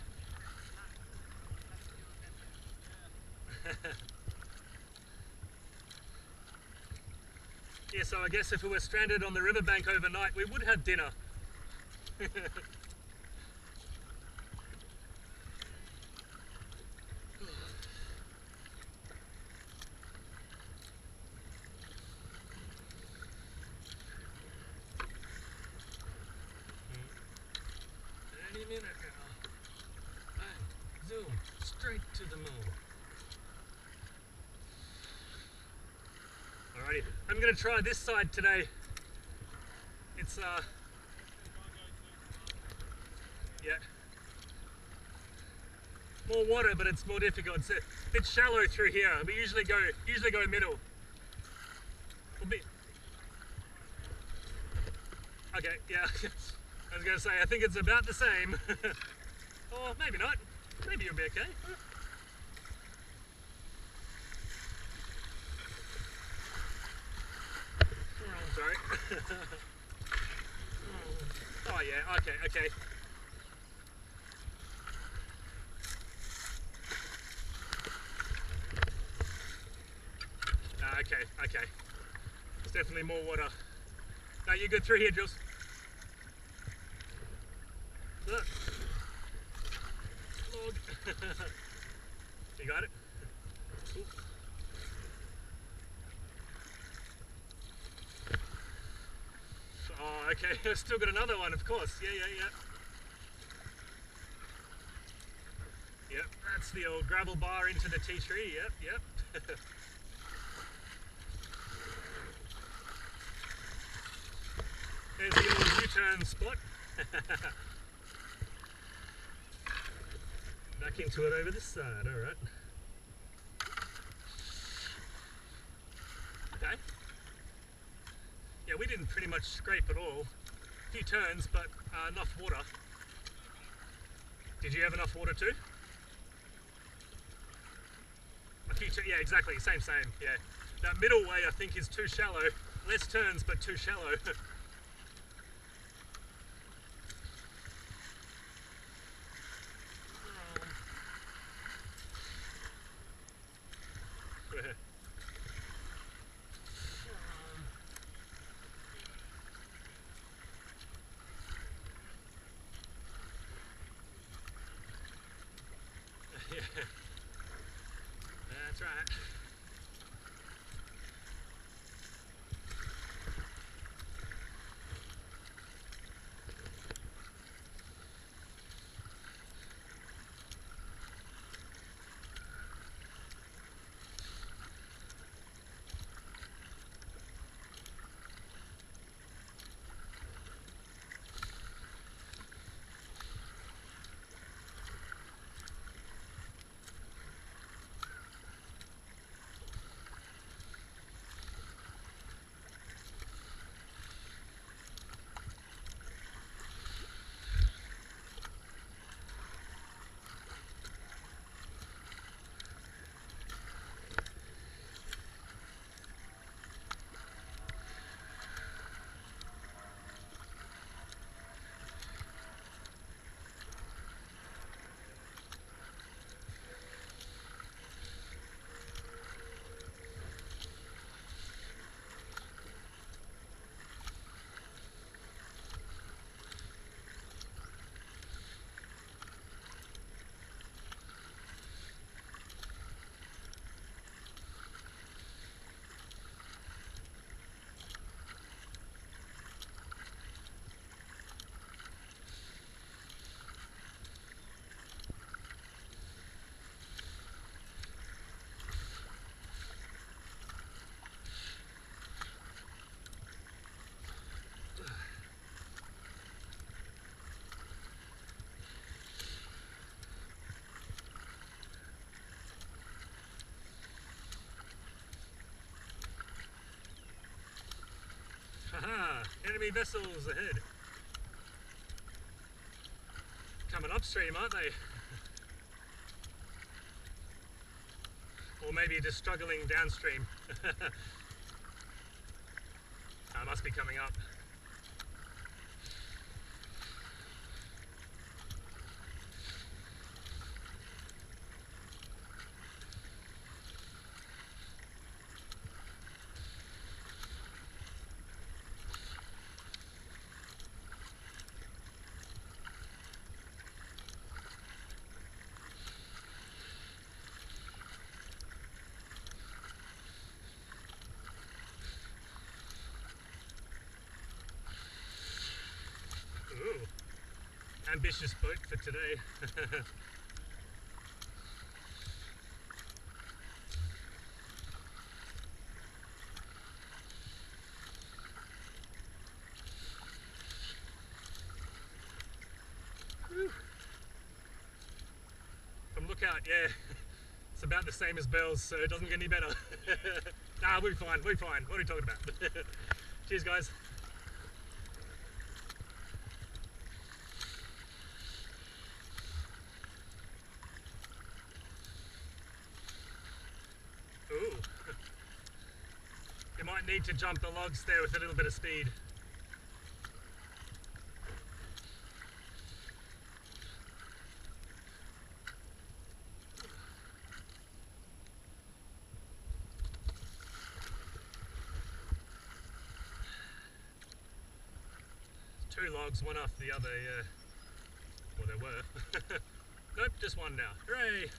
Yeah, so I guess if we were stranded on the riverbank overnight, we would have dinner. Any minute now. Bang, zoom, straight to the moon. Alrighty, I'm going to try this side today. It's yeah, more water, but it's more difficult. It's a bit shallow through here. We usually go middle. Okay, yeah. I was going to say, I think it's about the same. Or maybe not. Maybe you'll be okay. Sorry. Oh yeah, okay. Okay. There's definitely more water. No, you're good through here, Jules. Look. Log. You got it? Cool. Oh, okay. Still got another one, of course. Yeah. Yep, that's the old gravel bar into the tea tree. Yep. There's the old U-turn spot. Back into it over this side, alright. Okay. Yeah, we didn't pretty much scrape at all. A few turns, but enough water. Did you have enough water too? A few yeah, exactly, same, yeah. That middle way I think is too shallow. Less turns, but too shallow. That's right. Haha, enemy vessels ahead. Coming upstream, aren't they? Or maybe just struggling downstream. Must be coming up. Ooh, ambitious boat for today. From lookout, yeah, it's about the same as Bell's, so it doesn't get any better. Nah, we'll be fine, we'll be fine. What are you talking about? Cheers, guys. Ooh. You might need to jump the logs there with a little bit of speed. Two logs, one after the other, yeah. Well, there were. Nope, just one now. Hooray!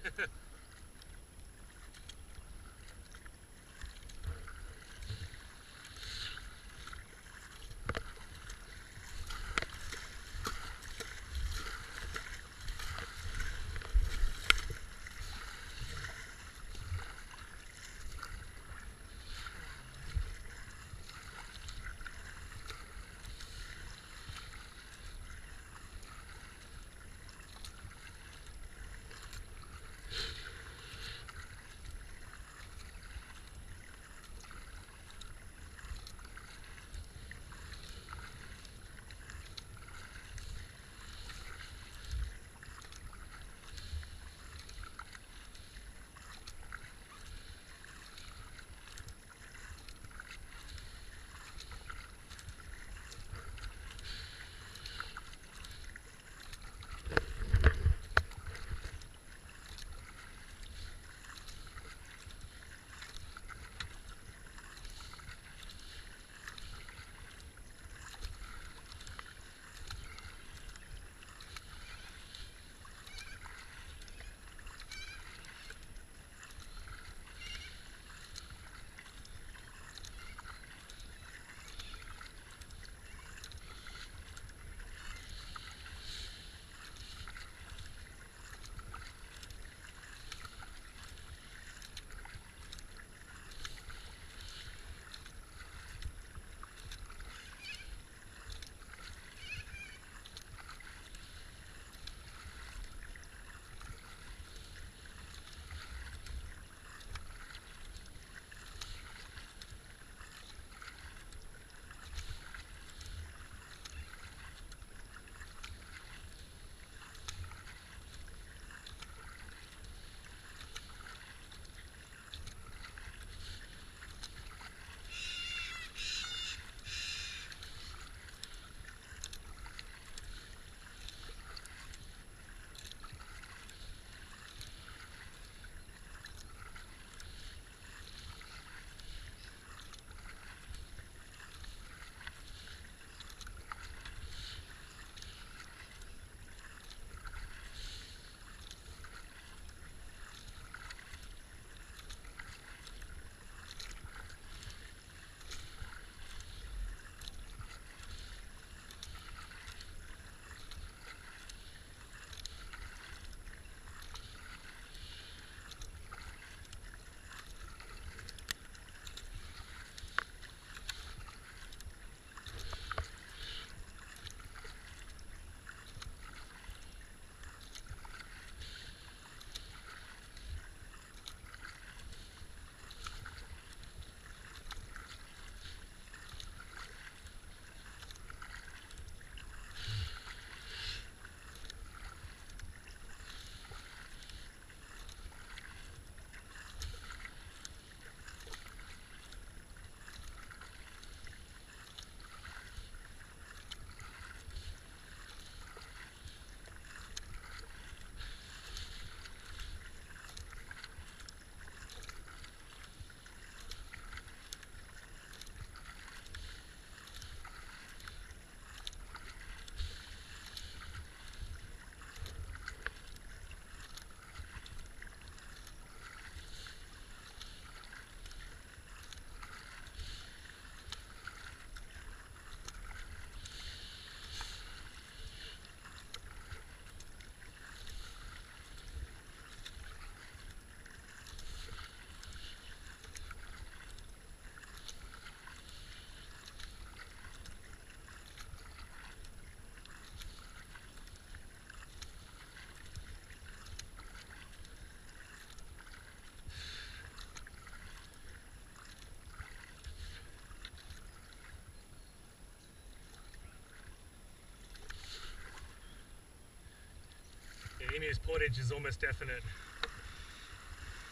portage is almost definite.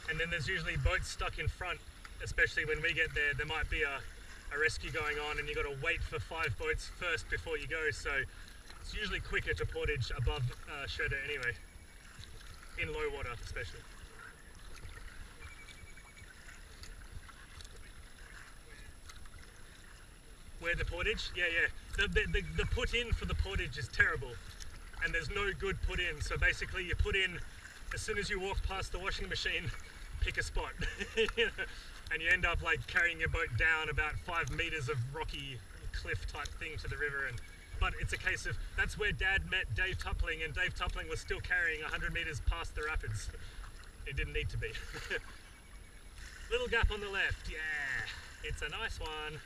And then there's usually boats stuck in front, especially when we get there. There might be a rescue going on and you got to wait for 5 boats first before you go, so it's usually quicker to portage above shredder anyway, in low water especially. Where the portage? Yeah. The put in for the portage is terrible, and there's no good put in. So basically you put in as soon as you walk past the washing machine, pick a spot. And you end up like carrying your boat down about 5 meters of rocky cliff type thing to the river. But it's a case of, that's where Dad met Dave Toppling, and Dave Toppling was still carrying 100 meters past the rapids. It didn't need to be. Little gap on the left, yeah, it's a nice one.